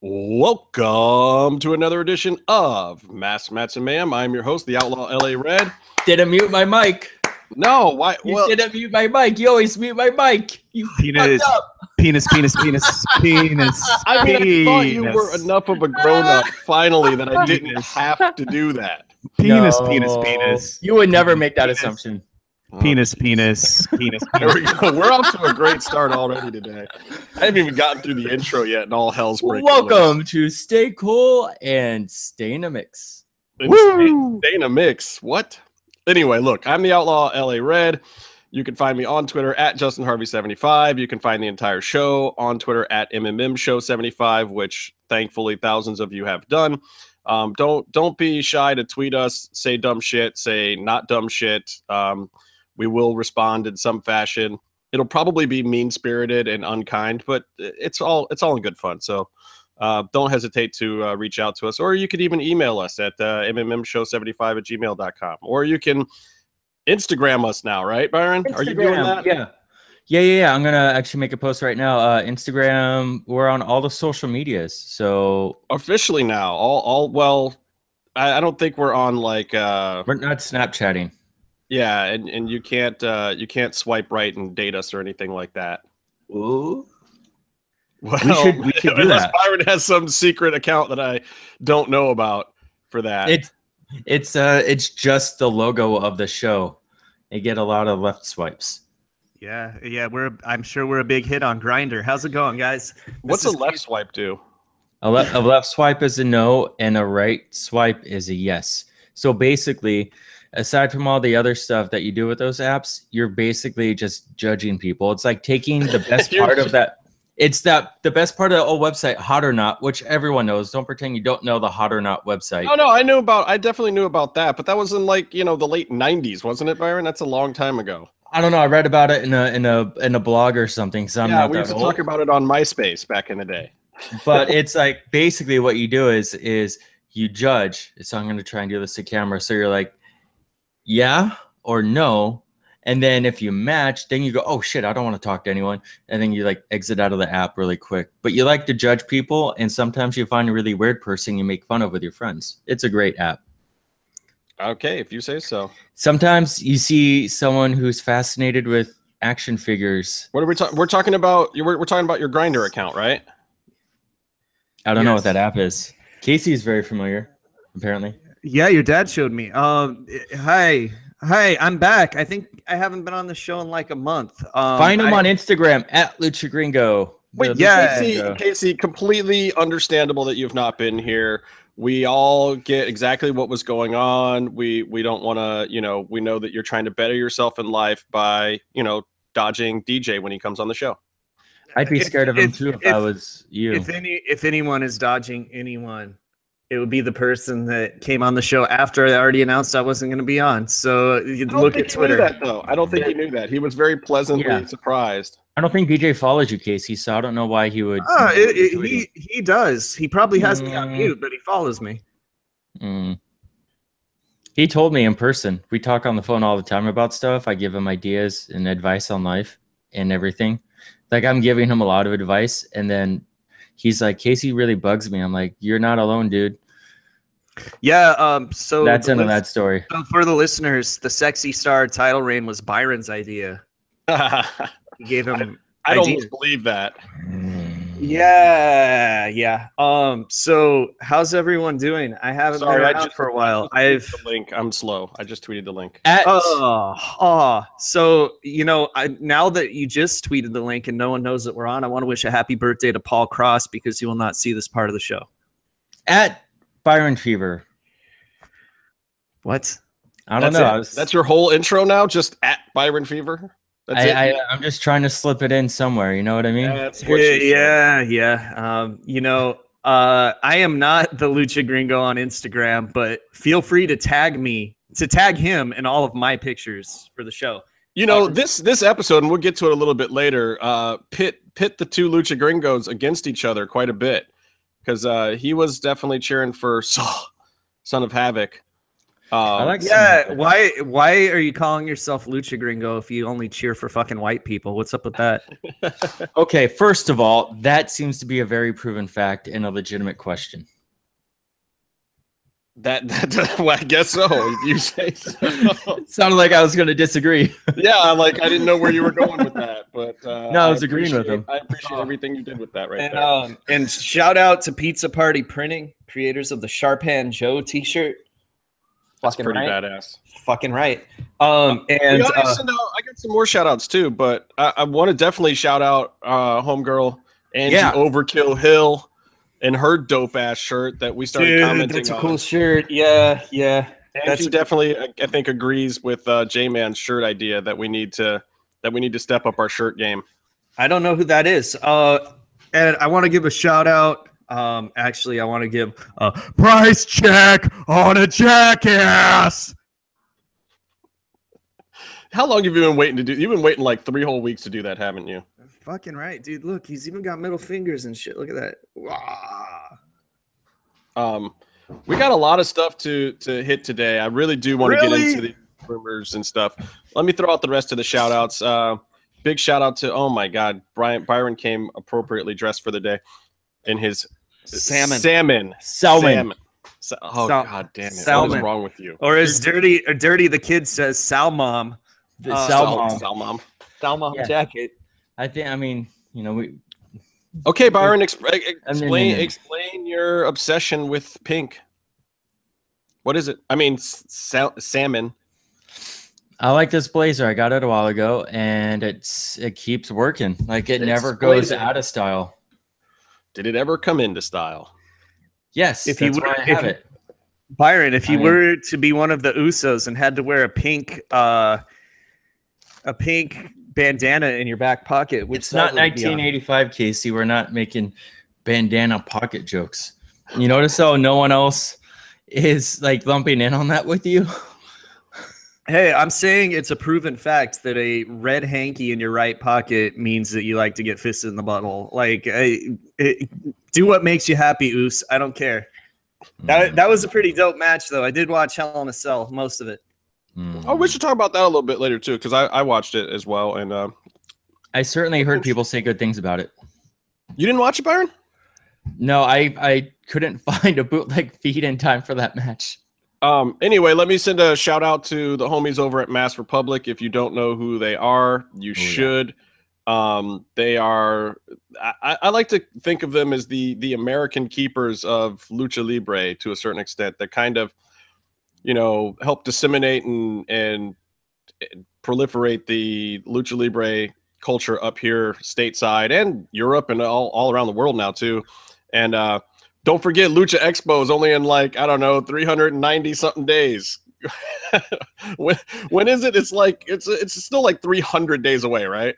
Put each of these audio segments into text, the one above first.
Welcome to another edition of Mass Mats and Mayhem. I'm your host, the Outlaw LA Red. Didn't mute my mic. No, why? You didn't mute my mic. You always mute my mic. You penis, penis. I mean, I thought you were enough of a grown-up finally that I didn't have to do that. Penis. You would never make that assumption. Penis. There we go. We're off to a great start already today. I haven't even gotten through the intro yet, and all hell's breaking Welcome to Stay Cool and Stay in a Mix. Stay in a mix. What? Anyway, look, I'm the Outlaw LA Red. You can find me on Twitter at JustinHarvey75. You can find the entire show on Twitter at MMMShow75, which thankfully thousands of you have done. Don't be shy to tweet us, say dumb shit, say not dumb shit. We will respond in some fashion. It'll probably be mean-spirited and unkind, but it's all in good fun. So don't hesitate to reach out to us, or you could even email us at mmmshow75@gmail.com, or you can Instagram us now, right, Byron? Instagram, are you doing that? Yeah. I'm gonna actually make a post right now. Instagram, we're on all the social medias. So officially now, well, I don't think we're on like we're not Snapchatting. Yeah, and you can't swipe right and date us or anything like that. Ooh. Well, we should do that. Byron has some secret account that I don't know about for that. It's just the logo of the show. They get a lot of left swipes. Yeah. I'm sure we're a big hit on Grindr. How's it going, guys? What's a left swipe do? A left swipe is a no, and a right swipe is a yes. So basically, aside from all the other stuff that you do with those apps, you're basically just judging people. It's like taking the best part of that. It's the best part of the old website, Hot or Not, which everyone knows. Don't pretend you don't know the Hot or Not website. No, I definitely knew about that, but that was in like, the late 90s, wasn't it, Byron? That's a long time ago. I don't know. I read about it in a blog or something. So I'm not we used to talk about it on MySpace back in the day. But it's like basically what you do is you judge. So I'm going to try and do this to camera. So you're like, yeah or no. And then if you match, then you go, oh shit, I don't want to talk to anyone. And then you like exit out of the app really quick. But you like to judge people. And sometimes you find a really weird person you make fun of with your friends. It's a great app. Okay, if you say so. Sometimes you see someone who's fascinated with action figures. What are we talking? We're talking about your Grindr account, right? I don't know what that app is. Casey is very familiar, apparently. Yeah, your dad showed me. Hi, I'm back. I think I haven't been on the show in like a month. Find him on Instagram at Lucha Gringo. Wait, Casey, completely understandable that you've not been here. We all get exactly what was going on. We don't want to, we know that you're trying to better yourself in life by, dodging DJ when he comes on the show. I'd be scared of him too if I was you. If anyone is dodging anyone, it would be the person that came on the show after I already announced I wasn't going to be on. So you look at Twitter. I don't think he knew that. He was very pleasantly surprised. I don't think DJ follows you, Casey, so I don't know why he would. He does. He probably has me on mute, but he follows me. He told me in person. We talk on the phone all the time about stuff. I give him ideas and advice on life and everything. Like I'm giving him a lot of advice, and then he's like, Casey really bugs me. I'm like, you're not alone, dude. Yeah. So that's into that story. So for the listeners, the Sexy Star title reign was Byron's idea. He gave him. I don't believe that. Yeah. So how's everyone doing? I haven't been around for a while. The link. I'm slow. I just tweeted the link. So now that you just tweeted the link and no one knows that we're on, I want to wish a happy birthday to Paul Cross because he will not see this part of the show. At Byron Fever. What? I don't know. That's your whole intro now. Just at Byron Fever. I'm just trying to slip it in somewhere. You know what I mean? Yeah. I am not the Lucha Gringo on Instagram, but feel free to tag him in all of my pictures for the show. This episode, and we'll get to it a little bit later, pit the two Lucha Gringos against each other quite a bit because he was definitely cheering for Son of Havoc. I like Yeah, why are you calling yourself Lucha Gringo if you only cheer for fucking white people? What's up with that? Okay, first of all, that seems to be a very proven fact and a legitimate question. That well, I guess so. If you say so. It sounded like I was going to disagree. Yeah, like I didn't know where you were going with that, but No, I was agreeing with him. I appreciate everything you did with that right there. And shout out to Pizza Party Printing, creators of the Sharp Hand Joe T-shirt. That's pretty badass. Fucking right. And I got some more shout outs too, but I want to definitely shout out homegirl Angie Overkill Hill and her dope ass shirt that we started commenting on. That's a cool shirt. Yeah. Angie definitely, I think, agrees with J-Man's shirt idea that we need to step up our shirt game. I don't know who that is. And I want to give a shout out. Actually, I want to give a price check on a jackass. How long have you been waiting to do? You've been waiting like 3 whole weeks to do that, haven't you? Fucking right, dude. Look, he's even got middle fingers and shit. Look at that. Wow. We got a lot of stuff to hit today. I really do want to get into the rumors and stuff. Let me throw out the rest of the shout outs. Big shout out to, oh my God, Byron came appropriately dressed for the day in his salmon. Oh God damn it! Salmon. What is wrong with you? Or as dirty the kid says, Sal Mom. Sal Mom jacket. I mean, we. Okay, Byron, explain your obsession with pink. What is it? I mean, salmon. I like this blazer. I got it a while ago, and it keeps working. Like it never goes out of style. Did it ever come into style? Yes, that's why I have it. Byron, if you were to be one of the Usos and had to wear a pink bandana in your back pocket, it's not 1985, Casey. We're not making bandana pocket jokes. You notice how no one else is like lumping in on that with you? Hey, I'm saying it's a proven fact that a red hanky in your right pocket means that you like to get fisted in the butthole. Like, do what makes you happy, Oos. I don't care. That was a pretty dope match, though. I did watch Hell in a Cell, most of it. Oh, we should talk about that a little bit later, too, because I watched it as well. And I certainly heard people say good things about it. You didn't watch it, Byron? No, I couldn't find a bootleg feed in time for that match. Anyway, let me send a shout out to the homies over at Mass Republic. If you don't know who they are, you should. They are, I like to think of them as the American keepers of Lucha Libre to a certain extent, that kind of, help disseminate and proliferate the Lucha Libre culture up here stateside and Europe and all around the world now too. And, don't forget, Lucha Expo is only in 390 something days. when is it? It's like it's still like 300 days away, right?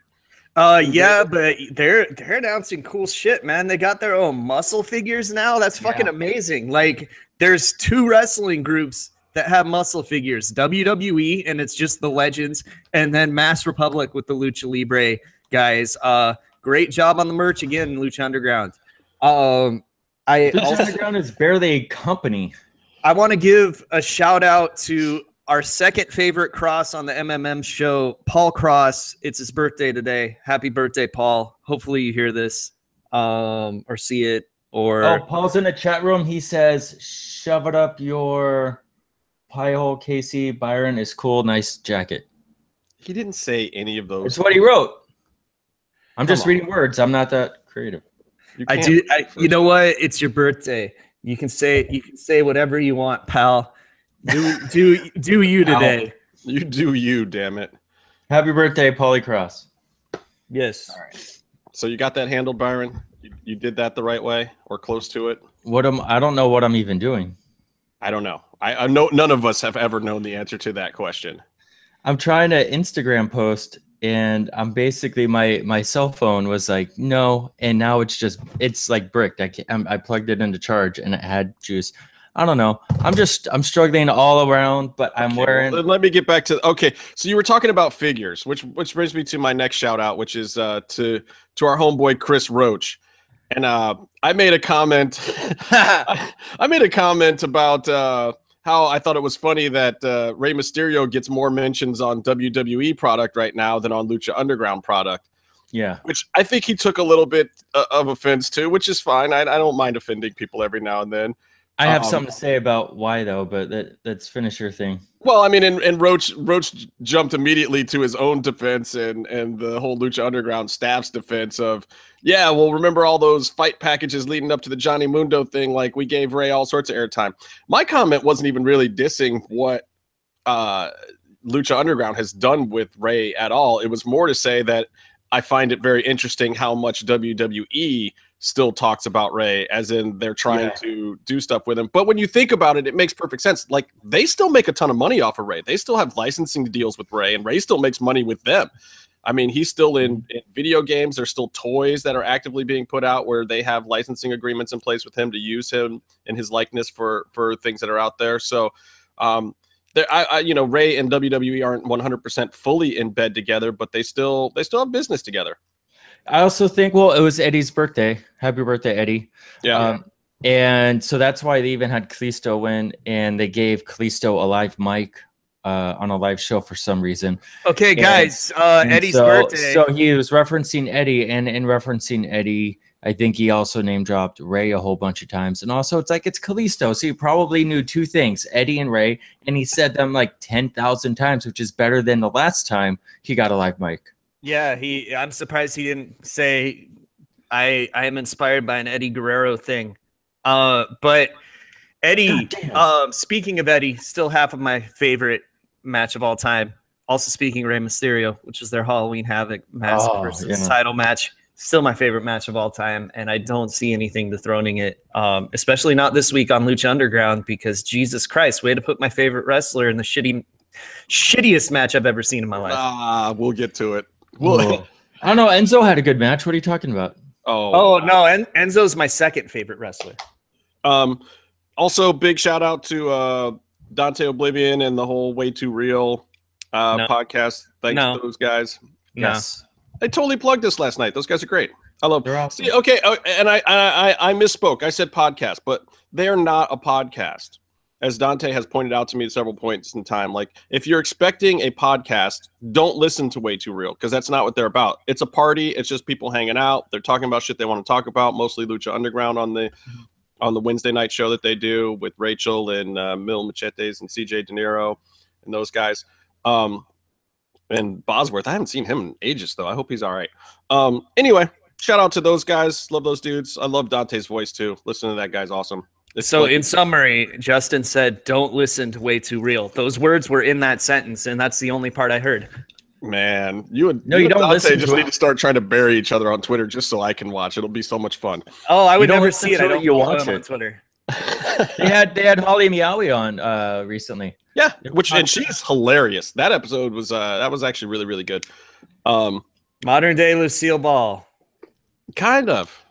Yeah, but they're announcing cool shit, man. They got their own muscle figures now. That's fucking amazing. Like, there's 2 wrestling groups that have muscle figures: WWE, and it's just the legends, and then Mass Republic with the Lucha Libre guys. Great job on the merch again, Lucha Underground. Lucha Underground is barely a company. I want to give a shout out to our second favorite Cross on the MMM show, Paul Cross. It's his birthday today. Happy birthday, Paul. Hopefully you hear this or see it. Paul's in the chat room. He says, shove it up your pie hole, Casey. Byron is cool. Nice jacket. He didn't say any of those. It's what he wrote. I'm just reading words. I'm not that creative. You know what? It's your birthday. You can say whatever you want, pal. Do you today? You do you, damn it. Happy birthday, Paulie Cross. Yes. All right. So you got that handled, Byron? You did that the right way or close to it? I don't know what I'm even doing. I don't know. I know none of us have ever known the answer to that question. I'm trying to Instagram post, and I'm basically my cell phone was like no, and now it's like bricked. I plugged it into charge and it had juice. I don't know. I'm struggling all around, but I'm wearing. Well, let me get back to So you were talking about figures, which brings me to my next shout out, which is to our homeboy Chris Roach, and I made a comment. I made a comment about how I thought it was funny that Rey Mysterio gets more mentions on WWE product right now than on Lucha Underground product. Yeah. Which I think he took a little bit of offense to, which is fine. I don't mind offending people every now and then. I have something to say about why, though, but let's finish your thing. Well, I mean, and Roach jumped immediately to his own defense and the whole Lucha Underground staff's defense of, yeah, well, remember all those fight packages leading up to the Johnny Mundo thing? Like, we gave Ray all sorts of airtime. My comment wasn't even really dissing what Lucha Underground has done with Ray at all. It was more to say that I find it very interesting how much WWE still talks about Ray, as in they're trying to do stuff with him. But when you think about it, it makes perfect sense. Like, they still make a ton of money off of Ray. They still have licensing deals with Ray, and Ray still makes money with them. I mean, he's still in video games. There's still toys that are actively being put out where they have licensing agreements in place with him to use him and his likeness for things that are out there. So, Ray and WWE aren't 100% fully in bed together, but they still have business together. I also think, well, it was Eddie's birthday. Happy birthday, Eddie. Yeah. And so that's why they even had Kalisto win, and they gave Kalisto a live mic on a live show for some reason. Okay, guys, Eddie's birthday. So he was referencing Eddie, and in referencing Eddie, I think he also name dropped Ray a whole bunch of times. And also it's like, it's Kalisto. So he probably knew two things, Eddie and Ray. And he said them like 10,000 times, which is better than the last time he got a live mic. Yeah, I'm surprised he didn't say I am inspired by an Eddie Guerrero thing. But Eddie, speaking of Eddie, still half of my favorite match of all time. Also speaking of Rey Mysterio, which was their Halloween Havoc mask versus title match. Still my favorite match of all time, and I don't see anything dethroning it, especially not this week on Lucha Underground, because Jesus Christ, way to put my favorite wrestler in the shittiest match I've ever seen in my life. We'll get to it. I don't know. Enzo had a good match. What are you talking about? Oh no, Enzo's my second favorite wrestler. Also, big shout out to Dante Oblivion and the whole Way Too Real podcast. Thanks to those guys. Yes. I totally plugged this last night. Those guys are great. I love them. Awesome. See, okay, and I misspoke. I said podcast, but they're not a podcast. As Dante has pointed out to me at several points in time, like, if you're expecting a podcast, don't listen to Way Too Real, because that's not what they're about. It's a party. It's just people hanging out. They're talking about shit they want to talk about, mostly Lucha Underground on the Wednesday night show that they do with Rachel and Mil Machetes and CJ De Niro and those guys. And Bosworth, I haven't seen him in ages, though. I hope he's all right. Anyway, shout out to those guys. Love those dudes. I love Dante's voice, too. Listen to that guy's awesome. So in summary, Justin said, don't listen to Way Too Real. Those words were in that sentence, and that's the only part I heard. Man, you and don't Dante listen just need to start trying to bury each other on Twitter just so I can watch. It'll be so much fun. Oh, I would never see it. I don't watch it on Twitter. They had Holly Miawi on recently. Yeah, and she's hilarious. That episode was actually really, really good. Modern day Lucille Ball. Kind of.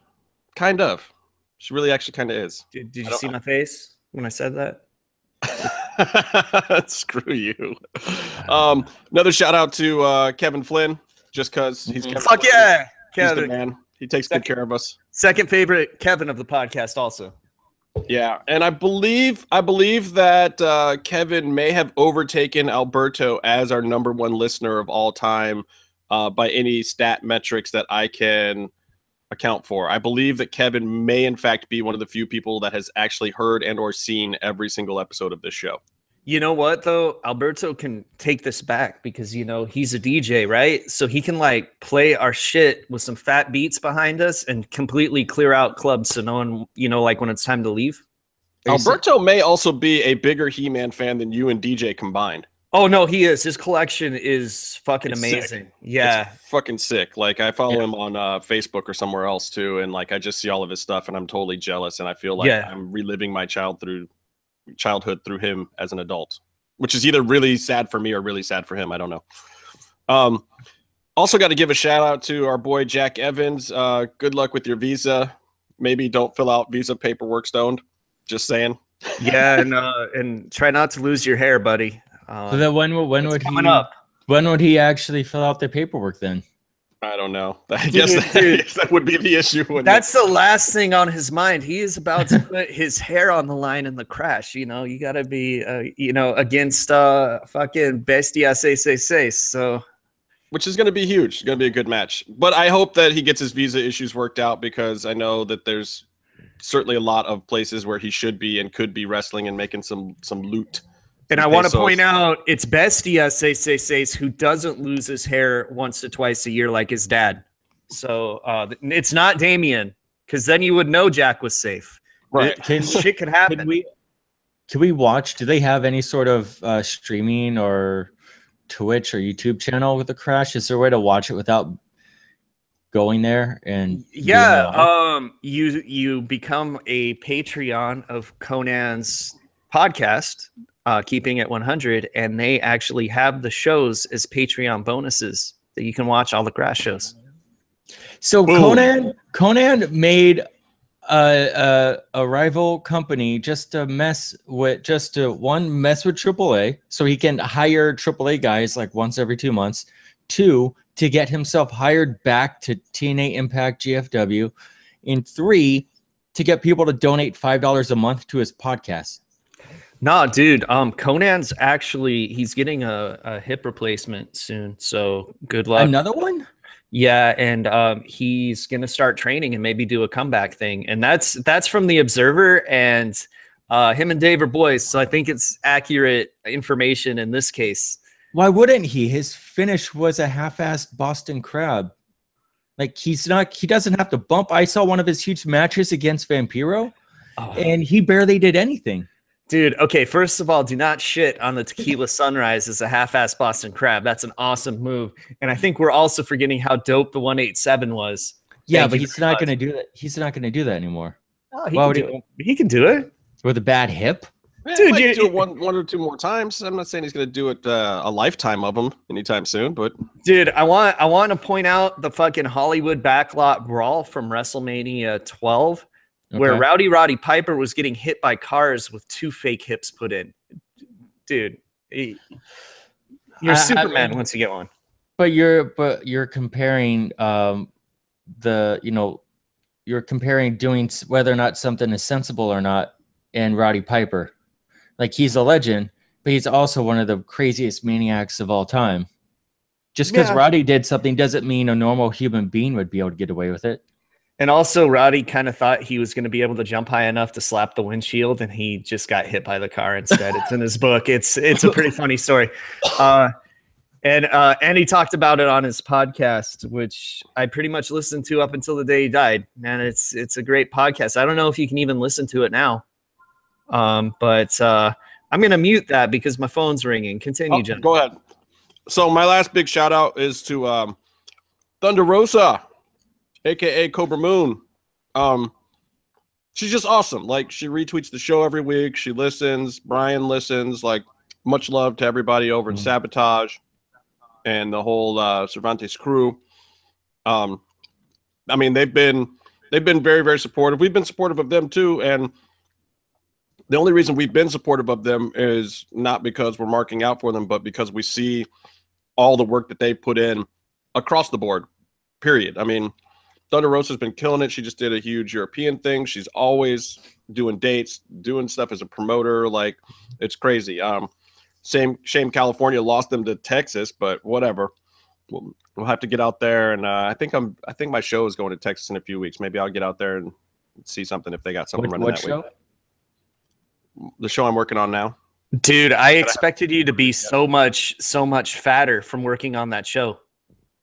She really actually kind of is. Did you see my face when I said that? Screw you. Another shout out to Kevin Flynn, just because he's Kevin. Fuck yeah, Kevin. He's the man. He takes good care of us. Second favorite Kevin of the podcast, also. Yeah, and I believe that Kevin may have overtaken Alberto as our #1 listener of all time by any stat metrics that I can account for. I believe that Kevin may in fact be one of the few people that has actually heard and or seen every single episode of this show. You know what, though? Alberto can take this back because, he's a DJ, right? So he can like play our shit with some fat beats behind us and completely clear out clubs so no one, like when it's time to leave. Alberto may also be a bigger He-Man fan than you and DJ combined. Oh, no, he is. His collection is fucking amazing. Sick. Yeah. It's fucking sick. Like, I follow him on Facebook or somewhere else, too, and, like, I just see all of his stuff, and I'm totally jealous, and I feel like I'm reliving my childhood through him as an adult, which is either really sad for me or really sad for him. I don't know. Also got to give a shout-out to our boy Jack Evans. Good luck with your visa. Maybe don't fill out visa paperwork stoned. Just saying. Yeah, and try not to lose your hair, buddy. So then when would he actually fill out the paperwork then? I don't know. I guess that would be the issue. That's the last thing on his mind. He is about to put his hair on the line in the crash. You know, you got to be, against fucking Bestia 666. So, which is going to be huge. It's going to be a good match. But I hope that he gets his visa issues worked out, because I know that there's certainly a lot of places where he should be and could be wrestling and making some loot. And I want to point out, it's Bestia 666 who doesn't lose his hair once to twice a year like his dad. So it's not Damien, because then you would know Jack was safe. Right. Shit could happen. Can we watch? Do they have any sort of streaming or Twitch or YouTube channel with the crash? Is there a way to watch it without going there? And you become a Patreon of Conan's podcast, Keeping It 100, and they actually have the shows as Patreon bonuses that you can watch all the crash shows. So Conan made a rival company just to mess with AAA, so he can hire AAA guys like once every 2 months. 2, to get himself hired back to TNA Impact GFW. And 3, to get people to donate $5 a month to his podcast. Nah, dude. Conan's he's getting a hip replacement soon. So good luck. Another one? Yeah, and he's gonna start training and maybe do a comeback thing. And that's from the Observer, and him and Dave are boys. So I think it's accurate information in this case. Why wouldn't he? His finish was a half-assed Boston Crab. Like, he doesn't have to bump. I saw one of his huge matches against Vampiro, and he barely did anything. Dude, okay, first of all, do not shit on the Tequila Sunrise as a half-assed Boston Crab. That's an awesome move. And I think we're also forgetting how dope the 187 was. Yeah, but he's not going to do that. He's not going to do that anymore. Oh, he can do it. With a bad hip? Dude, you do it one or two more times. I'm not saying he's going to do it a lifetime of them anytime soon, but dude, I want to point out the fucking Hollywood backlot brawl from WrestleMania 12, where Roddy Piper was getting hit by cars with 2 fake hips put in. Dude, you're Superman once you get one. But you're comparing you're comparing doing whether or not something is sensible or not, and Roddy Piper. Like, he's a legend, but he's also one of the craziest maniacs of all time. Just because Roddy did something doesn't mean a normal human being would be able to get away with it. And also, Roddy kind of thought he was going to be able to jump high enough to slap the windshield, and he just got hit by the car instead. It's in his book. It's a pretty funny story. And he talked about it on his podcast, which I pretty much listened to up until the day he died. Man, it's a great podcast. I don't know if you can even listen to it now. But I'm going to mute that because my phone's ringing. Continue, Jen. Go ahead. So my last big shout out is to Thunder Rosa, aka Cobra Moon. She's just awesome. Like, she retweets the show every week. She listens. Brian listens. Like, much love to everybody over in Sabotage and the whole Cervantes crew. I mean, they've been very, very supportive. We've been supportive of them too, and the only reason we've been supportive of them is not because we're marking out for them, but because we see all the work that they put in across the board, period. I mean, Thunder Rosa's been killing it. She just did a huge European thing. She's always doing dates, doing stuff as a promoter. Like, it's crazy. Shame California lost them to Texas, but whatever. We'll have to get out there, and I think my show is going to Texas in a few weeks. Maybe I'll get out there and see something if they got something running that week. The show I'm working on now. Dude, I expected you to be so much fatter from working on that show.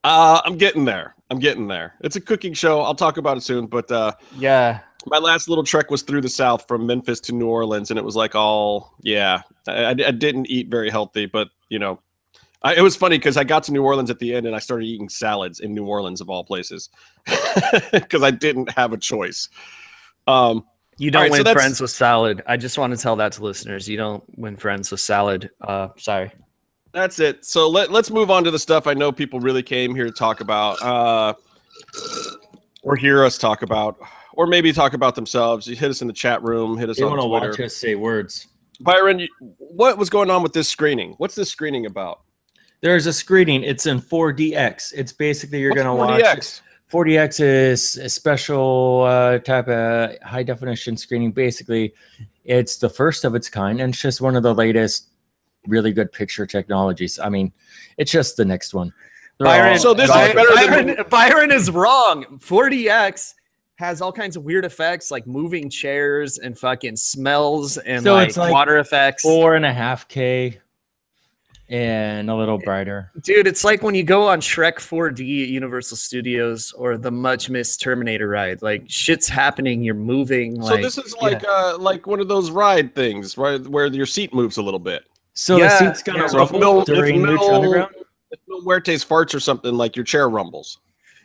I'm getting there. It's a cooking show. I'll talk about it soon. But yeah, my last little trek was through the South from Memphis to New Orleans, and it was like I didn't eat very healthy, but it was funny because I got to New Orleans at the end and I started eating salads in New Orleans of all places because I didn't have a choice. You don't win friends with salad. I just want to tell that to listeners. You don't win friends with salad. Sorry. That's it. So let's move on to the stuff I know people really came here to talk about, or hear us talk about, or maybe talk about themselves. You hit us in the chat room. Hit us on Twitter. They want to watch us say words. Byron, what was going on with this screening? What's this screening about? There's a screening. It's in 4DX. It's basically you're gonna watch. 4DX? 4DX is a special type of high definition screening. Basically, it's the first of its kind, and it's just one of the latest really good picture technologies. I mean, it's just the next one. Byron, so this is better than Byron is wrong. 4DX has all kinds of weird effects like moving chairs and fucking smells and So like it's like water effects. 4.5K and a little brighter. Dude, it's like when you go on Shrek 4D at Universal Studios or the much missed Terminator ride. Like shit's happening, you're moving. So this is like one of those ride things, right, where your seat moves a little bit. So the seat's gonna rumble during Lucha Underground. If Mil Muertes farts or something, like your chair rumbles.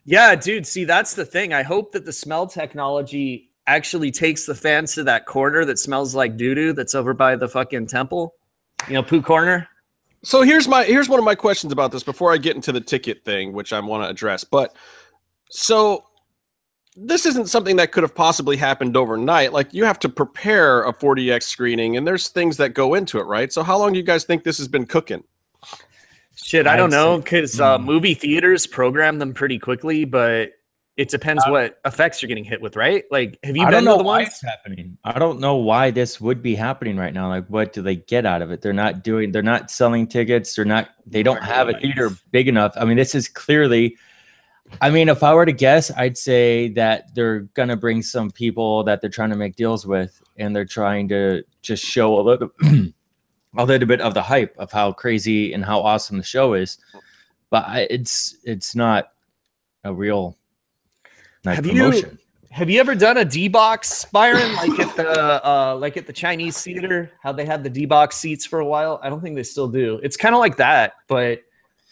Yeah, dude. See, that's the thing. I hope that the smell technology actually takes the fans to that corner that smells like doo-doo that's over by the fucking temple. You know, Pooh Corner. So here's one of my questions about this before I get into the ticket thing, which I want to address. But so this isn't something that could have possibly happened overnight. Like you have to prepare a 4DX screening, and there's things that go into it, right? So how long do you guys think this has been cooking? Shit, I don't know, because movie theaters program them pretty quickly, but it depends what effects you're getting hit with, right? Like, have you been to the ones? It's happening. I don't know why this would be happening right now. Like, what do they get out of it? They're not selling tickets. They don't have a theater big enough. I mean, this is clearly, I mean, if I were to guess, I'd say that they're going to bring some people that they're trying to make deals with, and they're trying to just show a little bit of the hype of how crazy and how awesome the show is. But it's not a real promotion. Have you ever done a D-box, Byron, like at the Chinese theater, how they had the D-box seats for a while? I don't think they still do. It's kind of like that, but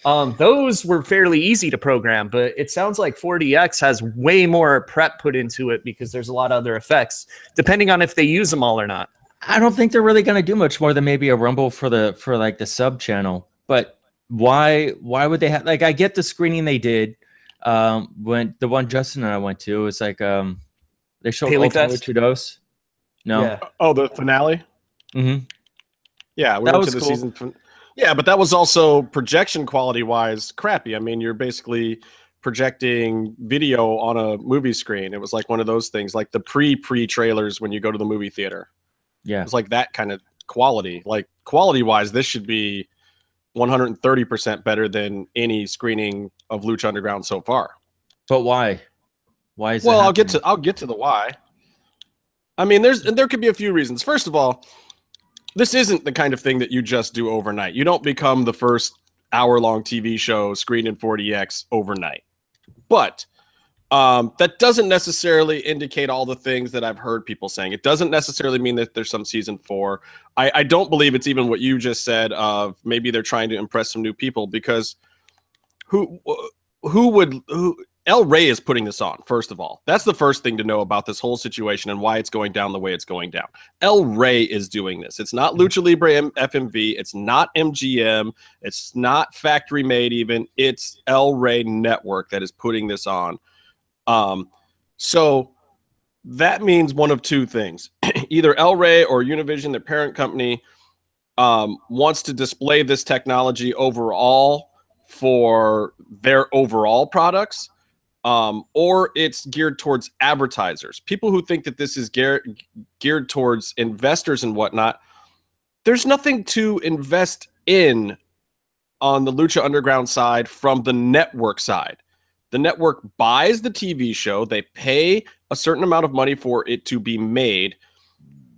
those were fairly easy to program. But it sounds like 4DX has way more prep put into it because there's a lot of other effects, depending on if they use them all or not. I don't think they're really going to do much more than maybe a rumble for like the sub channel. But why would they have, like, I get the screening they did. When the one Justin and I went to, it was like they showed Ultima Lucha Tres. No. Yeah. Oh, the finale? Mm-hmm. Yeah, we went to the season. Yeah, but that was also projection quality wise crappy. I mean, you're basically projecting video on a movie screen. It was like one of those things, like the pre trailers when you go to the movie theater. Yeah, it's like that kind of quality. Like quality wise, this should be 130% better than any screening of Lucha Underground so far. But why? Why is well? I'll get to the why. I mean, there could be a few reasons. First of all, this isn't the kind of thing that you just do overnight. You don't become the first hour-long TV show screened in 4DX overnight. But that doesn't necessarily indicate all the things that I've heard people saying. It doesn't necessarily mean that there's some season 4. I don't believe it's even what you just said of maybe they're trying to impress some new people, because El Rey is putting this on, first of all. That's the first thing to know about this whole situation and why it's going down the way it's going down. El Rey is doing this. It's not Lucha Libre FMV. It's not MGM. It's not factory made even. It's El Rey Network that is putting this on. So that means one of two things. Either El Rey or Univision, their parent company, wants to display this technology overall for their overall products, or it's geared towards advertisers. People who think that this is geared towards investors and whatnot. There's nothing to invest in on the Lucha Underground side from the network side. The network buys the TV show. They pay a certain amount of money for it to be made.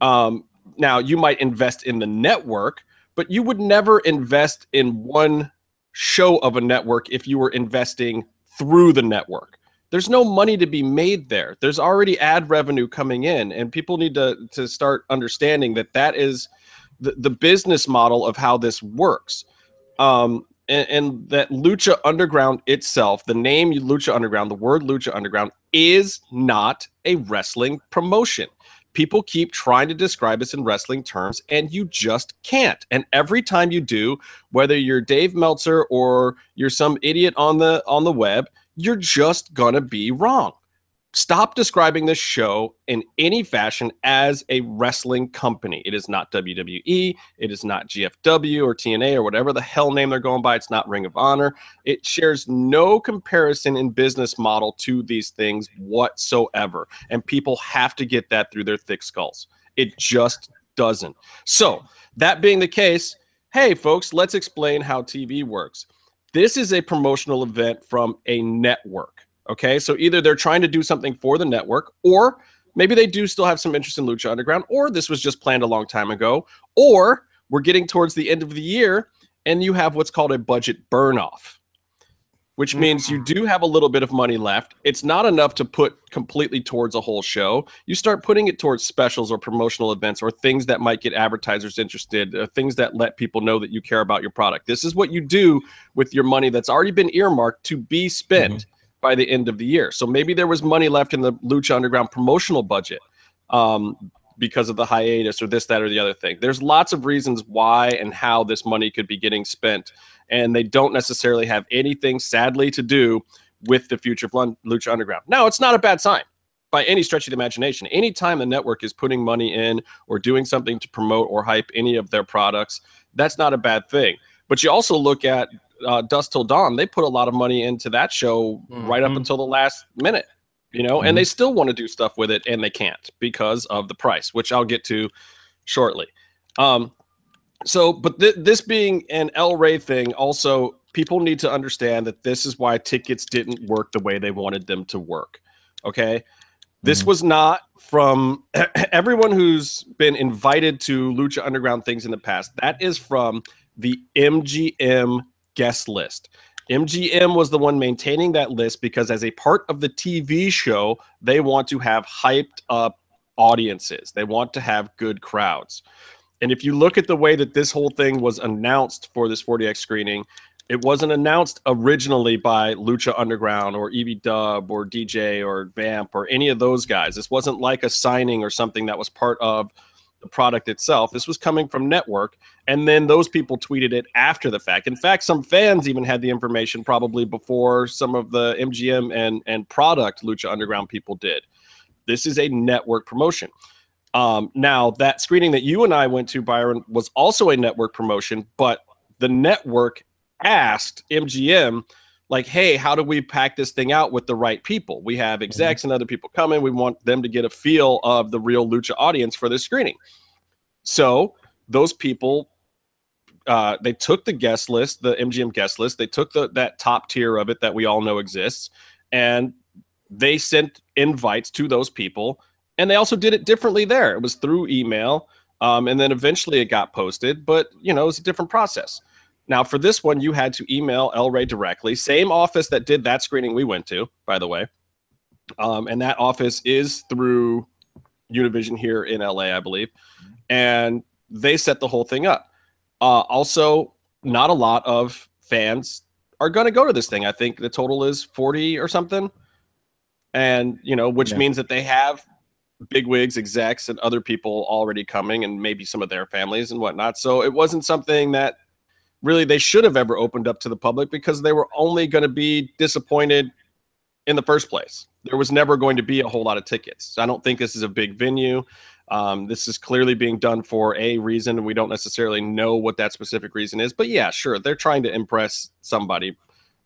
Now, you might invest in the network, but you would never invest in one show of a network if you were investing through the network. There's no money to be made there. There's already ad revenue coming in, and people need to start understanding that is the business model of how this works. And that Lucha Underground itself, the name Lucha Underground, the word Lucha Underground, is not a wrestling promotion. People keep trying to describe us in wrestling terms, and you just can't. And every time you do, whether you're Dave Meltzer or you're some idiot on the web, you're just gonna be wrong. stop describing this show in any fashion as a wrestling company. It is not WWE. It is not GFW or TNA or whatever the hell name they're going by. It's not Ring of Honor. It shares no comparison in business model to these things whatsoever. And people have to get that through their thick skulls. It just doesn't. So that being the case, hey, folks, let's explain how TV works. This is a promotional event from a network. Okay, so either they're trying to do something for the network, or maybe they do still have some interest in Lucha Underground, or this was just planned a long time ago, or we're getting towards the end of the year and you have what's called a budget burn-off, which means you do have a little bit of money left. It's not enough to put completely towards a whole show. You start putting it towards specials or promotional events or things that might get advertisers interested, things that let people know that you care about your product. This is what you do with your money that's already been earmarked to be spent by the end of the year. So maybe there was money left in the Lucha Underground promotional budget because of the hiatus or this, that, or the other thing. There's lots of reasons why and how this money could be getting spent, and they don't necessarily have anything, sadly, to do with the future of Lucha Underground. Now, it's not a bad sign by any stretch of the imagination. Anytime the network is putting money in or doing something to promote or hype any of their products, that's not a bad thing. But you also look at Dusk Till Dawn. They put a lot of money into that show right up until the last minute, you know, and they still want to do stuff with it, and they can't because of the price, which I'll get to shortly. But this being an El Rey thing, also, people need to understand that this is why tickets didn't work the way they wanted them to work, okay? This was not from everyone who's been invited to Lucha Underground things in the past. That is from the MGM guest list. MGM was the one maintaining that list because as a part of the TV show, they want to have hyped up audiences. They want to have good crowds. And if you look at the way that this whole thing was announced for this 40X screening, it wasn't announced originally by Lucha Underground or EB Dub or DJ or Vamp or any of those guys. This wasn't like a signing or something that was part of the product itself. This was coming from network, and then those people tweeted it after the fact. In fact, some fans even had the information probably before some of the MGM and product Lucha Underground people did. This is a network promotion. Now, that screening that you and I went to, Byron, was also a network promotion, but the network asked MGM, like, hey, how do we pack this thing out with the right people? We have execs and other people coming. We want them to get a feel of the real Lucha audience for this screening. So those people, they took the guest list, the MGM guest list. They took that top tier of it that we all know exists, and they sent invites to those people. And they also did it differently there. It was through email, and then eventually it got posted. But, you know, it was a different process. Now, for this one, you had to email El Rey directly. Same office that did that screening we went to, by the way. And that office is through Univision here in LA, I believe. And they set the whole thing up. Also, not a lot of fans are going to go to this thing. I think the total is 40 or something. And, you know, which means that they have bigwigs, execs, and other people already coming, and maybe some of their families and whatnot. So it wasn't something that really they should have ever opened up to the public, because they were only going to be disappointed in the first place. There was never going to be a whole lot of tickets. So I don't think this is a big venue. This is clearly being done for a reason, and we don't necessarily know what that specific reason is. But yeah, sure, they're trying to impress somebody.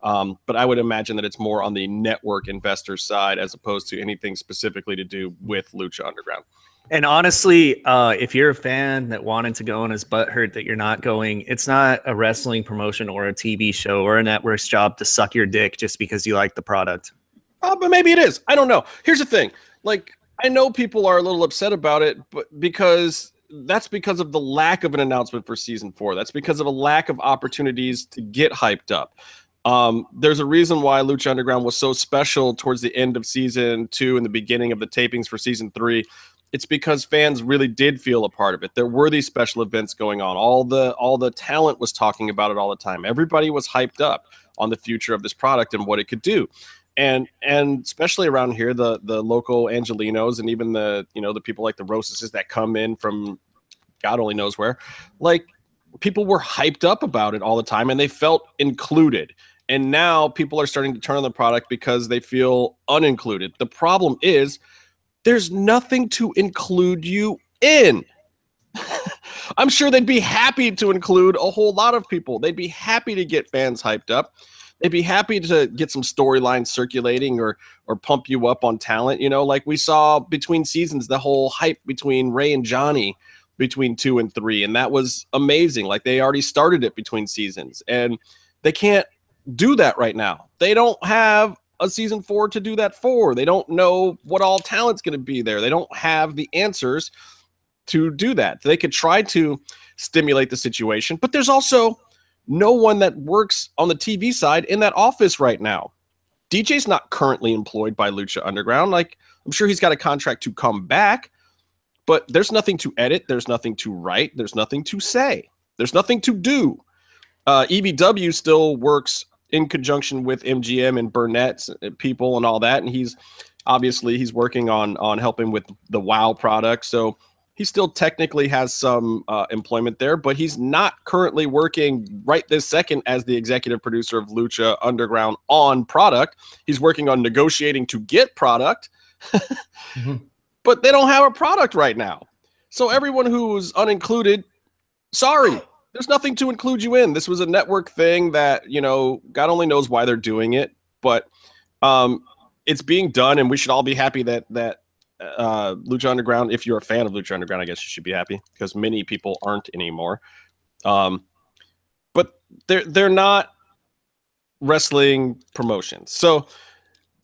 But I would imagine that it's more on the network investor side as opposed to anything specifically to do with Lucha Underground. And honestly, if you're a fan that wanted to go and is butthurt that you're not going, it's not a wrestling promotion or a TV show or a network's job to suck your dick just because you like the product. But maybe it is. I don't know. Here's the thing. Like, I know people are a little upset about it, but because of the lack of an announcement for season 4. That's because of a lack of opportunities to get hyped up. There's a reason why Lucha Underground was so special towards the end of season 2 and the beginning of the tapings for season 3. It's because fans really did feel a part of it. There were these special events going on. All the talent was talking about it all the time. Everybody was hyped up on the future of this product and what it could do. And especially around here, the local Angelinos and even the people like the Rosas that come in from God only knows where, like, people were hyped up about it all the time, and they felt included. And now people are starting to turn on the product because they feel unincluded. The problem is there's nothing to include you in. I'm sure they'd be happy to include a whole lot of people. They'd be happy to get fans hyped up. They'd be happy to get some storylines circulating or pump you up on talent. You know, like we saw between seasons, the whole hype between Ray and Johnny between 2 and 3. And that was amazing. Like they already started it between seasons. And they can't do that right now. They don't have a season 4 to do that for. They don't know what all talent's going to be there. They don't have the answers to do that. They could try to stimulate the situation, but there's also no one that works on the TV side in that office right now. DJ's not currently employed by Lucha Underground. Like, I'm sure he's got a contract to come back, but there's nothing to edit. There's nothing to write. There's nothing to say. There's nothing to do. EBW still works in conjunction with MGM and Burnett's people and all that. And he's working on helping with the WoW product. So he still technically has some employment there, but he's not currently working right this second as the executive producer of Lucha Underground on product. He's working on negotiating to get product, but they don't have a product right now. So everyone who's unincluded, sorry, there's nothing to include you in. This was a network thing that, you know, God only knows why they're doing it, but it's being done, and we should all be happy that Lucha Underground, if you're a fan of Lucha Underground, I guess you should be happy because many people aren't anymore. But they're not wrestling promotions. So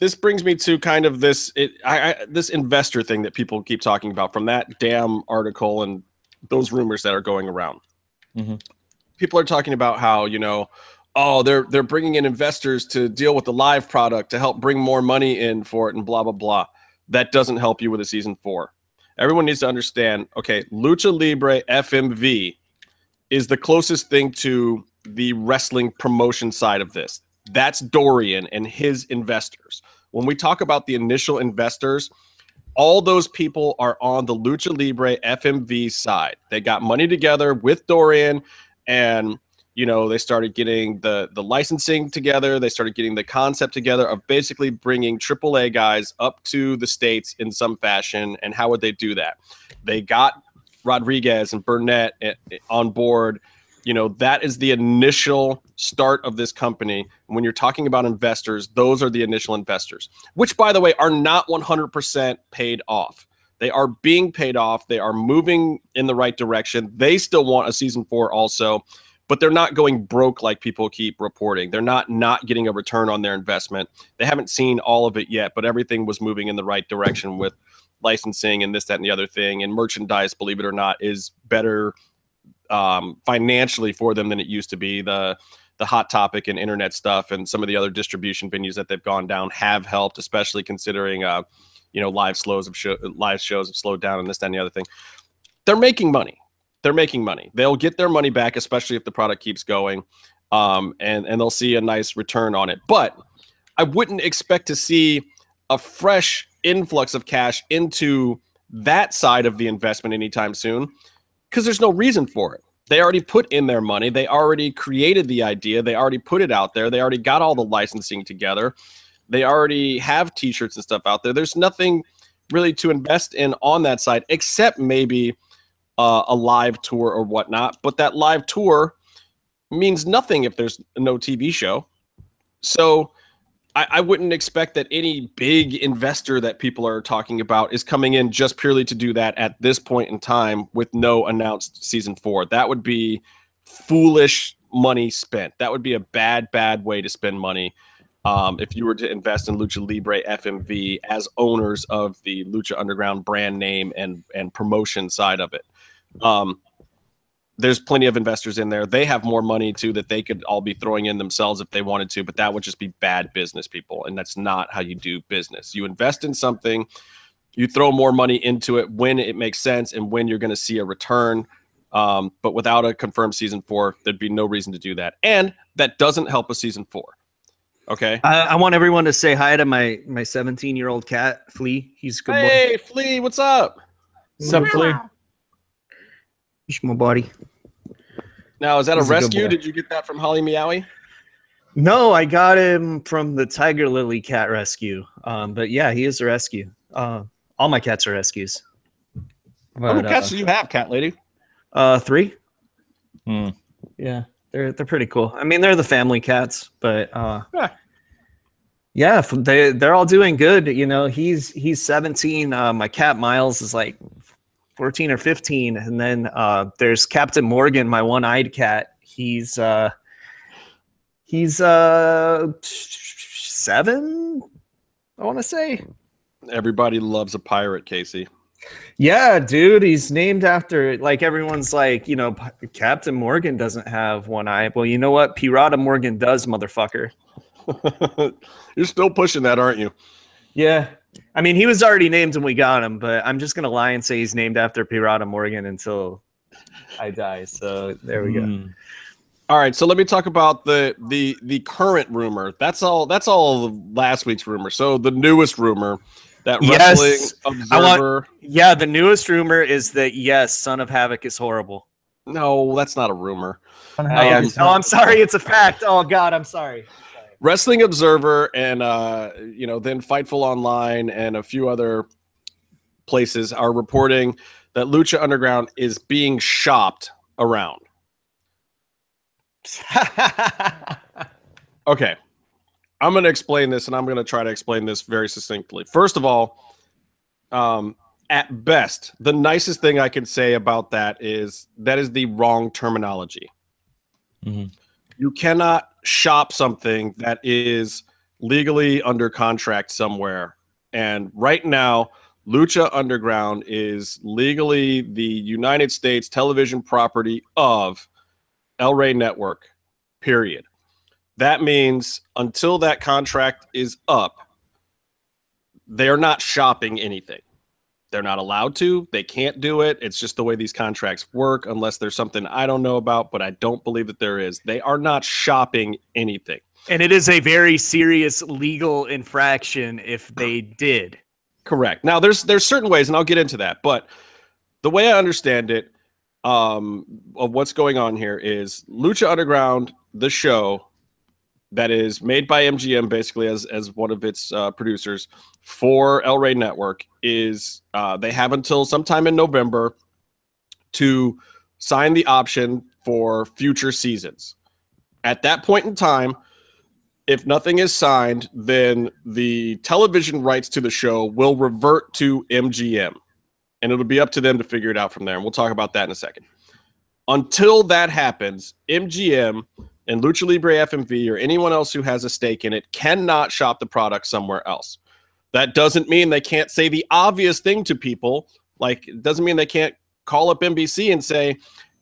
this brings me to kind of this investor thing that people keep talking about from that damn article and those rumors that are going around. People are talking about how, you know, oh, they're bringing in investors to deal with the live product to help bring more money in for it and blah, blah, blah. That doesn't help you with a season 4. Everyone needs to understand, okay, Lucha Libre FMV is the closest thing to the wrestling promotion side of this. That's Dorian and his investors. When we talk about the initial investors, all those people are on the Lucha Libre FMV side. They got money together with Dorian, and you know, they started getting the licensing together. They started getting the concept together of basically bringing AAA guys up to the States in some fashion. And how would they do that? They got Rodriguez and Burnett on board. You know, that is the initial start of this company. When you're talking about investors, those are the initial investors, which, by the way, are not 100% paid off. They are being paid off. They are moving in the right direction. They still want a season 4 also. But they're not going broke like people keep reporting. They're not getting a return on their investment. They haven't seen all of it yet, but everything was moving in the right direction with licensing and this, that, and the other thing. And merchandise, believe it or not, is better financially for them than it used to be. The Hot Topic and internet stuff and some of the other distribution venues that they've gone down have helped, especially considering you know, live shows have slowed down and this, that, and the other thing. They're making money. They're making money. They'll get their money back, especially if the product keeps going, and they'll see a nice return on it. But I wouldn't expect to see a fresh influx of cash into that side of the investment anytime soon because there's no reason for it. They already put in their money. They already created the idea. They already put it out there. They already got all the licensing together. They already have T-shirts and stuff out there. There's nothing really to invest in on that side except maybe a live tour or whatnot, but that live tour means nothing if there's no TV show. So I wouldn't expect that any big investor that people are talking about is coming in just purely to do that at this point in time with no announced season 4. That would be foolish money spent. That would be a bad way to spend money if you were to invest in Lucha Libre FMV as owners of the Lucha Underground brand name and promotion side of it. There's plenty of investors in there. They have more money too that they could all be throwing in themselves if they wanted to, but that would just be bad business, people. And that's not how you do business. You invest in something, you throw more money into it when it makes sense and when you're going to see a return. But without a confirmed season 4, there'd be no reason to do that. And that doesn't help a season 4. Okay. I want everyone to say hi to my 17-year-old cat, Flea. He's a good boy. Hey, Flea, what's up? What's up, Flea? He's my buddy. Now, is that He's a a good rescue? boy. Did you get that from Holly Meowie? No, I got him from the Tiger Lily cat rescue. But yeah, he is a rescue. All my cats are rescues. But, How many cats do you have, cat lady? 3. Hmm. Yeah, they're pretty cool. I mean, they're the family cats, but Yeah. yeah, they're all doing good. You know, he's 17. My cat Miles is like 14 or 15, and then there's Captain Morgan, my one-eyed cat. He's 7, I want to say. Everybody loves a pirate, Casey. Yeah, dude, he's named after, like, everyone's like, you know, Captain Morgan doesn't have one eye. Well, you know what? Pirata Morgan does, motherfucker. You're still pushing that, aren't you? Yeah. I mean, he was already named when we got him, but I'm just going to lie and say he's named after Pirata Morgan until I die. So there we go. All right, so let me talk about the current rumor. That's all last week's rumor. So the newest rumor that Wrestling Observer. The newest rumor is that yes, Son of Havoc is horrible. No, that's not a rumor. I'm sorry, it's a fact. Oh God, I'm sorry. Wrestling Observer and then Fightful Online and a few other places are reporting that Lucha Underground is being shopped around. Okay, I'm going to explain this, and I'm going to try to explain this very succinctly. First of all, at best, the nicest thing I can say about that is the wrong terminology. Mm-hmm. You cannot shop something that is legally under contract somewhere. And right now, Lucha Underground is legally the United States television property of El Rey Network, period. That means until that contract is up, they're not shopping anything. They're not allowed to. They can't do it. It's just the way these contracts work, unless there's something I don't know about, but I don't believe that there is. They are not shopping anything. And it is a very serious legal infraction if they did. Correct. Now, there's certain ways, and I'll get into that, but the way I understand it, of what's going on here is Lucha Underground, the show that is made by MGM basically as one of its producers for El Rey Network, is they have until sometime in November to sign the option for future seasons. At that point in time, if nothing is signed, then the television rights to the show will revert to MGM, and it'll be up to them to figure it out from there. And we'll talk about that in a second. Until that happens, MGM and Lucha Libre FMV or anyone else who has a stake in it cannot shop the product somewhere else. That doesn't mean they can't say the obvious thing to people. Like, it doesn't mean they can't call up NBC and say,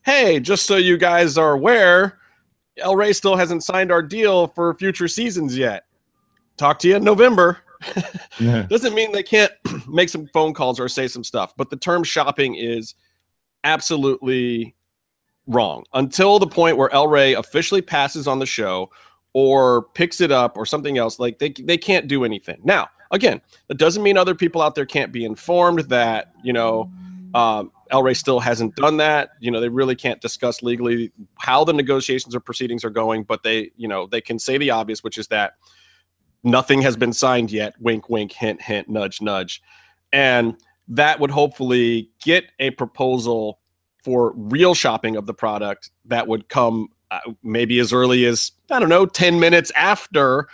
hey, just so you guys are aware, El Rey still hasn't signed our deal for future seasons yet. Talk to you in November. Yeah. Doesn't mean they can't make some phone calls or say some stuff. But the term shopping is absolutely wrong until the point where El Rey officially passes on the show or picks it up or something else. Like, they can't do anything. Now, again, that doesn't mean other people out there can't be informed that, El Rey still hasn't done that. They really can't discuss legally how the negotiations or proceedings are going, but they can say the obvious, which is that nothing has been signed yet. Wink, wink, hint, hint, nudge, nudge. And that would hopefully get a proposal for real shopping of the product that would come maybe as early as, 10 minutes after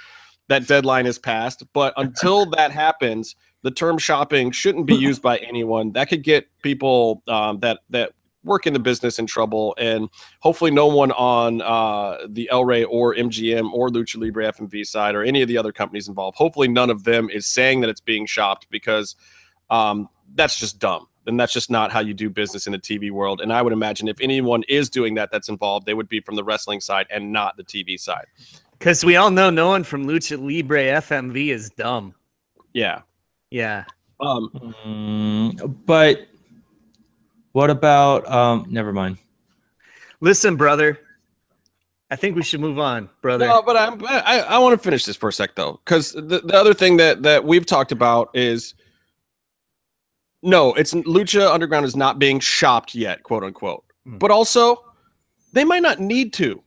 that deadline is passed. But until that happens, the term shopping shouldn't be used by anyone. That could get people that work in the business in trouble. And hopefully no one on the El Rey or MGM or Lucha Libre FMV side or any of the other companies involved, hopefully none of them is saying that it's being shopped, because that's just dumb. And that's just not how you do business in the TV world. And I would imagine if anyone is doing that that's involved, they would be from the wrestling side and not the TV side. Because we all know no one from Lucha Libre FMV is dumb. Yeah. Yeah. But what about never mind. Listen, brother, I think we should move on, brother. No, but I want to finish this for a sec, though, because the other thing that we've talked about is, no, it's Lucha Underground is not being shopped yet, quote unquote. But also, they might not need to.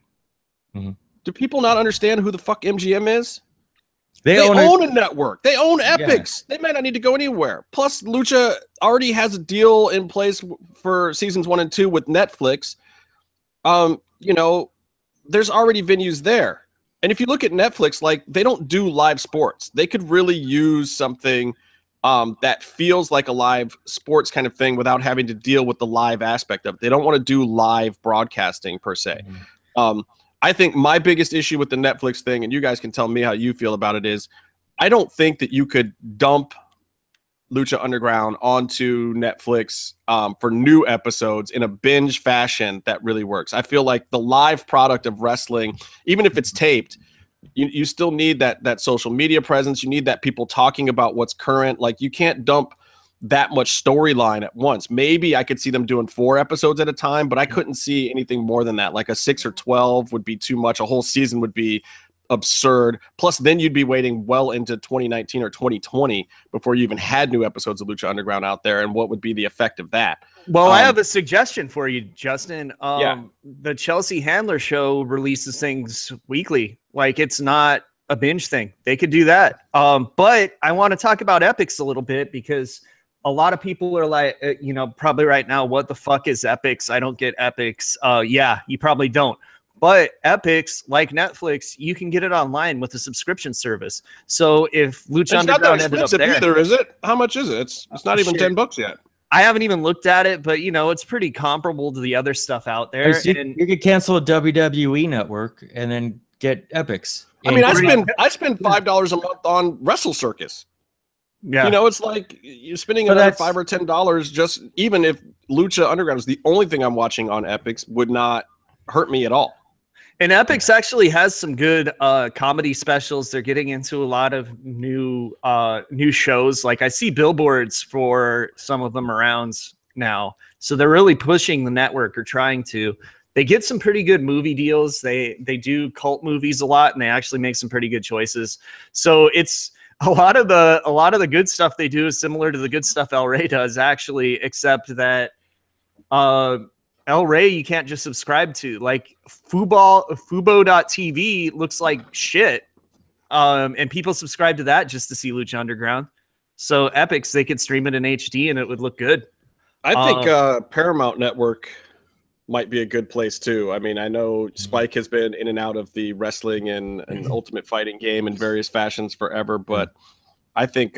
Do people not understand who the fuck MGM is? They own a network. They own Epics. Yeah. They might not need to go anywhere. Plus, Lucha already has a deal in place for seasons 1 and 2 with Netflix. You know, there's already venues there. And if you look at Netflix, like, they don't do live sports. They could really use something that feels like a live sports kind of thing without having to deal with the live aspect of it. They don't want to do live broadcasting per se. I think my biggest issue with the Netflix thing, and you guys can tell me how you feel about it, is I don't think that you could dump Lucha Underground onto Netflix for new episodes in a binge fashion that really works. I feel like the live product of wrestling, even if it's taped, you still need that social media presence. You need that people talking about what's current. Like, you can't dump that much storyline at once. Maybe I could see them doing 4 episodes at a time, but I couldn't see anything more than that. Like a 6 or 12 would be too much. A whole season would be absurd. Plus, then you'd be waiting well into 2019 or 2020 before you even had new episodes of Lucha Underground out there. And what would be the effect of that? Well, I have a suggestion for you, Justin. The Chelsea Handler show releases things weekly. Like, it's not a binge thing. They could do that. But I want to talk about Epics a little bit, because a lot of people are like, you know, probably right now, what the fuck is Epics? I don't get Epics. Yeah, you probably don't. But Epics, like Netflix, you can get it online with a subscription service. So if Lucha Underground ended up there, either, is it? How much is it? It's not even $10 yet. I haven't even looked at it, but you know, it's pretty comparable to the other stuff out there. You could cancel a WWE network and then get Epics. I mean, I spend $5 a month on Wrestle Circus. Yeah, you know, it's like you're spending another $5 or $10 just, even if Lucha Underground is the only thing I'm watching on Epics, would not hurt me at all. And Epics actually has some good comedy specials. They're getting into a lot of new shows. Like, I see billboards for some of them around now. So they're really pushing the network, or trying to. They get some pretty good movie deals. They do cult movies a lot, and they actually make some pretty good choices. So it's a lot of the good stuff they do is similar to the good stuff El Rey does, actually, except that El Rey you can't just subscribe to. Like, Fubo.tv looks like shit, and people subscribe to that just to see Lucha Underground. So Epics, they could stream it in HD and it would look good. I think Paramount Network might be a good place too. I mean, I know Spike has been in and out of the wrestling and Ultimate Fighting game in various fashions forever, but I think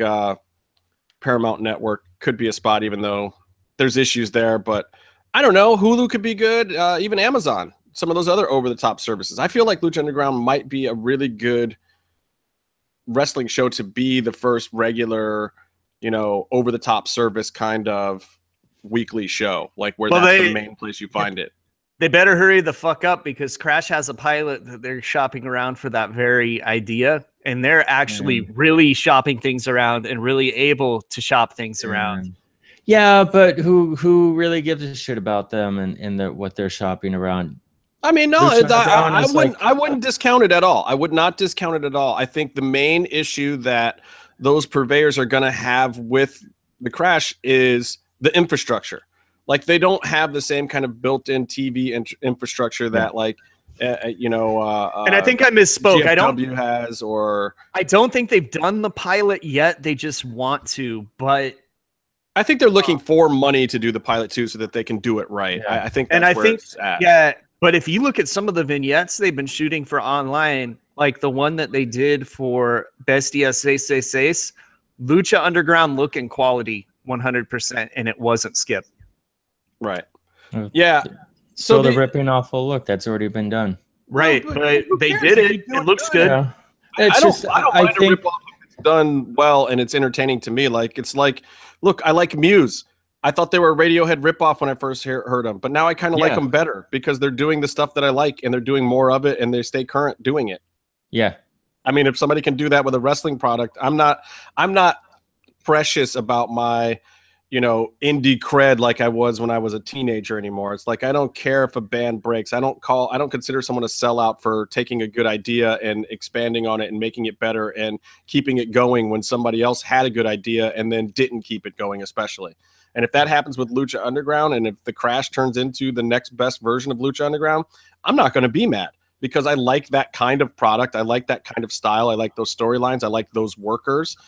Paramount Network could be a spot, even though there's issues there. But I don't know. Hulu could be good. Even Amazon, some of those other over-the-top services. I feel like Lucha Underground might be a really good wrestling show to be the first regular, you know, over-the-top service kind of weekly show, like where that's the main place you find it. They better hurry the fuck up, because Crash has a pilot that they're shopping around for that very idea, and they're actually really shopping things around and really able to shop things around. Yeah, but who really gives a shit about them and what they're shopping around? I mean, no, I wouldn't discount it at all. I would not discount it at all. I think the main issue that those purveyors are going to have with the Crash is the infrastructure. Like, they don't have the same kind of built-in TV infrastructure that, like, you know, and I think I misspoke. GFW has, or I don't think they've done the pilot yet. They just want to, but I think they're looking for money to do the pilot too, so that they can do it right. Yeah. I think that's it's at. Yeah, but if you look at some of the vignettes they've been shooting for online, like the one that they did for Bestia 666, Lucha Underground look and quality 100%, and it wasn't skipped. Right. Yeah. So they're ripping off a look that's already been done. Right, but they did it. It looks good. Yeah. I don't mind a rip off if it's done well and it's entertaining to me. Like, it's like, look, I like Muse. I thought they were a Radiohead ripoff when I first heard them, but now I kind of like them better because they're doing the stuff that I like, and they're doing more of it, and they stay current doing it. Yeah. I mean, if somebody can do that with a wrestling product, I'm not precious about my, you know, indie cred like I was when I was a teenager anymore. It's like, I don't care if a band breaks. I don't consider someone a sellout for taking a good idea and expanding on it and making it better and keeping it going when somebody else had a good idea and then didn't keep it going, especially. And if that happens with Lucha Underground, and if the Crash turns into the next best version of Lucha Underground, I'm not going to be mad, because I like that kind of product. I like that kind of style. I like those storylines. I like those workers.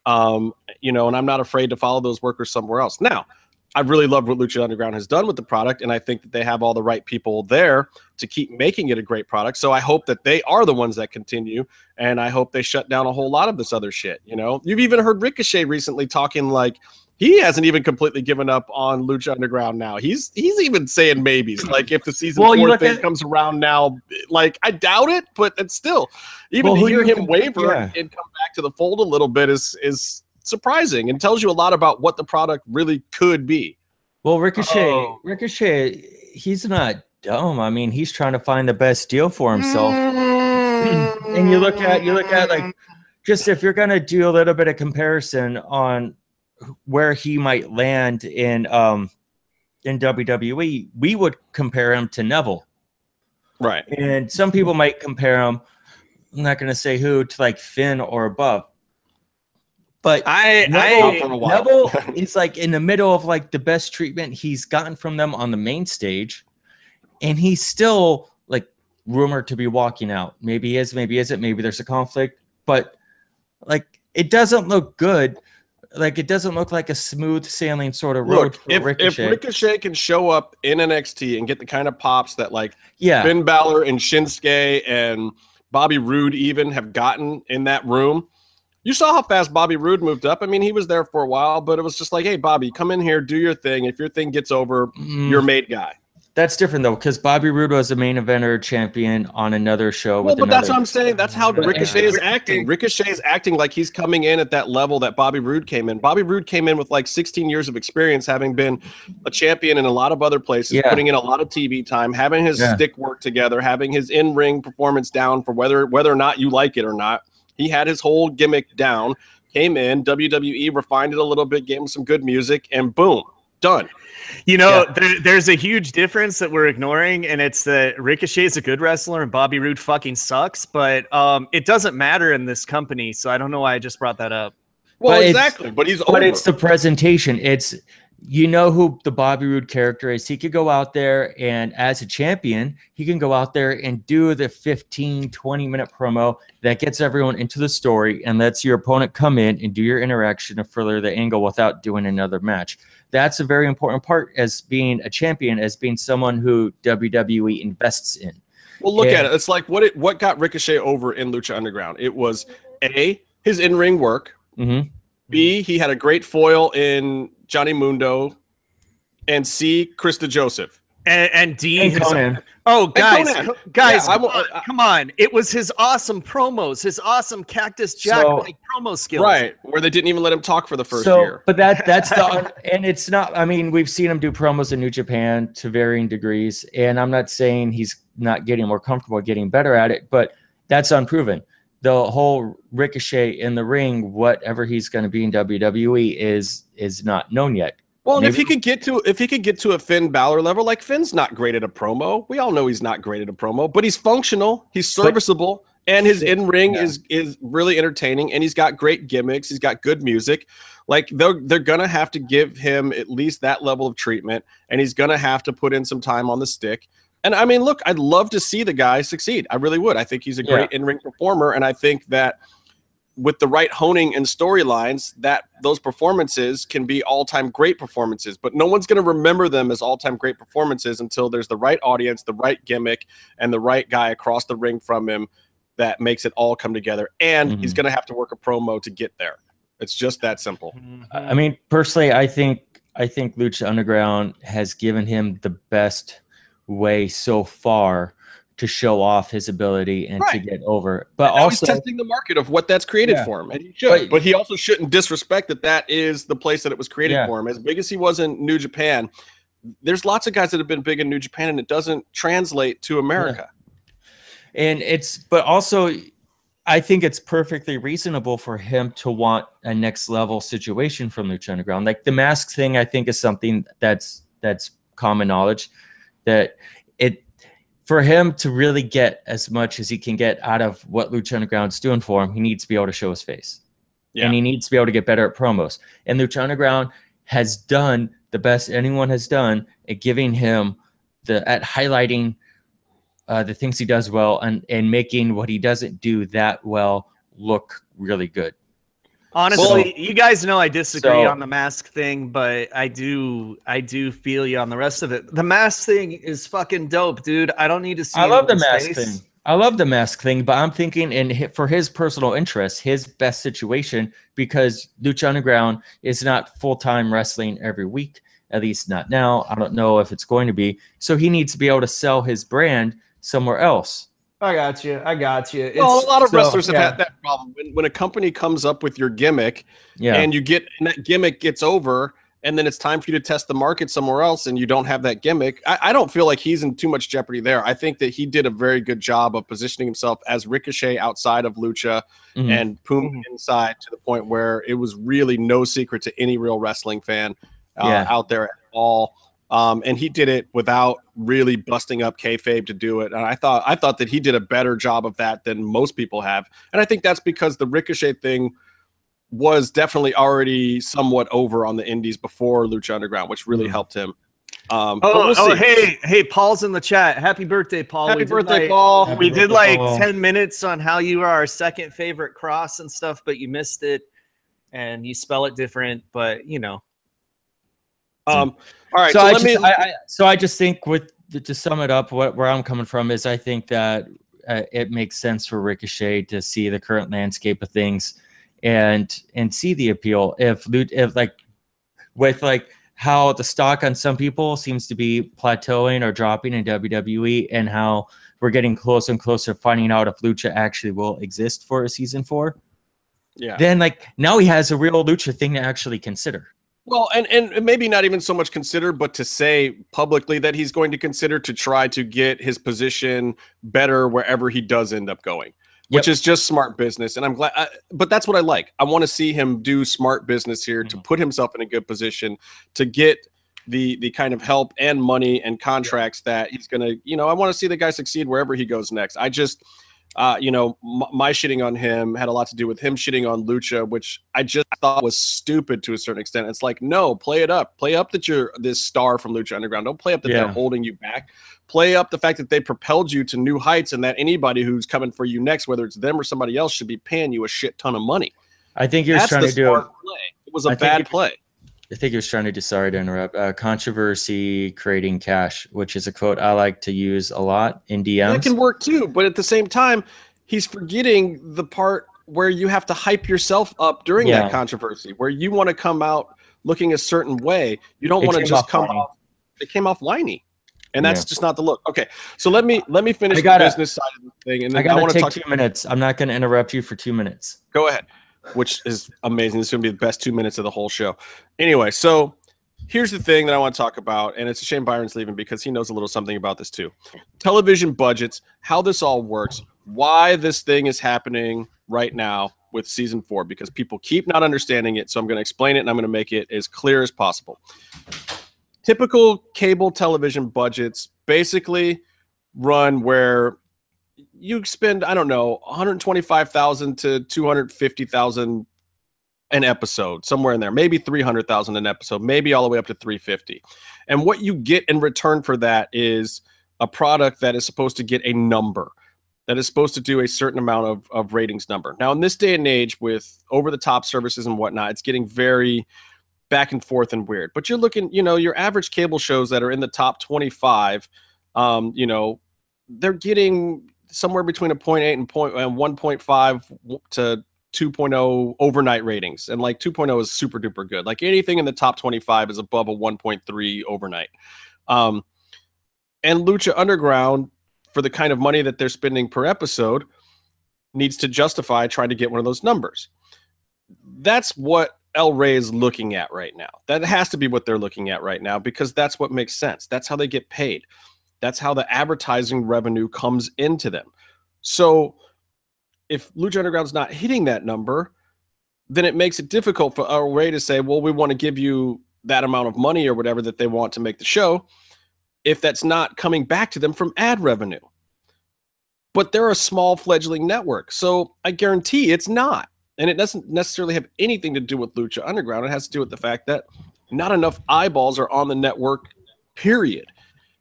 You know, and I'm not afraid to follow those workers somewhere else. Now, I really love what Lucha Underground has done with the product, and I think that they have all the right people there to keep making it a great product. So I hope that they are the ones that continue, and I hope they shut down a whole lot of this other shit. You know, you've even heard Ricochet recently talking like he hasn't even completely given up on Lucha Underground now. He's even saying maybes. Like if the season 4 thing comes around now, like I doubt it, but it's still even to hear him waver and come back to the fold a little bit is surprising and tells you a lot about what the product really could be. Well, Ricochet, he's not dumb. I mean, he's trying to find the best deal for himself. And you look at like, just if you're gonna do a little bit of comparison on where he might land in WWE, we would compare him to Neville, right? And some people might compare him, I'm not gonna say who, to like Finn or above. But Neville is like in the middle of like the best treatment he's gotten from them on the main stage, and he's still like rumored to be walking out. Maybe he is, maybe isn't, maybe there's a conflict, but like it doesn't look good. Like it doesn't look like a smooth sailing sort of road for Ricochet. If Ricochet can show up in NXT and get the kind of pops that like Finn Balor and Shinsuke and Bobby Roode even have gotten in that room. You saw how fast Bobby Roode moved up. I mean, he was there for a while, but it was just like, hey, Bobby, come in here, do your thing. If your thing gets over, you're made guy. That's different, though, because Bobby Roode was a main eventer champion on another show. Well, but that's what I'm saying. That's how Ricochet is acting. Ricochet is acting like he's coming in at that level that Bobby Roode came in. Bobby Roode came in with like 16 years of experience, having been a champion in a lot of other places, putting in a lot of TV time, having his stick work together, having his in-ring performance down for whether or not you like it or not. He had his whole gimmick down, came in, WWE refined it a little bit, gave him some good music, and boom, done. You know, there's a huge difference that we're ignoring, and it's that Ricochet is a good wrestler and Bobby Roode fucking sucks, but it doesn't matter in this company, so I don't know why I just brought that up. Well, exactly, but he's over. But it's the presentation. It's, you know who the Bobby Roode character is. He could go out there and as a champion, he can go out there and do the 15, 20-minute promo that gets everyone into the story and lets your opponent come in and do your interaction to further the angle without doing another match. That's a very important part as being a champion, as being someone who WWE invests in. Well, look at it. It's like what got Ricochet over in Lucha Underground? It was A, his in-ring work. B, he had a great foil in Johnny Mundo, and C, Krista Joseph, and D, and Conan. Guys, come on! It was his awesome promos, his awesome Cactus Jack promo skills, right? Where they didn't even let him talk for the first year. But that's the and it's not. I mean, we've seen him do promos in New Japan to varying degrees, and I'm not saying he's not getting more comfortable, getting better at it, but that's unproven. The whole Ricochet in the ring, whatever he's going to be in WWE, is not known yet. Well, and if he could get to a Finn Balor level, like Finn's not great at a promo. We all know he's not great at a promo, but he's functional, he's serviceable, and his in-ring is really entertaining, and he's got great gimmicks, he's got good music. Like they're gonna have to give him at least that level of treatment, and he's gonna have to put in some time on the stick. And I mean, look, I'd love to see the guy succeed. I really would. I think he's a great in-ring performer, and I think that with the right honing and storylines, that those performances can be all-time great performances. But no one's going to remember them as all-time great performances until there's the right audience, the right gimmick, and the right guy across the ring from him that makes it all come together. And he's going to have to work a promo to get there. It's just that simple. I mean, personally, I think Lucha Underground has given him the best way so far to show off his ability and to get over. But and also he's testing the market of what that's created for him. And he should, but he also shouldn't disrespect that is the place that it was created for him. As big as he was in New Japan, there's lots of guys that have been big in New Japan and it doesn't translate to America. And but also I think it's perfectly reasonable for him to want a next level situation from Lucha Underground. Like the mask thing, I think is something that's common knowledge, that for him to really get as much as he can get out of what Lucha Underground's doing for him, he needs to be able to show his face. And he needs to be able to get better at promos. And Lucha Underground has done the best anyone has done at giving him at highlighting the things he does well, and making what he doesn't do that well look really good. Honestly, you guys know I disagree on the mask thing, but I do feel you on the rest of it. The mask thing is fucking dope, dude. I don't need to see. I love the mask thing. I love the mask thing, but I'm thinking for his personal interest, his best situation, because Lucha Underground is not full-time wrestling every week, at least not now. I don't know if it's going to be. So he needs to be able to sell his brand somewhere else. I got you. Well, a lot of wrestlers have had that problem. When a company comes up with your gimmick, and that gimmick gets over, and then it's time for you to test the market somewhere else, and you don't have that gimmick. I don't feel like he's in too much jeopardy there. I think that he did a very good job of positioning himself as Ricochet outside of Lucha and Puma inside, to the point where it was really no secret to any real wrestling fan out there at all. And he did it without really busting up kayfabe to do it. And I thought that he did a better job of that than most people have. And I think that's because the Ricochet thing was definitely already somewhat over on the indies before Lucha Underground, which really helped him. Hey, Paul's in the chat. Happy birthday, Paul. Happy birthday, Paul. We did like 10 minutes on how you are our second favorite cross and stuff, but you missed it and you spell it different, but you know. All right. So I just think, to sum it up, where I'm coming from is, I think that it makes sense for Ricochet to see the current landscape of things and see the appeal. If with how the stock on some people seems to be plateauing or dropping in WWE, and how we're getting closer and closer finding out if Lucha actually will exist for a season 4. Yeah. Then now he has a real Lucha thing to actually consider. Well, and maybe not even so much consider, but to say publicly that he's going to consider to try to get his position better wherever he does end up going, which is just smart business. And I'm glad, but that's what I like. I want to see him do smart business here to put himself in a good position to get the kind of help and money and contracts that he's going to, I want to see the guy succeed wherever he goes next. I just, my shitting on him had a lot to do with him shitting on Lucha, which I just thought was stupid to a certain extent. It's like, no, play it up. Play up that you're this star from Lucha Underground. Don't play up that they're holding you back. Play up the fact that they propelled you to new heights, and that anybody who's coming for you next, whether it's them or somebody else, should be paying you a shit ton of money. I think you're trying to do play. It was a bad play. I think he was trying to do, sorry to interrupt, controversy creating cash, which is a quote I like to use a lot in DMs. That can work too, but at the same time, he's forgetting the part where you have to hype yourself up during that controversy, where you want to come out looking a certain way. You don't want to just come off. It came off whiny, and that's just not the look. Okay, so let me finish the business side of the thing, and then I want to take 2 minutes. I'm not going to interrupt you for 2 minutes. Go ahead. Which is amazing. This is going to be the best 2 minutes of the whole show. Anyway, so here's the thing that I want to talk about, and it's a shame Byron's leaving because he knows a little something about this too. Television budgets, how this all works, why this thing is happening right now with season 4, because people keep not understanding it. So I'm going to explain it, and I'm going to make it as clear as possible. Typical cable television budgets basically run where you spend, I don't know, $125,000 to $250,000 an episode, somewhere in there, maybe $300,000 an episode, maybe all the way up to $350,000. And what you get in return for that is a product that is supposed to get a number, that is supposed to do a certain amount of ratings number. Now, in this day and age with over-the-top services and whatnot, it's getting very back and forth and weird. But you're looking, your average cable shows that are in the top 25, they're getting somewhere between a 0.8 and 1.5 to 2.0 overnight ratings. And 2.0 is super duper good. Anything in the top 25 is above a 1.3 overnight. And Lucha Underground, for the kind of money that they're spending per episode, needs to justify trying to get one of those numbers. That's what El Rey is looking at right now. That has to be what they're looking at right now, because that's what makes sense. That's how they get paid. That's how the advertising revenue comes into them. So if Lucha Underground's not hitting that number, then it makes it difficult for El Rey to say, well, we want to give you that amount of money or whatever that they want to make the show, if that's not coming back to them from ad revenue. But they're a small fledgling network, so I guarantee it's not. And it doesn't necessarily have anything to do with Lucha Underground. It has to do with the fact that not enough eyeballs are on the network, period.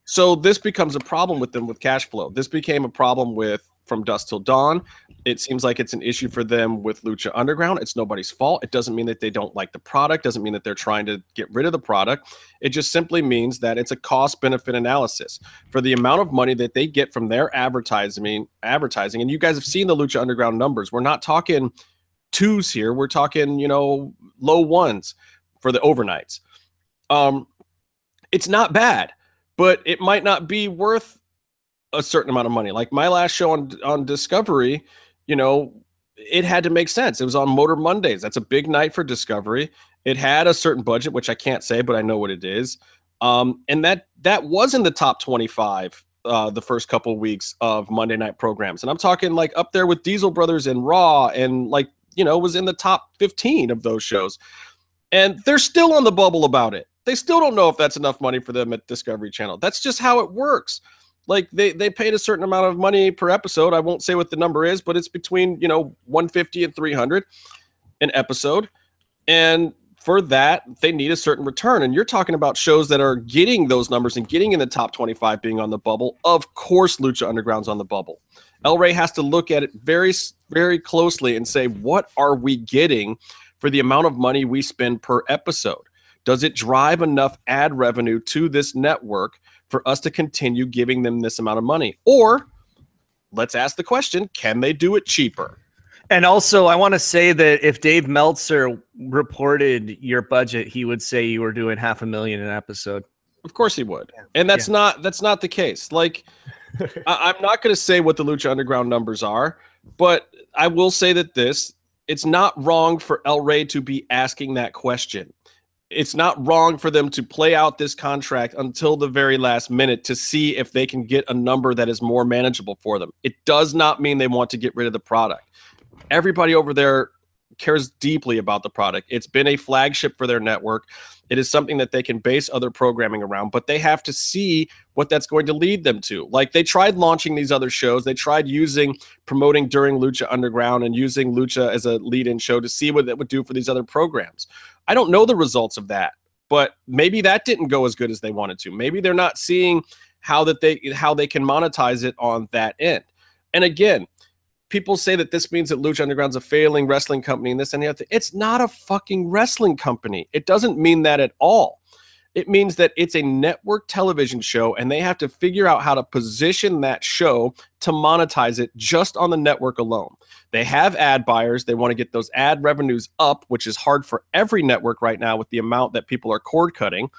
So this becomes a problem with them with cash flow. This became a problem with From Dusk Till Dawn. It seems like it's an issue for them with Lucha Underground. It's nobody's fault. It doesn't mean that they don't like the product. Doesn't mean that they're trying to get rid of the product. It just simply means that it's a cost-benefit analysis for the amount of money that they get from their advertising. And you guys have seen the Lucha Underground numbers. We're not talking twos here. We're talking, low ones for the overnights. It's not bad, but it might not be worth a certain amount of money. Like my last show on Discovery, it had to make sense. It was on Motor Mondays. That's a big night for Discovery. It had a certain budget, which I can't say, but I know what it is. And that was in the top 25 the first couple of weeks of Monday night programs. And I'm talking like up there with Diesel Brothers and Raw, and like, was in the top 15 of those shows. And they're still on the bubble about it. They still don't know if that's enough money for them at Discovery Channel. That's just how it works. Like they paid a certain amount of money per episode. I won't say what the number is, but it's between, 150 and 300 an episode. And for that, they need a certain return. And you're talking about shows that are getting those numbers and getting in the top 25 being on the bubble. Of course, Lucha Underground's on the bubble. El Rey has to look at it very, very closely and say, what are we getting for the amount of money we spend per episode? Does it drive enough ad revenue to this network for us to continue giving them this amount of money? Or let's ask the question, can they do it cheaper? And also, I want to say that if Dave Meltzer reported your budget, he would say you were doing $500,000 an episode. Of course he would. And that's not the case. Like, I'm not going to say what the Lucha Underground numbers are, but I will say that it's not wrong for El Rey to be asking that question. It's not wrong for them to play out this contract until the very last minute to see if they can get a number that is more manageable for them. It does not mean they want to get rid of the product. Everybody over there cares deeply about the product. It's been a flagship for their network. It is something that they can base other programming around, but they have to see what that's going to lead them to. Like they tried launching these other shows. They tried promoting during Lucha Underground and using Lucha as a lead-in show to see what that would do for these other programs. I don't know the results of that, but maybe that didn't go as good as they wanted to. Maybe they're not seeing how they can monetize it on that end. And again, people say that this means that Lucha Underground's a failing wrestling company and this and the other. It's not a fucking wrestling company. It doesn't mean that at all. It means that it's a network television show, and they have to figure out how to position that show to monetize it just on the network alone. They have ad buyers. They want to get those ad revenues up, which is hard for every network right now with the amount that people are cord cutting.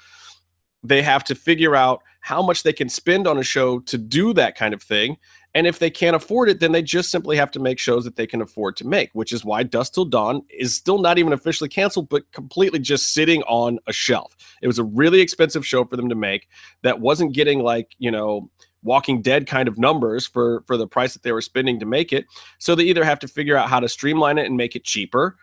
They have to figure out how much they can spend on a show to do that kind of thing. And if they can't afford it, then they just simply have to make shows that they can afford to make, which is why Dusk Till Dawn is still not even officially canceled, but completely just sitting on a shelf. It was a really expensive show for them to make that wasn't getting like, Walking Dead kind of numbers for the price that they were spending to make it. So they either have to figure out how to streamline it and make it cheaper,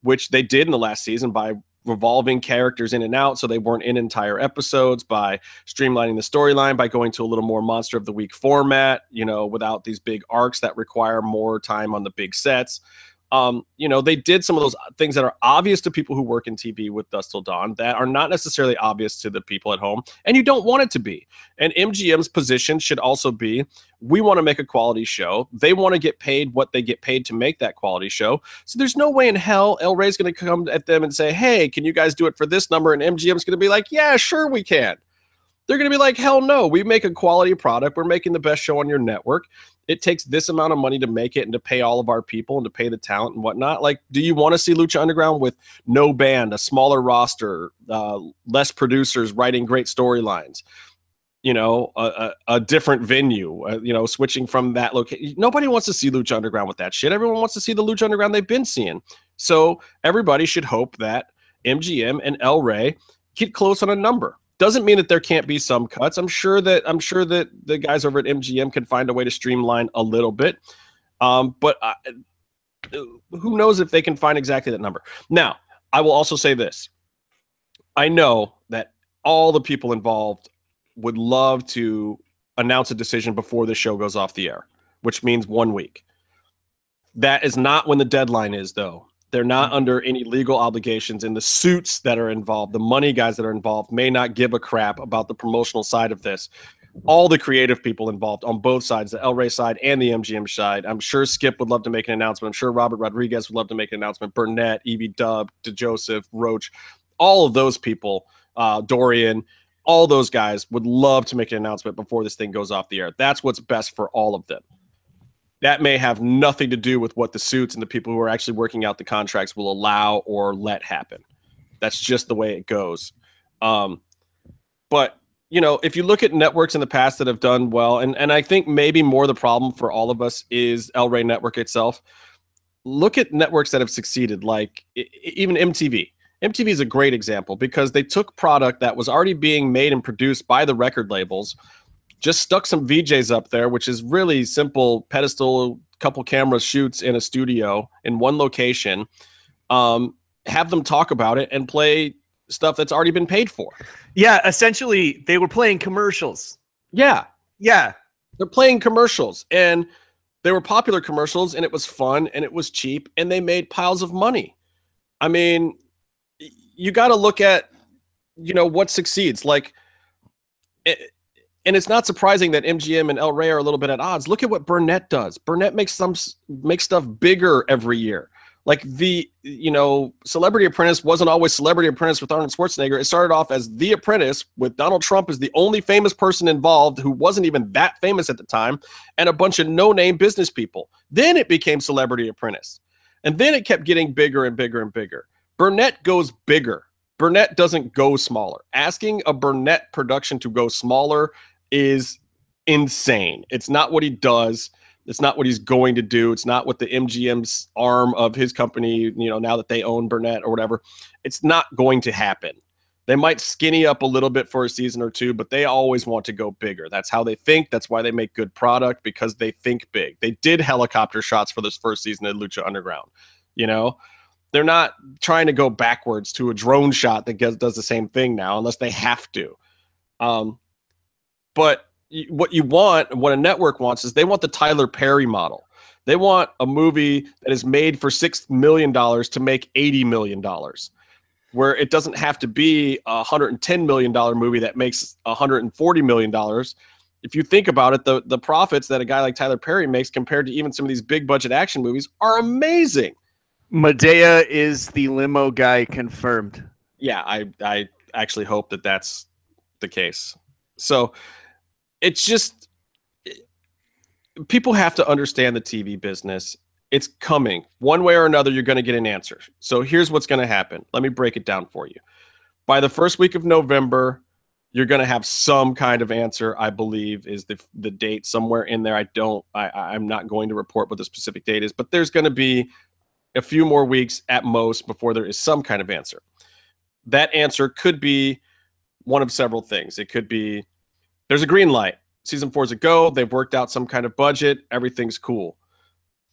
which they did in the last season by revolving characters in and out so they weren't in entire episodes, by streamlining the storyline, by going to a little more Monster of the Week format, without these big arcs that require more time on the big sets. They did some of those things that are obvious to people who work in TV with Dusk Till Dawn that are not necessarily obvious to the people at home, and you don't want it to be. And MGM's position should also be, we want to make a quality show. They want to get paid what they get paid to make that quality show. So there's no way in hell El Rey's going to come at them and say, hey, can you guys do it for this number? And MGM's going to be like, yeah, sure we can. They're going to be like, hell no, we make a quality product. We're making the best show on your network. It takes this amount of money to make it and to pay all of our people and to pay the talent and whatnot. Like, do you want to see Lucha Underground with no band, a smaller roster, less producers writing great storylines, a different venue, switching from that location? Nobody wants to see Lucha Underground with that shit. Everyone wants to see the Lucha Underground they've been seeing. So everybody should hope that MGM and El Rey get close on a number. Doesn't mean that there can't be some cuts. I'm sure that the guys over at MGM can find a way to streamline a little bit. But who knows if they can find exactly that number. Now, I will also say this. I know that all the people involved would love to announce a decision before the show goes off the air, which means 1 week. That is not when the deadline is, though. They're not under any legal obligations, and the suits that are involved, the money guys that are involved, may not give a crap about the promotional side of this. all the creative people involved on both sides, the El Rey side and the MGM side. I'm sure Skip would love to make an announcement. I'm sure Robert Rodriguez would love to make an announcement. Burnett, Evie Dub, DeJoseph, Roach, all of those people, Dorian, all those guys would love to make an announcement before this thing goes off the air. That's what's best for all of them. That may have nothing to do with what the suits and the people who are actually working out the contracts will allow or let happen. That's just the way it goes. But you know, if you look at networks in the past that have done well, and I think maybe more the problem for all of us is El Rey Network itself. Look at networks that have succeeded, like even MTV. MTV is a great example because they took product that was already being made and produced by the record labels, just stuck some VJs up there, which is really simple pedestal, couple camera shoots in a studio in one location, have them talk about it and play stuff that's already been paid for. Yeah, essentially they were playing commercials. Yeah. They're playing commercials, and they were popular commercials, and it was fun and it was cheap and they made piles of money. I mean, you got to look at, you know, what succeeds. Like, and it's not surprising that MGM and El Rey are a little bit at odds. Look at what Burnett does. Burnett makes stuff bigger every year. Like the, you know, Celebrity Apprentice wasn't always Celebrity Apprentice with Arnold Schwarzenegger. It started off as The Apprentice with Donald Trump as the only famous person involved who wasn't even that famous at the time, and a bunch of no-name business people. Then it became Celebrity Apprentice. And then it kept getting bigger and bigger and bigger. Burnett goes bigger. Burnett doesn't go smaller. Asking a Burnett production to go smaller is insane. It's not what he does. It's not what he's going to do. It's not what the MGM's arm of his company, you know, now that they own Burnett or whatever, it's not going to happen. They might skinny up a little bit for a season or two, but they always want to go bigger. That's how they think. That's why they make good product, because they think big. They did helicopter shots for this first season of Lucha Underground. You know, they're not trying to go backwards to a drone shot that does the same thing now, unless they have to. But what you want, what a network wants, is they want the Tyler Perry model. They want a movie that is made for $6 million to make $80 million, where it doesn't have to be a $110 million movie that makes $140 million. If you think about it, the profits that a guy like Tyler Perry makes compared to even some of these big budget action movies are amazing. Medea is the limo guy confirmed. Yeah, I actually hope that that's the case. So it's just, people have to understand the TV business. It's coming. One way or another, you're going to get an answer. So here's what's going to happen. Let me break it down for you. By the first week of November, you're going to have some kind of answer, I believe, is the date somewhere in there. I'm not going to report what the specific date is, but there's going to be a few more weeks at most before there is some kind of answer. That answer could be one of several things. It could be, there's a green light. Season 4's a go. They've worked out some kind of budget. Everything's cool.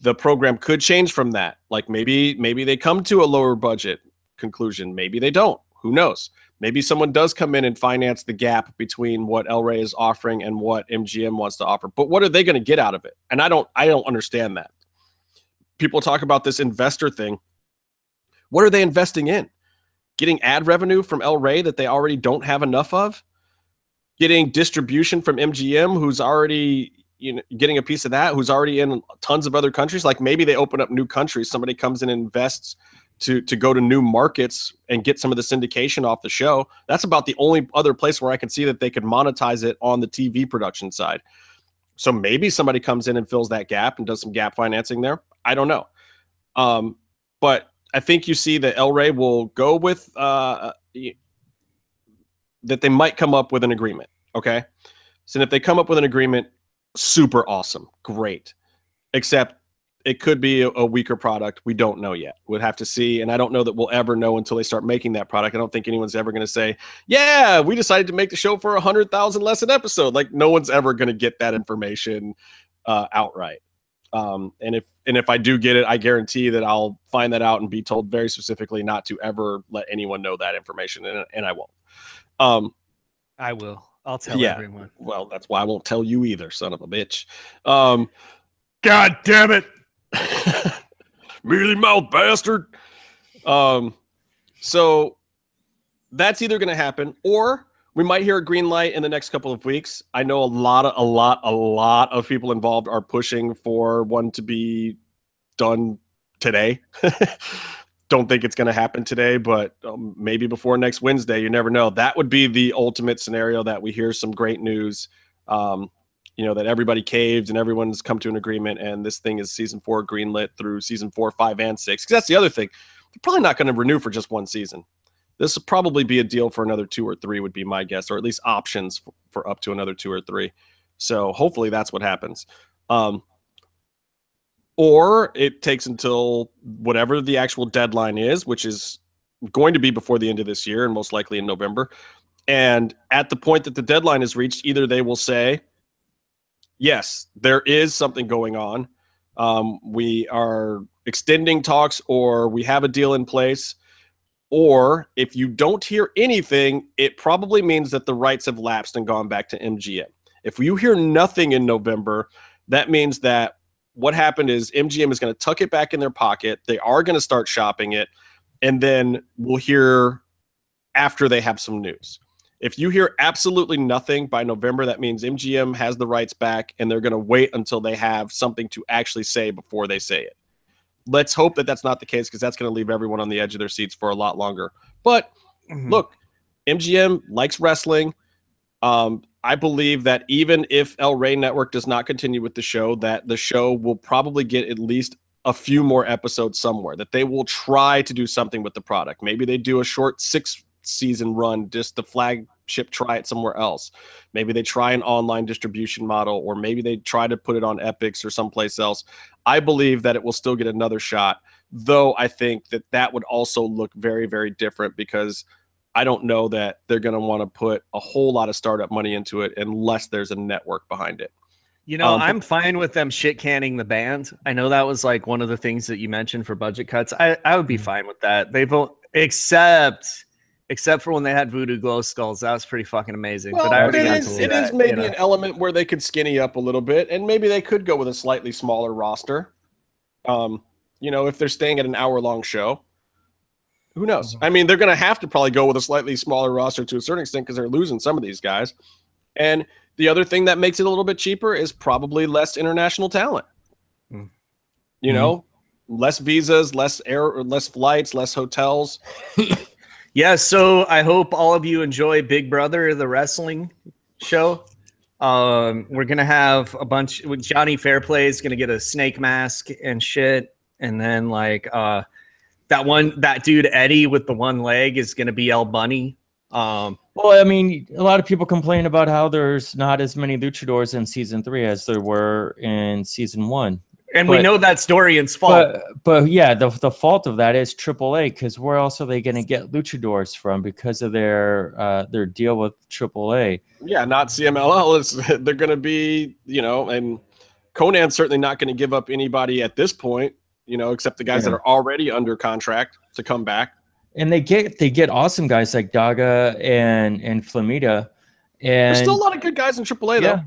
The program could change from that. Like maybe they come to a lower budget conclusion. Maybe they don't. Who knows? Maybe someone does come in and finance the gap between what El Rey is offering and what MGM wants to offer. But what are they going to get out of it? And I don't understand that. People talk about this investor thing. What are they investing in? Getting ad revenue from El Rey that they already don't have enough of? Getting distribution from MGM, who's already, you know, getting a piece of that, who's already in tons of other countries? Like maybe they open up new countries. Somebody comes in and invests to go to new markets and get some of the syndication off the show. That's about the only other place where I can see that they could monetize it on the TV production side. So maybe somebody comes in and fills that gap and does some gap financing there. I don't know. But I think you see that El Rey will go with that they might come up with an agreement. Okay. So if they come up with an agreement, super awesome. Great. Except it could be a weaker product. We don't know yet. We'll have to see. And I don't know that we'll ever know until they start making that product. I don't think anyone's ever going to say, yeah, we decided to make the show for 100,000 less an episode. Like no one's ever going to get that information outright. And if I do get it, I guarantee that I'll find that out and be told very specifically not to ever let anyone know that information. And I won't. I will. I'll tell everyone. Well, that's why I won't tell you either, son of a bitch. God damn it. Mealy mouth bastard. So that's either going to happen, or We might hear a green light in the next couple of weeks. I know a lot of people involved are pushing for one to be done today. Don't think it's going to happen today, but maybe before next Wednesday. You never know. That would be the ultimate scenario, that we hear some great news, that everybody caved and everyone's come to an agreement, and this thing is season 4 greenlit through season 4, 5, and 6. Because that's the other thing. They're probably not going to renew for just one season. This will probably be a deal for another 2 or 3 would be my guess, or at least options for up to another 2 or 3. So hopefully that's what happens. Or it takes until whatever the actual deadline is, which is going to be before the end of this year and most likely in November. And at the point that the deadline is reached, either they will say, yes, there is something going on. We are extending talks, or we have a deal in place. Or if you don't hear anything, it probably means that the rights have lapsed and gone back to MGM. If you hear nothing in November, that means that what happened is MGM is going to tuck it back in their pocket. They are going to start shopping it, and then we'll hear after they have some news. If you hear absolutely nothing by November, that means MGM has the rights back, and they're going to wait until they have something to actually say before they say it. Let's hope that that's not the case, because that's going to leave everyone on the edge of their seats for a lot longer. But look, MGM likes wrestling. I believe that even if El Rey Network does not continue with the show, that the show will probably get at least a few more episodes somewhere, that they will try to do something with the product. Maybe they do a short 6-season run, just the flagship, try it somewhere else. Maybe they try an online distribution model, or maybe they try to put it on Epix or someplace else. I believe that it will still get another shot, though I think that that would also look very, very different, because I don't know that they're going to want to put a whole lot of startup money into it unless there's a network behind it. I'm fine with them shit canning the band. I know that was like one of the things that you mentioned for budget cuts. I would be fine with that. They've except for when they had Voodoo Glow Skulls. That was pretty fucking amazing. Well, but it is maybe an element where they could skinny up a little bit, and maybe they could go with a slightly smaller roster. If they're staying at an hour-long show. Who knows? I mean, they're going to have to probably go with a slightly smaller roster to a certain extent, because they're losing some of these guys. And the other thing that makes it a little bit cheaper is probably less international talent. Less visas, less flights, less hotels. Yeah, so I hope all of you enjoy Big Brother, the wrestling show. We're going to have a bunch. Johnny Fairplay is going to get a snake mask and shit. And then that dude Eddie with the one leg is going to be El Bunny. Well, I mean, a lot of people complain about how there's not as many luchadors in season 3 as there were in season 1. And we know that's Dorian's fault. But yeah, the fault of that is AAA, because where else are they going to get luchadors from because of their deal with AAA? Yeah, not CMLL. They're going to be, and Conan's certainly not going to give up anybody at this point, except the guys that are already under contract to come back. And they get awesome guys like Daga and Flamita. And there's still a lot of good guys in AAA though.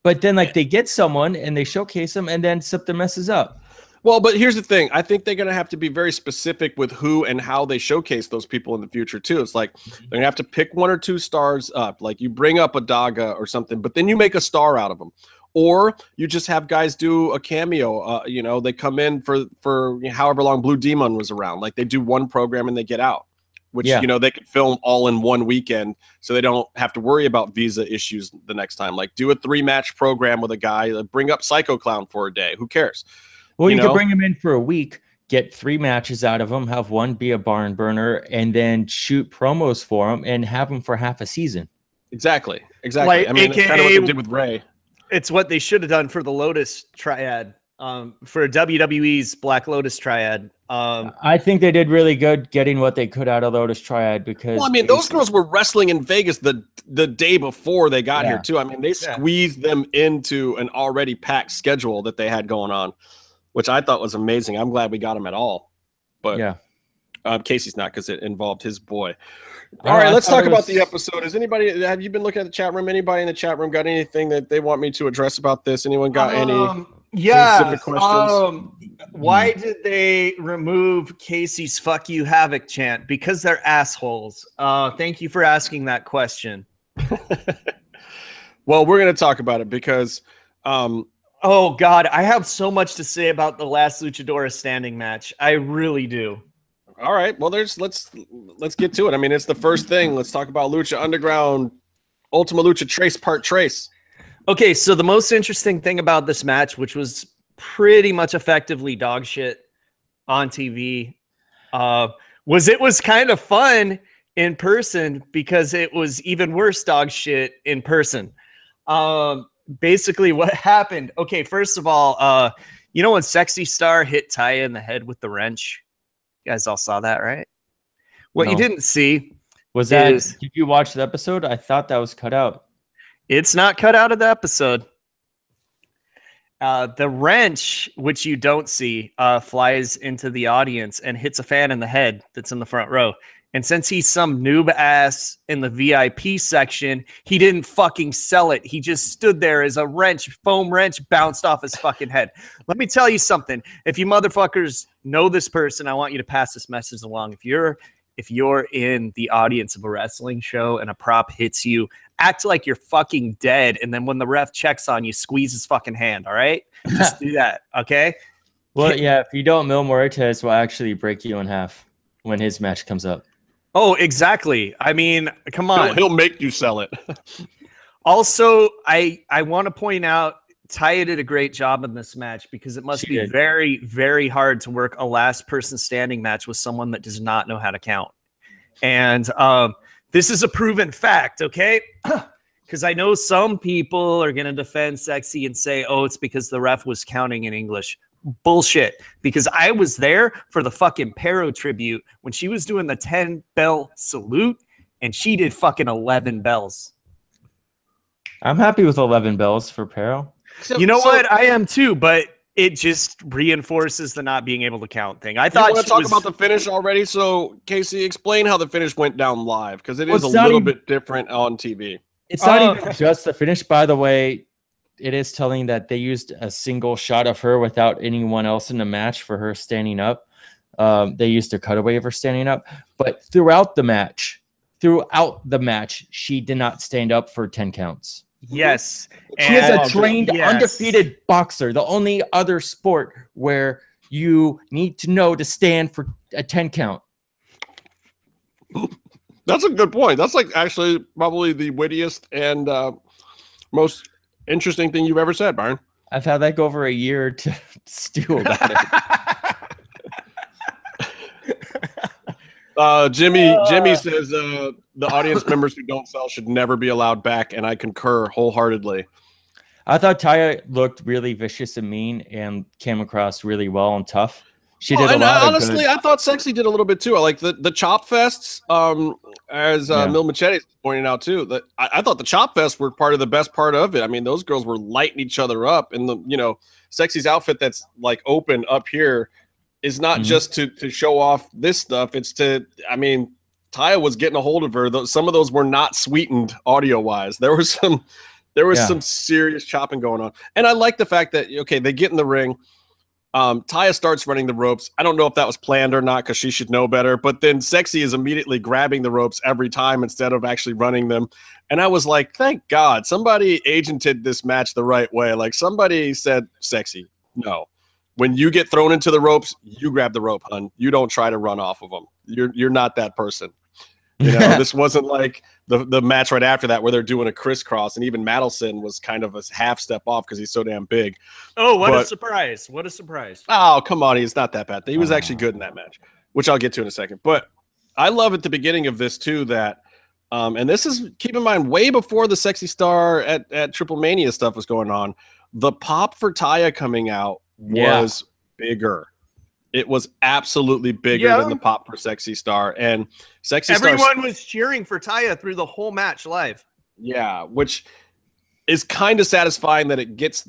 But then they get someone and they showcase them, and then something messes up. Well, but here's the thing. I think they're going to have to be very specific with who and how they showcase those people in the future too. It's like they're going to have to pick 1 or 2 stars up. Like you bring up a Daga or something, but then you make a star out of them. Or you just have guys do a cameo. They come in for however long Blue Demon was around. Like they do one program and they get out, which, they could film all in one weekend, so they don't have to worry about visa issues the next time. Like do a 3-match program with a guy, bring up Psycho Clown for a day. Who cares? Well, you could bring him in for a week, get 3 matches out of him, have one be a barn burner, and then shoot promos for him and have him for half a season. Exactly. Like, I mean, that's kind of what they did with Ray. It's what they should have done for the Lotus Triad, for WWE's Black Lotus Triad. I think they did really good getting what they could out of Lotus Triad, because those girls were wrestling in Vegas the day before they got here too. I mean, they squeezed them into an already packed schedule that they had going on, which I thought was amazing. I'm glad we got them at all. But Casey's not, because it involved his boy. All right, let's talk about the episode. Have you been looking at the chat room? Anybody in the chat room got anything that they want me to address about this? Anyone got any specific questions? Why did they remove Casey's "fuck you Havoc" chant? Because they're assholes. Thank you for asking that question. Well, we're going to talk about it because oh God, I have so much to say about the last Luchadora standing match. I really do. all right, well, let's get to it. I mean, it's the first thing. Let's talk about Lucha Underground, Ultima Lucha Trace Part Trace. Okay, so the most interesting thing about this match, which was pretty much effectively dog shit on TV, was it was kind of fun in person because it was even worse dog shit in person. Basically what happened. Okay, first of all, you know when Sexy Star hit Taya in the head with the wrench? You guys all saw that, right? What you didn't see was that did you watch the episode? I thought that was cut out. It's not cut out of the episode. The wrench, which you don't see, flies into the audience and hits a fan in the head that's in the front row. And since he's some noob ass in the VIP section, he didn't fucking sell it. He just stood there as a foam wrench bounced off his fucking head. Let me tell you something. If you motherfuckers know this person, I want you to pass this message along. If you're in the audience of a wrestling show and a prop hits you, act like you're fucking dead. And then when the ref checks on you, squeeze his fucking hand. All right? Just do that. Okay? Well, yeah, if you don't, Mil Muertes will actually break you in half when his match comes up. Oh, exactly. I mean, come on. He'll make you sell it. Also, I want to point out Taya did a great job in this match because it must be very, very hard to work a last person standing match with someone that does not know how to count. And this is a proven fact, okay? Because I know some people are going to defend Sexy and say, oh, it's because the ref was counting in English. Bullshit. Because I was there for the fucking Pero tribute when she was doing the 10 bell salute and she did fucking 11 bells. I'm happy with 11 bells for Pero. You know what? I am too, but it just reinforces the not being able to count thing. I thought you want to talk about the finish already. So, Casey, explain how the finish went down live because it is a little bit different on TV. It's not even just the finish, by the way. It is telling that they used a single shot of her without anyone else in the match for her standing up. They used a cutaway of her standing up, but throughout the match, she did not stand up for 10 counts. Yes. She is a trained, undefeated boxer. The only other sport where you need to know to stand for a 10 count. That's a good point. That's like actually probably the wittiest and most interesting thing you've ever said, Byron. I've had that go over a year to stew about it. Jimmy says the audience members who don't sell should never be allowed back, and I concur wholeheartedly. I thought Taya looked really vicious and mean and came across really well and tough. She did a lot honestly, I thought Sexy did a little bit too. I like the chop fests, as Mil Machete pointed out too. That I thought the chop fests were part of the best part of it. I mean, those girls were lighting each other up, and Sexy's outfit that's like open up here is not just to show off this stuff. It's Taya was getting a hold of her. Some of those were not sweetened audio wise. There was some serious chopping going on, and I like the fact that they get in the ring. Taya starts running the ropes. I don't know if that was planned or not because she should know better. But then Sexy is immediately grabbing the ropes every time instead of actually running them. And I was like, thank God somebody agented this match the right way. Like somebody said, Sexy, no. When you get thrown into the ropes, you grab the rope, hun. You don't try to run off of them. You're not that person. This wasn't like the match right after that where they're doing a crisscross, and even Madelson was kind of a half step off because he's so damn big. Oh, what a surprise. What a surprise. Oh, come on. He's not that bad. He was actually good in that match, which I'll get to in a second. But I love at the beginning of this too that, and this is, keep in mind, way before the Sexy Star at Triple Mania stuff was going on, the pop for Taya coming out was bigger. It was absolutely bigger than the pop for Sexy Star. And everyone was cheering for Taya through the whole match live. Yeah, which is kind of satisfying that it gets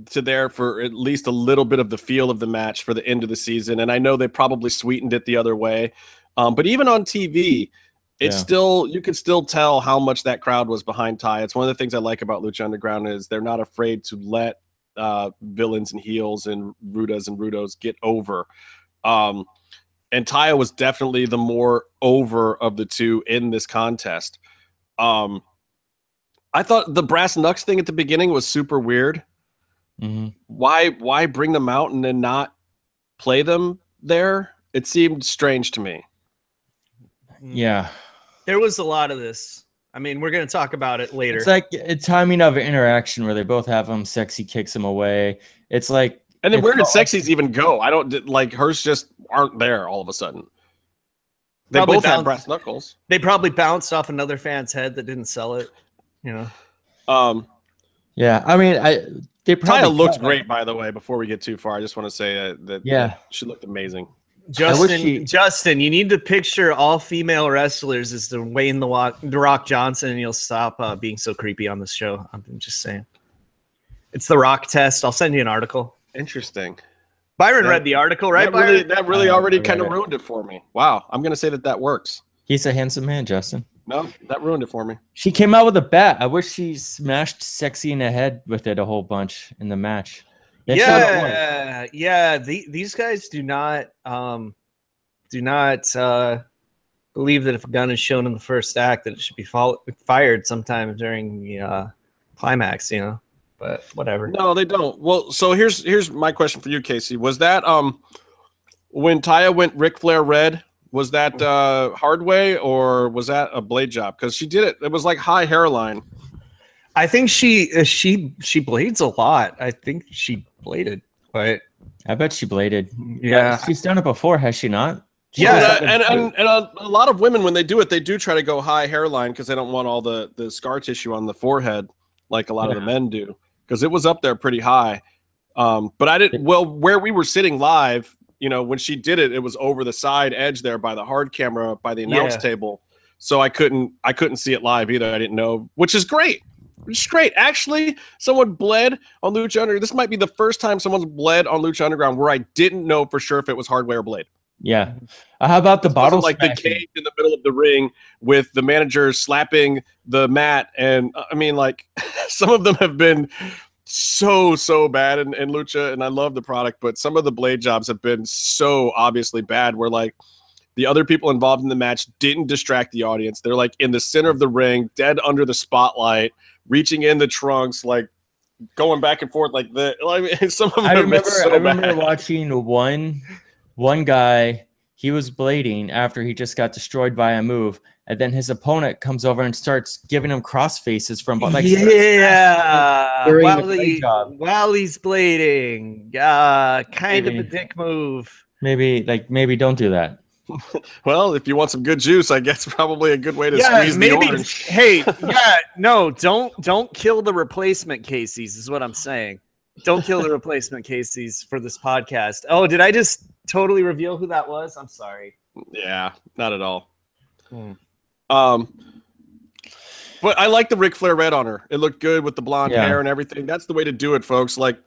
to there for at least a little bit of the feel of the match for the end of the season. And I know they probably sweetened it the other way. But even on TV, it's still, you could still tell how much that crowd was behind Taya. It's one of the things I like about Lucha Underground is they're not afraid to let villains and heels and Rudos get over. And Taya was definitely the more over of the two in this contest. I thought the brass knucks thing at the beginning was super weird. Mm-hmm. Why bring them out and then not play them there? It seemed strange to me. Yeah. There was a lot of this. I mean, we're going to talk about it later. It's like a timing of an interaction where they both have them. Sexy kicks him away. It's like, and then where did Sexy's even go? I don't like hers just aren't there all of a sudden. They probably both had brass knuckles. They probably bounced off another fan's head that didn't sell it. You know. Yeah. I mean, they probably Taya looked great, by the way. Before we get too far, I just want to say that she looked amazing. Justin, you need to picture all female wrestlers as Dwayne the Rock Johnson, and you'll stop being so creepy on this show. I'm just saying. It's the Rock test. I'll send you an article. Interesting. Byron read the article, right? That really already kind of ruined it for me. Wow. I'm going to say that works. He's a handsome man, Justin. No, that ruined it for me. She came out with a bat. I wish she smashed Sexy in the head with it a whole bunch in the match. These guys do not believe that if a gun is shown in the first act, that it should be fired sometime during the climax. You know. But whatever. No, they don't. Well, so here's my question for you, Casey. Was that when Taya went Ric Flair red? Was that hard way or was that a blade job? Because she did it. It was like high hairline. I think she blades a lot. I think she bladed, but I bet she bladed. Yeah, she's done it before, has she not? And a lot of women when they do it, they do try to go high hairline because they don't want all the scar tissue on the forehead like a lot of the men do. Because it was up there pretty high. But I didn't, where we were sitting live, you know, when she did it, it was over the side edge there by the hard camera, by the announce table. So I couldn't see it live either. I didn't know, which is great. Which is great. Actually, someone bled on Lucha Underground. This might be the first time someone's bled on Lucha Underground where I didn't know for sure if it was hard way or blade. Yeah. How about the bottle? Like the cage in the middle of the ring with the manager slapping the mat. And I mean, like some of them have been so bad in Lucha, and I love the product, but some of the blade jobs have been so obviously bad where like the other people involved in the match didn't distract the audience. They're like in the center of the ring, dead under the spotlight, reaching in the trunks, like going back and forth like that. Like, some of them I remember watching one guy, he was blading after he just got destroyed by a move, and then his opponent comes over and starts giving him cross faces from while he's blading. Kind of a dick move. Maybe don't do that. Well, if you want some good juice, I guess probably a good way to squeeze the orange. Hey, no, don't kill the replacement Casey's is what I'm saying. Don't kill the replacement Casey's for this podcast. Oh, did I just totally reveal who that was? I'm sorry. Yeah, not at all. But I like the Ric Flair red on her. It looked good with the blonde hair and everything. That's the way to do it, folks. Like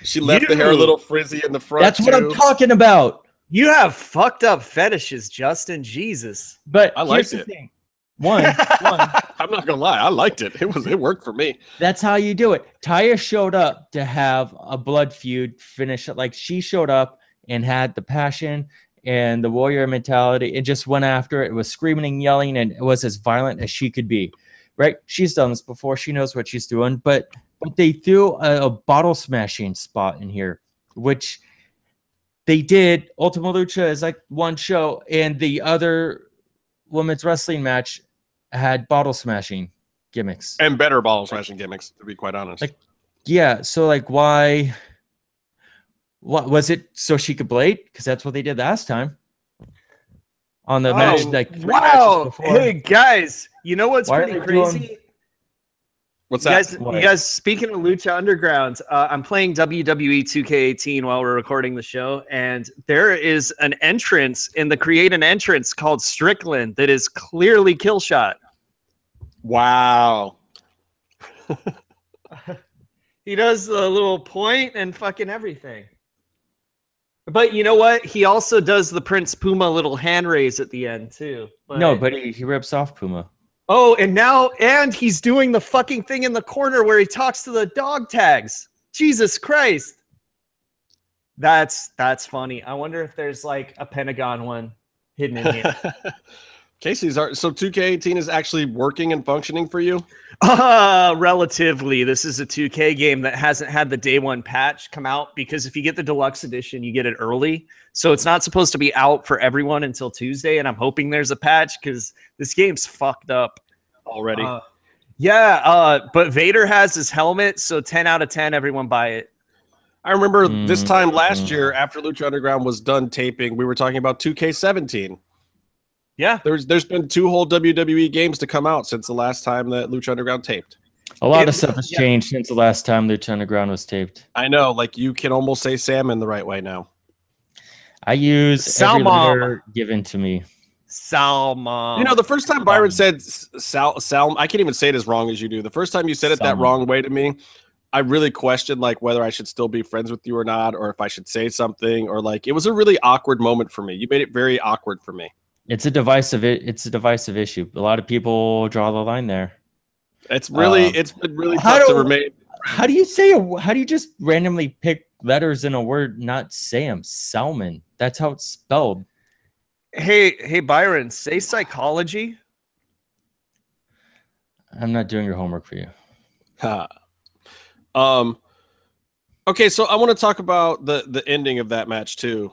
she left the hair a little frizzy in the front. That's what I'm talking about. You have fucked up fetishes, Justin. Jesus. But I liked it. Thing. One. I'm not gonna lie, I liked it. It worked for me. That's how you do it. Taya showed up to have a blood feud finish. Like she showed up and had the passion and the warrior mentality. It just went after it. It was screaming and yelling, and it was as violent as she could be. Right? She's done this before. She knows what she's doing. But they threw a bottle smashing spot in here, which they did. Ultima Lucha is like one show, and the other women's wrestling match had bottle smashing gimmicks and better bottle smashing gimmicks, to be quite honest. Like, yeah. So like, why? What was it? So she could blade? Because that's what they did last time on the match. Like, wow. Hey guys, you know what's pretty crazy? What's that? You guys, speaking of Lucha Underground, I'm playing WWE 2K18 while we're recording the show, and there is an entrance in the Create an Entrance called Strickland that is clearly Killshot. Wow. He does the little point and fucking everything. But you know what? He also does the Prince Puma little hand raise at the end, too. But he rips off Puma. Oh, and he's doing the fucking thing in the corner where he talks to the dog tags. Jesus Christ. That's funny. I wonder if there's like a Pentagon one hidden in here. Casey's so 2K18 is actually working and functioning for you? Relatively. This is a 2K game that hasn't had the day one patch come out because if you get the deluxe edition, you get it early. So it's not supposed to be out for everyone until Tuesday. And I'm hoping there's a patch because this game's fucked up Already. But Vader has his helmet. So 10 out of 10, everyone buy it. I remember this time last year after Lucha Underground was done taping, we were talking about 2K17. Yeah. There's been 2 whole WWE games to come out since the last time that Lucha Underground taped. A lot of stuff has changed since the last time Lucha Underground was taped. I know, like you can almost say salmon the right way now. I use every letter given to me. Salmon. You know, the first time Byron said Salm, I can't even say it as wrong as you do. The first time you said it that wrong way to me, I really questioned like whether I should still be friends with you or not, or if I should say something, or like it was a really awkward moment for me. You made it very awkward for me. It's a divisive issue. A lot of people draw the line there. It's really it's been really tough to remain. How do you just randomly pick letters in a word, not Sam? Salmon. That's how it's spelled. Hey Byron, say psychology. I'm not doing your homework for you. Okay, so I want to talk about the ending of that match too.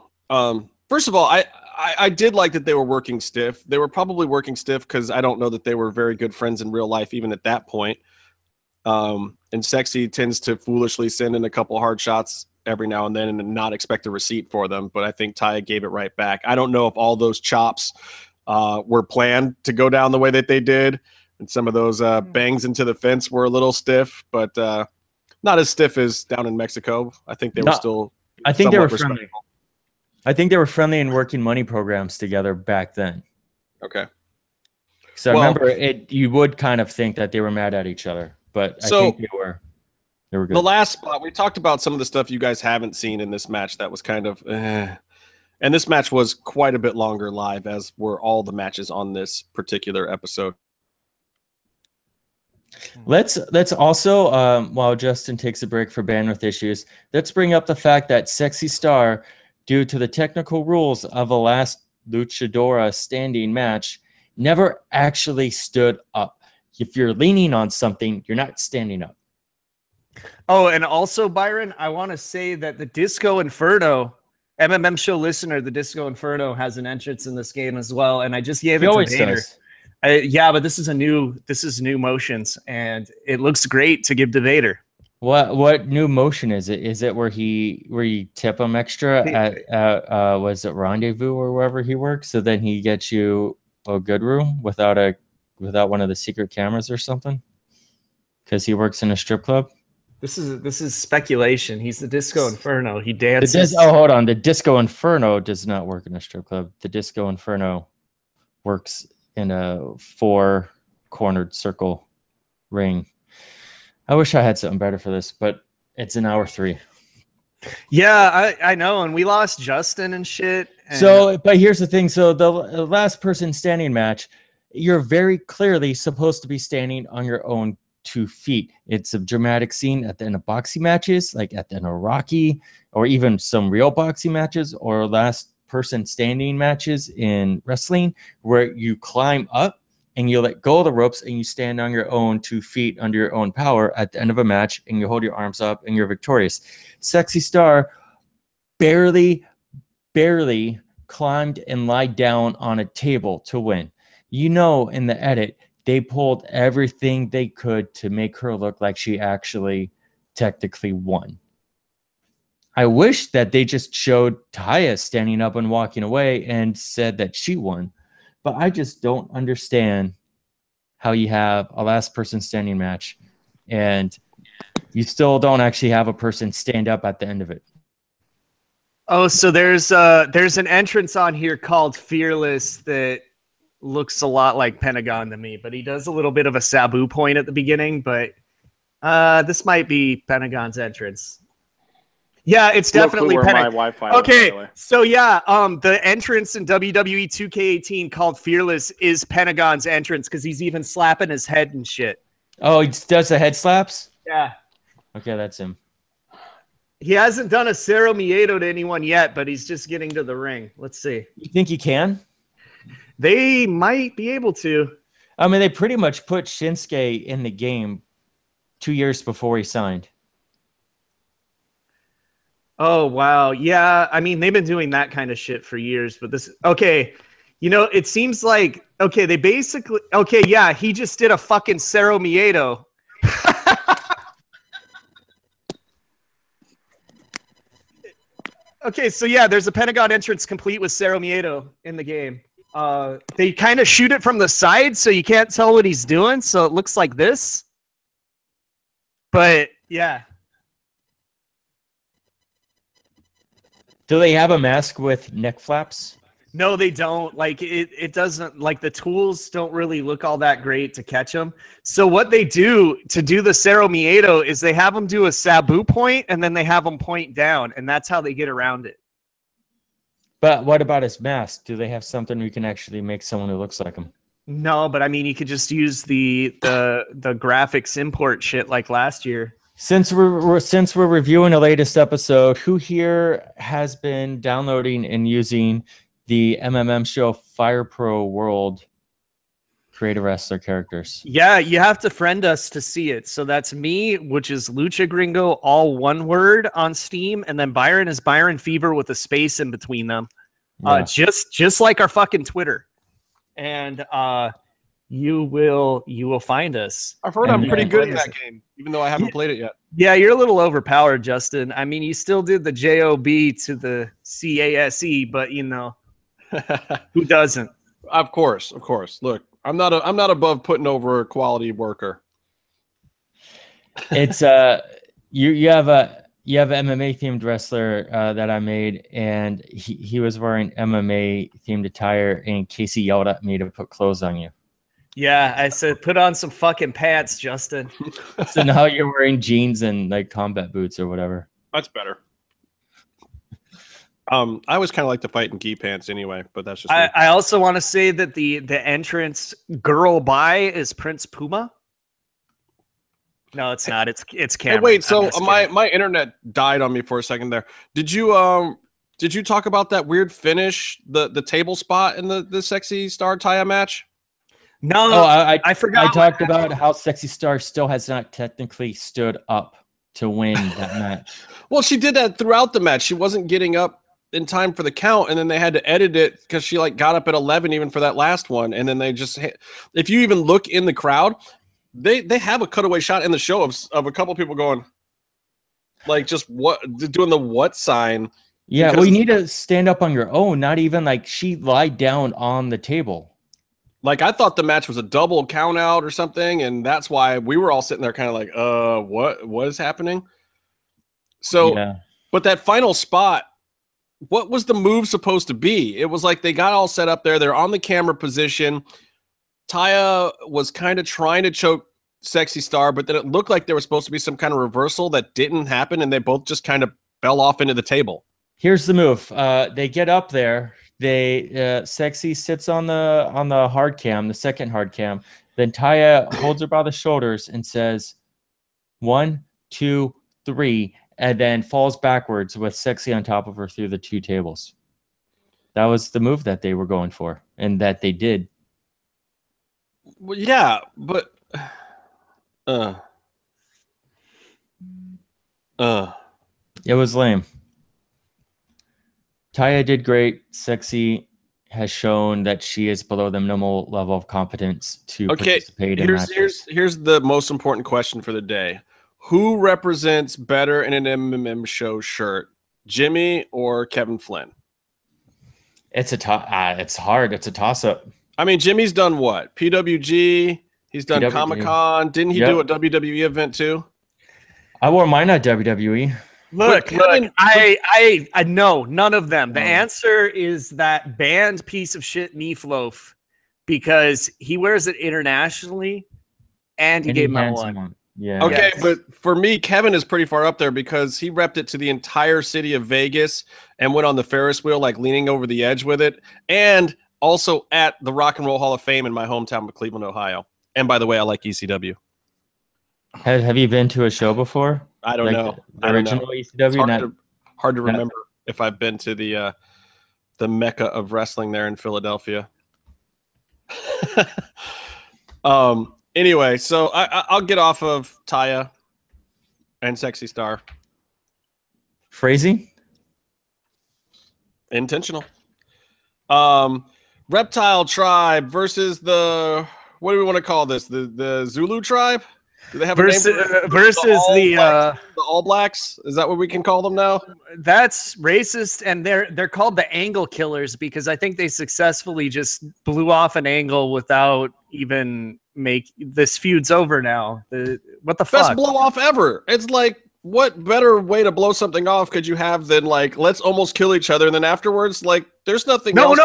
First of all, I did like that they were working stiff. They were probably working stiff because I don't know that they were very good friends in real life, even at that point. And Sexy tends to foolishly send in a couple hard shots every now and then and not expect a receipt for them. But I think Taya gave it right back. I don't know if all those chops were planned to go down the way that they did. And some of those bangs into the fence were a little stiff, but not as stiff as down in Mexico. I think they were still. I think they were friendly. I think they were friendly and working money programs together back then. Okay. So I remember you would kind of think that they were mad at each other, but I think they were good. The last spot, we talked about some of the stuff you guys haven't seen in this match that was kind of and this match was quite a bit longer live, as were all the matches on this particular episode. Let's also, while Justin takes a break for bandwidth issues, let's bring up the fact that Sexy Star, due to the technical rules of a last Luchadora standing match, never actually stood up. If you're leaning on something, you're not standing up. Oh, and also, Byron, I want to say that the Disco Inferno, MMM show listener, the Disco Inferno has an entrance in this game as well, and I just gave it to Vader. Yeah, but this is new motions, and it looks great to give to Vader. What new motion is it? Is it where you tip him extra at was it Rendezvous or wherever he works? So then he gets you a good room without one of the secret cameras or something? Because he works in a strip club. This is speculation. He's the Disco Inferno. He dances. Hold on. The Disco Inferno does not work in a strip club. The Disco Inferno works in a 4-cornered circle ring. I wish I had something better for this, but it's an hour 3. Yeah, I know, and we lost Justin and shit. And but here's the thing. So the last person standing match, you're very clearly supposed to be standing on your own 2 feet. It's a dramatic scene at the end of boxing matches, like at the end of Rocky, or even some real boxing matches, or last person standing matches in wrestling, where you climb up and you let go of the ropes and you stand on your own 2 feet under your own power at the end of a match, and you hold your arms up and you're victorious. Sexy Star barely climbed and lied down on a table to win. You know, in the edit, they pulled everything they could to make her look like she actually technically won. I wish that they just showed Taya standing up and walking away and said that she won. But I just don't understand how you have a last person standing match and you still don't actually have a person stand up at the end of it. Oh, so there's an entrance on here called Fearless that looks a lot like Pentagon to me, but he does a little bit of a Sabu point at the beginning, but this might be Pentagon's entrance. Yeah, it's definitely Pentagon. Okay, so yeah, the entrance in WWE 2K18 called Fearless is Pentagon's entrance because he's even slapping his head and shit. Oh, he does the head slaps? Yeah. Okay, that's him. He hasn't done a Cero Miedo to anyone yet, but he's just getting to the ring. Let's see. You think he can? They might be able to. I mean, they pretty much put Shinsuke in the game 2 years before he signed. Oh, wow. Yeah, I mean, they've been doing that kind of shit for years, but this... Okay, you know, it seems like... Okay, they basically... Okay, yeah, he just did a fucking Cero Miedo. Okay, so yeah, there's a Pentagon entrance complete with Cero Miedo in the game. They kind of shoot it from the side, so you can't tell what he's doing, so it looks like this. But, yeah... Do they have a mask with neck flaps? No, they don't. Like it doesn't, like the tools don't really look all that great to catch them. So what they do to do the Cero Miedo is they have them do a Sabu point and then they have them point down, and that's how they get around it. But what about his mask? Do they have something we can actually make someone who looks like him? No, but I mean, you could just use the graphics import shit like last year. Since we're reviewing the latest episode, who here has been downloading and using the MMM show Fire Pro World creative wrestler characters? Yeah, you have to friend us to see it. So that's me, which is Lucha Gringo, all one word on Steam, and then Byron is Byron Fever with a space in between them. Yeah. Just like our fucking Twitter. And you will find us. I've heard I'm pretty good in that game, even though I haven't played it yet. Yeah, you're a little overpowered, Justin. I mean, you still did the JOB to the CASE, but you know, who doesn't? Of course. Look, I'm not above putting over a quality worker. It's you have an MMA themed wrestler that I made, and he was wearing MMA themed attire, and Casey yelled at me to put clothes on you. Yeah, I said, put on some fucking pants, Justin. So now you're wearing jeans and like combat boots or whatever. That's better. I always kind of like to fight in gi pants anyway, but that's just me. I also want to say that the entrance girl by is Prince Puma. No, it's not. It's Cameron. Hey, wait, so my internet died on me for a second there. Did you talk about that weird finish, the table spot in the Sexy Star Taya match? No, I forgot. I talked about how Sexy Star still has not technically stood up to win that match. Well, she did that throughout the match. She wasn't getting up in time for the count, and then they had to edit it because she like got up at 11 even for that last one, and then they just if you even look in the crowd, they have a cutaway shot in the show of a couple people going like just what doing the what sign. Yeah, well, you need to stand up on your own, not even like she lied down on the table. Like, I thought the match was a double count out or something, and that's why we were all sitting there kind of like, what is happening? So, yeah. But that final spot, what was the move supposed to be? It was like they got all set up there. They're on the camera position. Taya was kind of trying to choke Sexy Star, but then it looked like there was supposed to be some kind of reversal that didn't happen, and they both just kind of fell off into the table. Here's the move. They get up there. They Sexy sits on the hard cam, the second hard cam. Then Taya holds her by the shoulders and says, 1, 2, 3, and then falls backwards with Sexy on top of her through the two tables. That was the move that they were going for, and that they did. Well, yeah, but it was lame. Taya did great. Sexy has shown that she is below the minimal level of competence to participate in matches. Here's the most important question for the day. Who represents better in an MMM show shirt, Jimmy or Kevin Flynn? It's hard. It's a toss-up. I mean, Jimmy's done what? PWG. He's done Comic-Con. Didn't he do a WWE event too? I wore mine at WWE. Look, I know none of them. The answer is that banned piece of shit Meatloaf, because he wears it internationally and he gave him that one. Yeah. Okay, but for me, Kevin is pretty far up there because he repped it to the entire city of Vegas and went on the Ferris wheel, like leaning over the edge with it, and also at the Rock and Roll Hall of Fame in my hometown of Cleveland, Ohio. And by the way, I like ECW. Have you been to a show before? I don't know. The original ECW? Hard to remember if I've been to the Mecca of wrestling there in Philadelphia. Anyway, so I'll get off of Taya and Sexy Star. Phrasing? Intentional. Reptile Tribe versus the, what do we want to call this? The Zulu Tribe? Do they have versus, a name? Versus the All Blacks? Is that what we can call them now? That's racist, and they're called the Angle Killers because I think they successfully just blew off an angle without even this feud's over now. What the fuck? Best blow off ever. It's like, what better way to blow something off could you have than like, let's almost kill each other, and then afterwards, like, there's nothing. No. I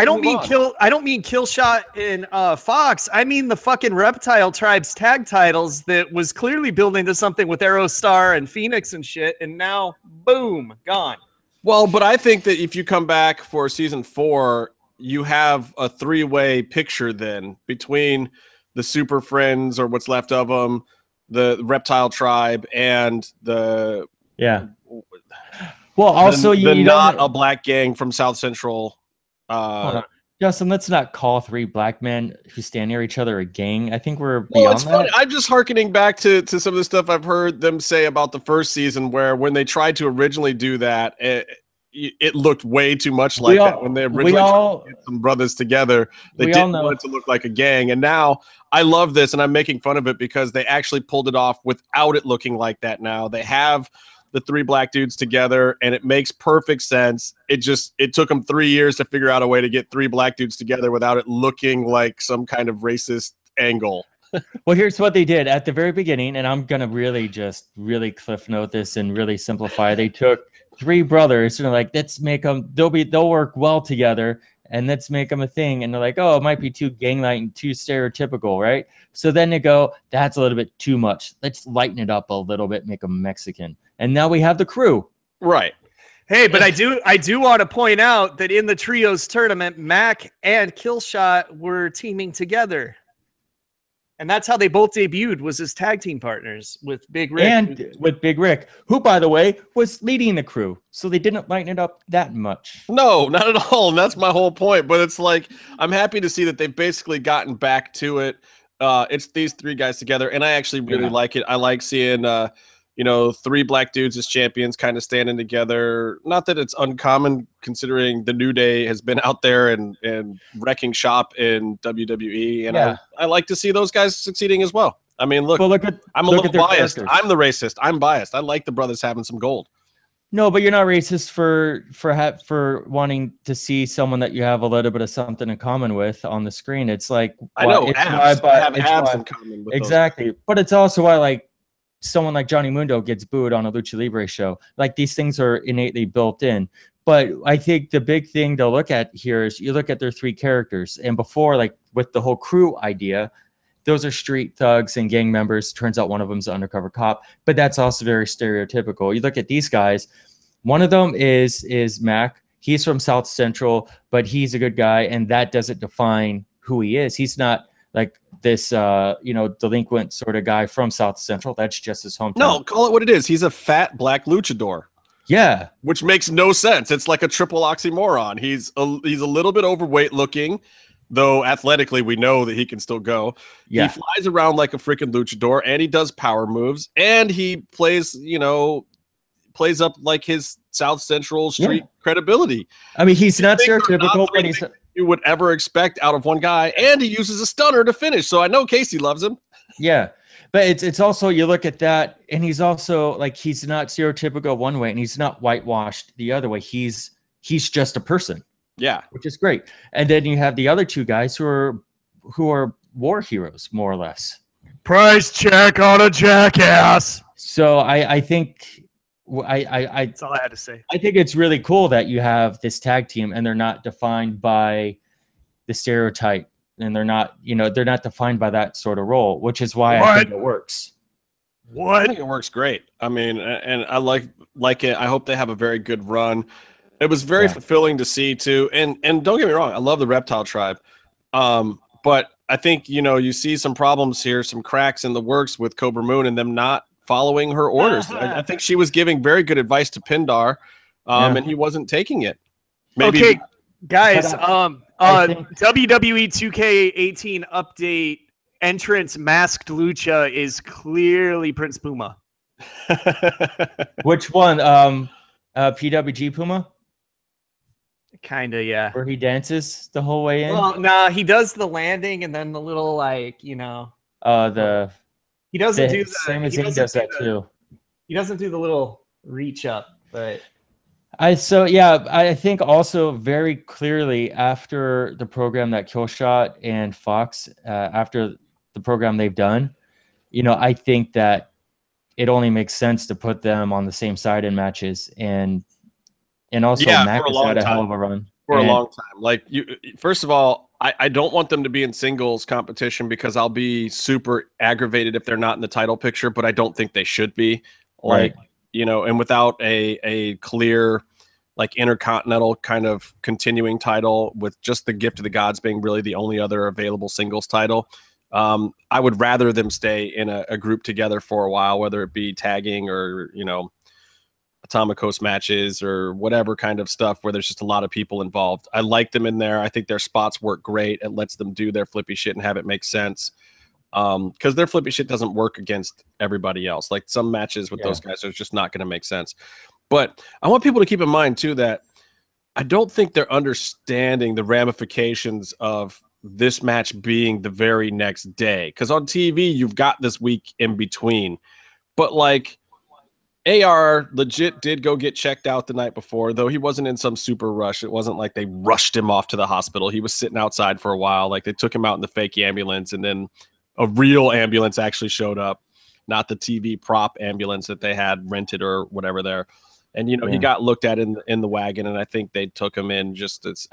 don't mean Killshot and Fox. I mean the fucking Reptile Tribe's tag titles that was clearly building to something with Aerostar and Phoenix and shit, and now boom, gone. Well, but I think that if you come back for season 4, you have a 3-way picture then between the Super Friends or what's left of them, the Reptile Tribe, and the Well, also you not a black gang from South Central. Justin, let's not call 3 black men who stand near each other a gang. I think we're well, beyond it's that. funny. I'm just hearkening back to some of the stuff I've heard them say about the first season, where when they tried to originally do that, it looked way too much like that. When they originally tried to get some brothers together, they didn't want it to look like a gang. And now I love this, and I'm making fun of it because they actually pulled it off without it looking like that. Now they have the 3 black dudes together, and it makes perfect sense. It took them 3 years to figure out a way to get 3 black dudes together without it looking like some kind of racist angle. Well, here's what they did at the very beginning, and I'm gonna really cliff note this and really simplify. They took 3 brothers and they're like, let's make them. They'll work well together, and let's make them a thing. And they're like, oh, it might be too gang-like and too stereotypical, right? So then they go, that's a little bit too much. Let's lighten it up a little bit, make them Mexican. And now we have the crew. Right. Hey, but I do want to point out that in the trios tournament, Mac and Killshot were teaming together. And that's how they both debuted, was as tag team partners with Big Rick. And with Big Rick, who, by the way, was leading the crew. So they didn't lighten it up that much. No, not at all. And that's my whole point. But it's like, I'm happy to see that they've basically gotten back to it. It's these 3 guys together. And I actually really like it. I like seeing 3 black dudes as champions kind of standing together. Not that it's uncommon considering the New Day has been out there and wrecking shop in WWE. And I like to see those guys succeeding as well. I mean, look, I'm a little biased. Characters. I'm the racist. I'm biased. I like the brothers having some gold. No, but you're not racist for wanting to see someone that you have a little bit of something in common with on the screen. It's like, I know, I have abs in common with exactly. Those. But it's also why, like, someone like Johnny Mundo gets booed on a Lucha Libre show. Like, these things are innately built in. But I think the big thing to look at here is you look at their 3 characters. And before, like with the whole crew idea, those are street thugs and gang members. Turns out one of them's an undercover cop. But that's also very stereotypical. You look at these guys. One of them is Mac. He's from South Central, but he's a good guy. And that doesn't define who he is. He's not like this, delinquent sort of guy from South Central. That's just his hometown. No, call it what it is. He's a fat black luchador. Yeah, which makes no sense. It's like a triple oxymoron. He's a little bit overweight looking, though athletically we know that he can still go. Yeah. He flies around like a freaking luchador, and he does power moves, and he plays up like his South Central street credibility. I mean, he's not stereotypical, but he's you would ever expect out of one guy, and he uses a stunner to finish. So I know Casey loves him. Yeah. But it's also, you look at that, and he's also like, he's not stereotypical one way, and he's not whitewashed the other way. He's just a person. Yeah. Which is great. And then you have the other 2 guys who are war heroes, more or less. Price check on a jackass. So I think that's all I had to say. I think it's really cool that you have this tag team, and they're not defined by the stereotype. And they're not defined by that sort of role, which is why I think it works. I think it works great. I mean, and I like it. I hope they have a very good run. It was very fulfilling to see too. And don't get me wrong, I love the Reptile Tribe. But I think, you see some problems here, some cracks in the works with Cobra Moon and them not following her orders. I think she was giving very good advice to Pindar, and he wasn't taking it. Maybe. Okay, guys, WWE 2K18 update entrance masked Lucha is clearly Prince Puma. Which one? PWG Puma? Kinda, yeah. Where he dances the whole way in? Well, nah, he does the landing and then the little, like, you know. He doesn't do the same as he does that too. He doesn't do the little reach up, but I think also very clearly after the program that Killshot and Fox, after the program they've done, I think that it only makes sense to put them on the same side in matches, and also Mac has had a hell of a run for a long time. Like, first of all, I don't want them to be in singles competition because I'll be super aggravated if they're not in the title picture, but I don't think they should be. Like, and without a clear, like, intercontinental kind of continuing title, with just the Gift of the Gods being really the only other available singles title, I would rather them stay in a group together for a while, whether it be tagging or, Atomic Coast matches or whatever kind of stuff where there's just a lot of people involved. I like them in there. I think their spots work great. It lets them do their flippy shit and have it make sense. Because their flippy shit doesn't work against everybody else. Like, some matches with those guys are just not going to make sense. But I want people to keep in mind too that I don't think they're understanding the ramifications of this match being the very next day. Because on TV, you've got this week in between. But, like, AR legit did go get checked out the night before, though he wasn't in some super rush. It wasn't like they rushed him off to the hospital. He was sitting outside for a while. Like, they took him out in the fake ambulance, and then a real ambulance actually showed up, not the TV prop ambulance that they had rented or whatever there. And, he got looked at in the wagon, and I think they took him in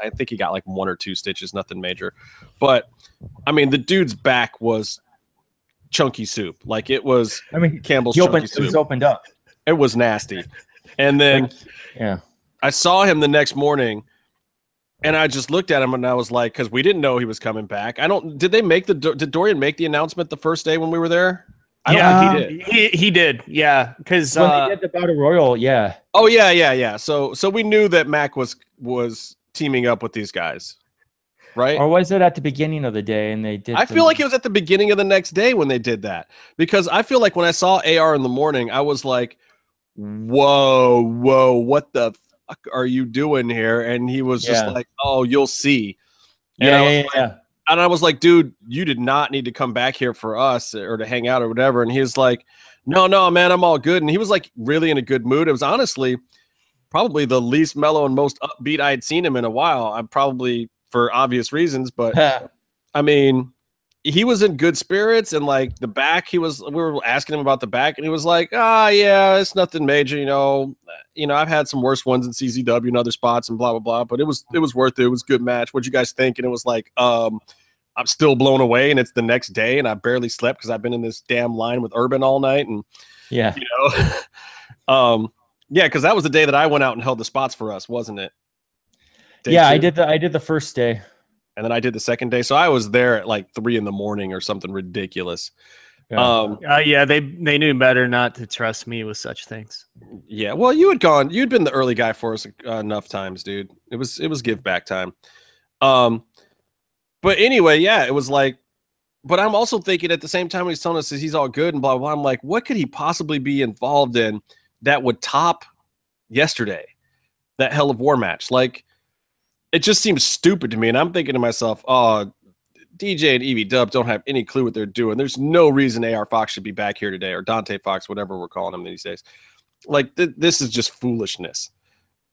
I think he got like 1 or 2 stitches, nothing major. But, I mean, the dude's back was chunky soup. Like, it was Campbell's chunky soup. It was opened up. It was nasty. And then I saw him the next morning, and I just looked at him, and I was like, because we didn't know he was coming back. Did Dorian make the announcement the first day when we were there? I don't think he did. He did. Yeah. Because when they did the Battle Royal, yeah. Oh, yeah. So we knew that Mac was teaming up with these guys, right? Or was it at the beginning of the day and they did? I feel like it was at the beginning of the next day when they did that, because I feel like when I saw AR in the morning, I was like, whoa, what the fuck are you doing here? And he was just like, oh, you'll see. And I was like, dude, you did not need to come back here for us or to hang out or whatever. And he was like, no, man, I'm all good. And he was like really in a good mood. It was honestly probably the least mellow and most upbeat I had seen him in a while. I'm probably for obvious reasons, but I mean, he was in good spirits, and like the back, we were asking him about the back, and he was like, yeah, it's nothing major. I've had some worse ones in CZW and other spots and blah, blah, blah, but it was worth it. It was a good match. What'd you guys think? And it was like, I'm still blown away, and it's the next day, and I barely slept because I've been in this damn line with Urban all night. And because that was the day that I went out and held the spots for us, wasn't it? Day 2? I did the first day. And then I did the second day. So I was there at like 3 a.m. or something ridiculous. They knew better not to trust me with such things. Yeah. Well, you'd been the early guy for us enough times, dude. It was give back time. But anyway, it was like, but I'm also thinking at the same time when he's telling us that he's all good and blah, blah, blah, I'm like, what could he possibly be involved in that would top yesterday, that Hell of War match? Like, it just seems stupid to me, and I'm thinking to myself, oh, DJ and Evie Dub don't have any clue what they're doing. There's no reason AR Fox should be back here today, or Dante Fox, whatever we're calling him these days. Like, this is just foolishness.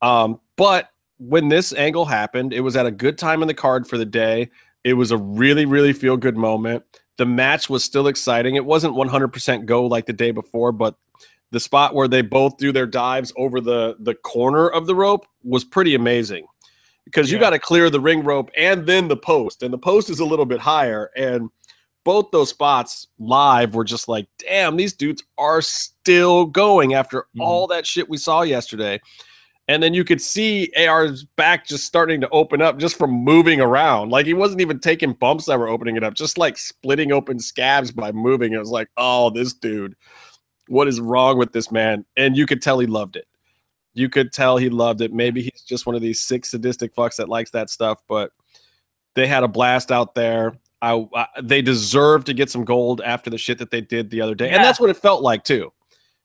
But when this angle happened, it was at a good time in the card for the day. It was a really, really feel-good moment. The match was still exciting. It wasn't 100% go like the day before, but the spot where they both do their dives over the corner of the rope was pretty amazing. Because you got to clear the ring rope and then the post. And the post is a little bit higher. And both those spots live were just like, damn, these dudes are still going after all that shit we saw yesterday. And then you could see AR's back just starting to open up just from moving around. Like, he wasn't even taking bumps that were opening it up, just like splitting open scabs by moving. It was like, oh, this dude, what is wrong with this man? And you could tell he loved it. You could tell he loved it. Maybe he's just one of these sick, sadistic fucks that likes that stuff. But They had a blast out there. They deserve to get some gold after the shit that they did the other day. And that's what it felt like too.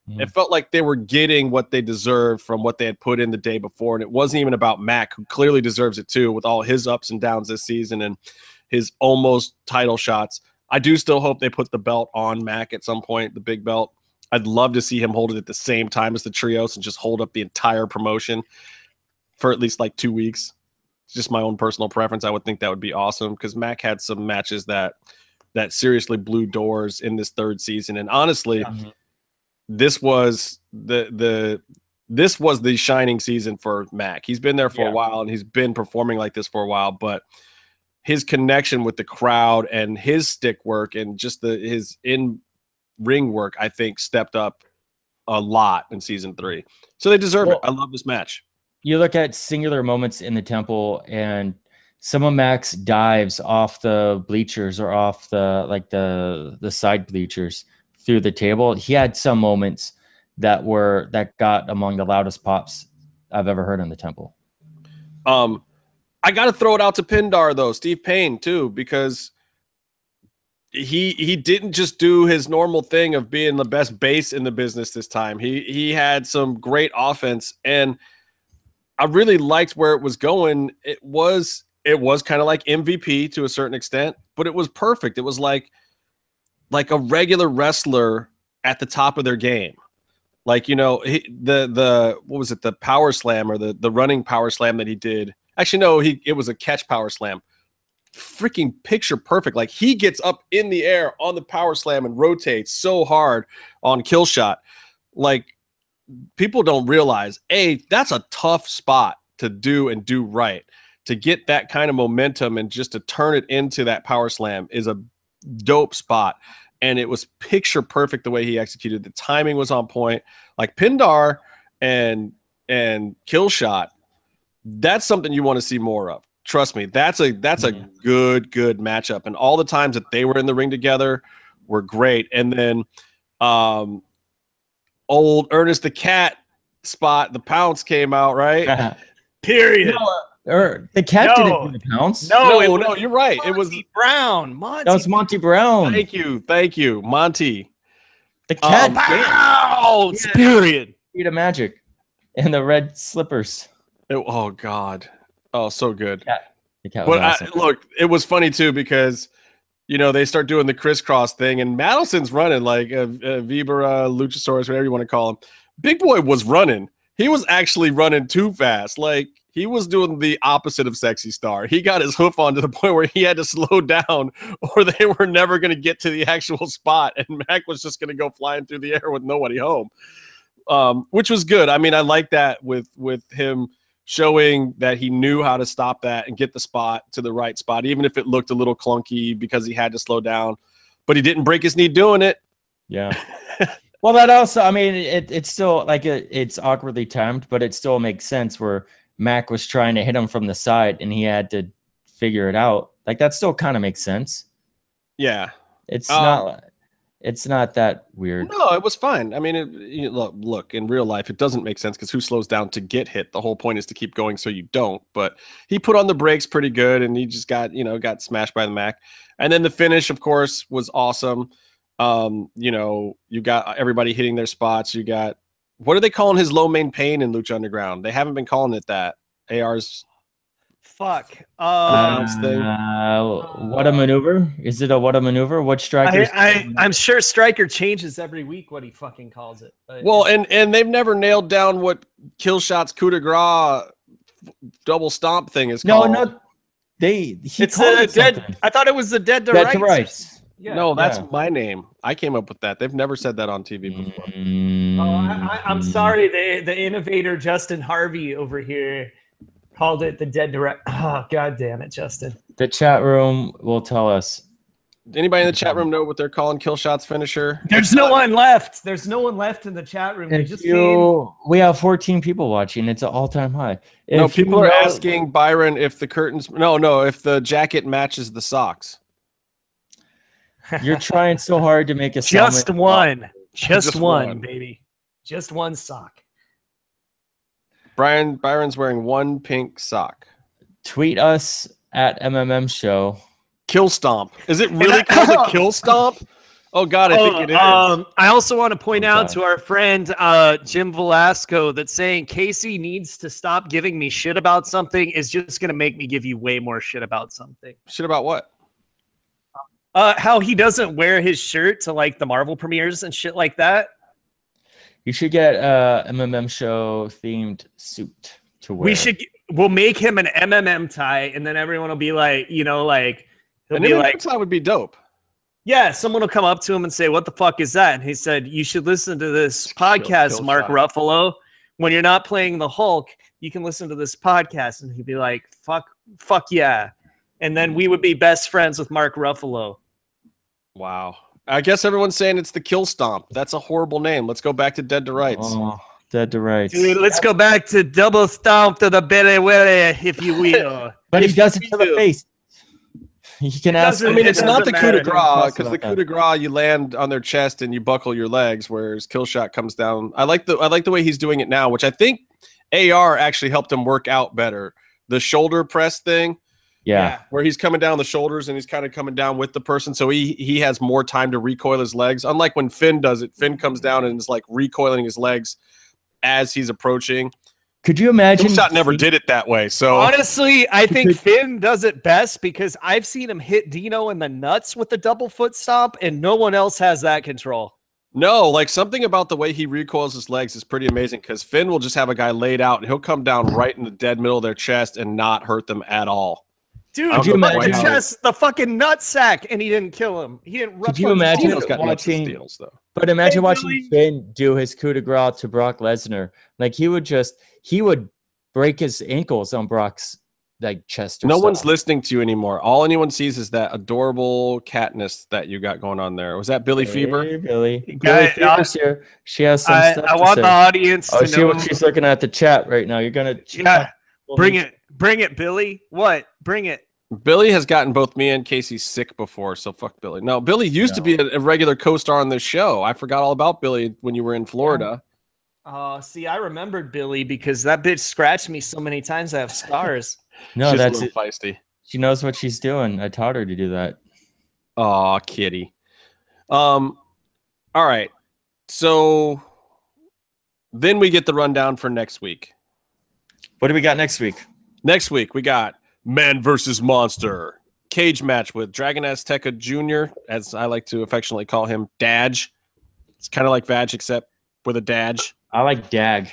It felt like they were getting what they deserved from what they had put in the day before. And it wasn't even about Mac, who clearly deserves it too, with all his ups and downs this season and his almost title shots. I do still hope they put the belt on Mac at some point, the big belt. I'd love to see him hold it at the same time as the trios and just hold up the entire promotion for at least like 2 weeks. It's just my own personal preference. I would think that would be awesome because Mac had some matches that seriously blew doors in this third season. And honestly, this was the shining season for Mac. He's been there for a while and he's been performing like this for a while, but his connection with the crowd and his stick work and just his in-ring work, I think, stepped up a lot in season 3. So they deserve it. I love this match. You look at singular moments in the temple and some of Mac's dives off the bleachers or off the side bleachers through the table. He had some moments that got among the loudest pops I've ever heard in the temple. I got to throw it out to Pindar though, Steve Payne too, because he didn't just do his normal thing of being the best base in the business this time. He had some great offense, and I really liked where it was going. It was kind of like MVP to a certain extent, but it was perfect. It was like a regular wrestler at the top of their game. Like, you know, what was it? The power slam or the running power slam that he did. Actually, no, it was a catch power slam. Freaking picture perfect. Like, he gets up in the air on the power slam and rotates so hard on kill shot. Like, people don't realize, that's a tough spot to do and do right. To get that kind of momentum and just to turn it into that power slam is a dope spot. And it was picture perfect the way he executed. The timing was on point. Like Pindar and Killshot, that's something you want to see more of. Trust me, that's a good matchup. And all the times that they were in the ring together were great. And then old Ernest the Cat spot, the pounce came out, right? Period. The cat didn't do the pounce. No, you're right. It was Brown. That was Monty Brown. Thank you, Monty. The cat pounce. Period. Beat of magic, and the red slippers. Oh God. Oh, so good. The cat was awesome. Look, it was funny too because they start doing the crisscross thing, and Madison's running like Vibra, Luchasaurus, whatever you want to call him. Big Boy was running. He was actually running too fast. Like, he was doing the opposite of Sexy Star. He got his hoof on to the point where he had to slow down or they were never going to get to the actual spot. And Mac was just going to go flying through the air with nobody home, which was good. I mean, I like that with him showing that he knew how to stop that and get the spot to the right spot, even if it looked a little clunky because he had to slow down. But he didn't break his knee doing it. Yeah. Well, that also, I mean, it's still like it's awkwardly timed, but it still makes sense where Mac was trying to hit him from the side and he had to figure it out. Like, that still kind of makes sense. Yeah. It's not that weird. No, it was fine. I mean, look, in real life, it doesn't make sense because who slows down to get hit? The whole point is to keep going so you don't. But he put on the brakes pretty good and he just got smashed by the Mac. And then the finish, of course, was awesome. You got everybody hitting their spots. You got, what are they calling his low main pain in Lucha Underground? They haven't been calling it that. AR's fuck. Thing. What a maneuver? Is it a what a maneuver? What Striker? I'm sure Striker changes every week what he fucking calls it. Well, and they've never nailed down what Killshot's coup de grace double stomp thing is called. No, it's a dead. I thought it was the dead to rights. Yeah. No, that's my name. I came up with that. They've never said that on TV before. I'm sorry. The innovator Justin Harvey over here called it the dead direct. Oh, God damn it, Justin. The chat room will tell us. Anybody in the chat room know what they're calling Killshot's finisher? There's no one left. There's no one left in the chat room. We have 14 people watching. It's an all-time high. People are asking Byron if the curtains. If the jacket matches the socks. You're trying so hard to make a just one, baby, just one sock. Byron's wearing one pink sock. Tweet us at MMM Show. Kill Stomp. Is it really called the Kill Stomp? Oh God, I think it is. I also want to point out to our friend Jim Velasco that saying Casey needs to stop giving me shit about something is just going to make me give you way more shit about something. Shit about what? How he doesn't wear his shirt to like the Marvel premieres and shit like that. You should get MMM Show themed suit to wear. We'll make him an MMM tie, and then everyone will be like, like he'll be like, tie would be dope. Yeah, someone will come up to him and say, "What the fuck is that?" And he said, "You should listen to this podcast, Mark Ruffalo. When you're not playing the Hulk, you can listen to this podcast." And he'd be like, "Fuck yeah!" And then we would be best friends with Mark Ruffalo. Wow. I guess everyone's saying it's the Kill Stomp. That's a horrible name. Let's go back to Dead to Rights. Oh, Dead to Rights. Dude, let's go back to double stomp to the belly, if you will. But he does it to the face. You can ask. I mean, it's not the coup de grace, because the coup de grace you land on their chest and you buckle your legs, whereas Killshot comes down. I like the way he's doing it now, which I think AR actually helped him work out better. The shoulder press thing, where he's coming down the shoulders and he's kind of coming down with the person, so he has more time to recoil his legs. Unlike when Finn does it, Finn comes down and is like recoiling his legs as he's approaching. Could you imagine? Killshot never did it that way. So honestly, I think Finn does it best because I've seen him hit Dino in the nuts with the double foot stomp, and no one else has that control. No, like something about the way he recoils his legs is pretty amazing, because Finn will just have a guy laid out and he'll come down right in the dead middle of their chest and not hurt them at all. Dude, the chest, the fucking nutsack, and he didn't kill him. He didn't. Could you imagine watching? Deals, though. But imagine watching Finn do his coup de grace to Brock Lesnar. Like he would break his ankles on Brock's like chest. No one's listening to you anymore. All anyone sees is that adorable catness that you got going on there. Was that Billy Fever? Billy Fever's here. She has some stuff I want the audience to know. What she's looking at the chat right now. You're gonna bring it, Billy. What? Bring it. Billy has gotten both me and Casey sick before, so fuck Billy. No, Billy used to be a regular co-star on this show. I forgot all about Billy when you were in Florida. See, I remembered Billy because that bitch scratched me so many times I have scars. No, she's that's a little feisty. She knows what she's doing. I taught her to do that. Aw, kitty. All right. So then we get the rundown for next week. What do we got next week? Next week, we got Man versus Monster. Cage match with Dragon Azteca Jr., as I like to affectionately call him, Daj. It's kind of like Vag, except with a Daj. I like Dag.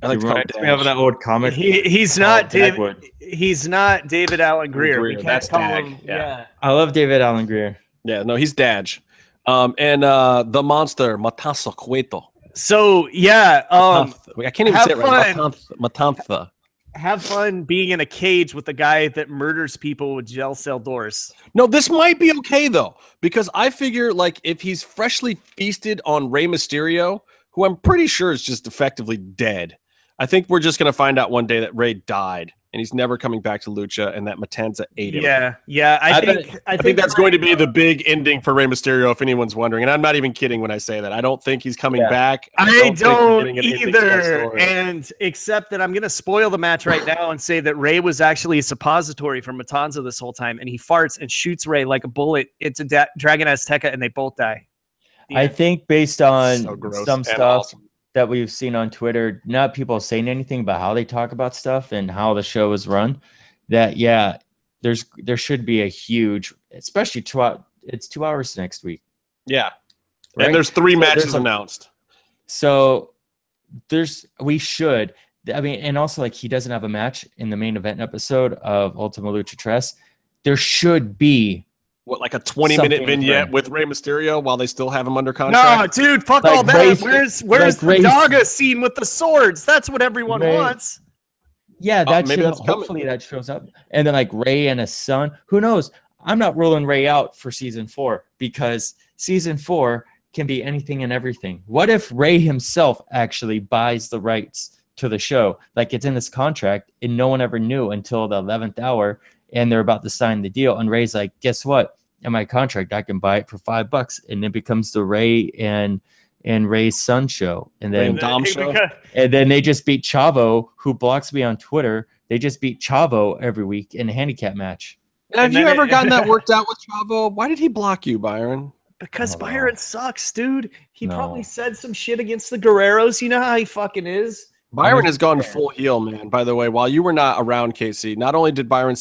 I like to call him Daj. We have that old comic. He's not David. He's not David Allen Greer. We can't that's call Dag. him. Yeah. I love David Allen Greer. Yeah, no, he's Daj. And the monster, Matanza Cueto. So, yeah. I can't even say it right. Matanza. Have fun being in a cage with a guy that murders people with jail cell doors. No, this might be okay, though, because I figure, like, if he's freshly feasted on Rey Mysterio, who I'm pretty sure is just effectively dead, I think we're just going to find out one day that Rey died, and he's never coming back to Lucha, and that Matanza ate him. Yeah. I think that's going to be the big ending for Rey Mysterio, if anyone's wondering. And I'm not even kidding when I say that. I don't think he's coming back. I don't either. And except that I'm going to spoil the match right now and say that Rey was actually a suppository for Matanza this whole time, and he farts and shoots Rey like a bullet into Dragon Azteca, and they both die. I think based on some stuff awesome that we've seen on Twitter, not people saying anything about how they talk about stuff and how the show is run, that there should be a huge, especially it's 2 hours next week. Yeah. Right? And there's 3 matches announced. So we should, I mean, and also like he doesn't have a match in the main event episode of Ultima Lucha Tres. There should be like a 20-minute vignette with Rey Mysterio while they still have him under contract? No, dude, fuck all that. Where's the Daga scene with the swords? That's what everyone wants. Yeah, hopefully that shows up. And then like Rey and his son. Who knows? I'm not ruling Rey out for season 4 because season 4 can be anything and everything. What if Rey himself actually buys the rights to the show? Like it's in his contract and no one ever knew until the 11th hour and they're about to sign the deal. And Rey's like, guess what? In my contract, I can buy it for $5, and it becomes the Rey and Rey's son show, and then Dom show, and then they just beat Chavo, who blocks me on Twitter. They just beat Chavo every week in a handicap match. Have you ever gotten that worked out with Chavo? Why did he block you, Byron? Because Byron sucks, dude. He probably said some shit against the Guerreros. You know how he fucking is. Byron has gone full heel, man. By the way, while you were not around, Casey, not only did Byron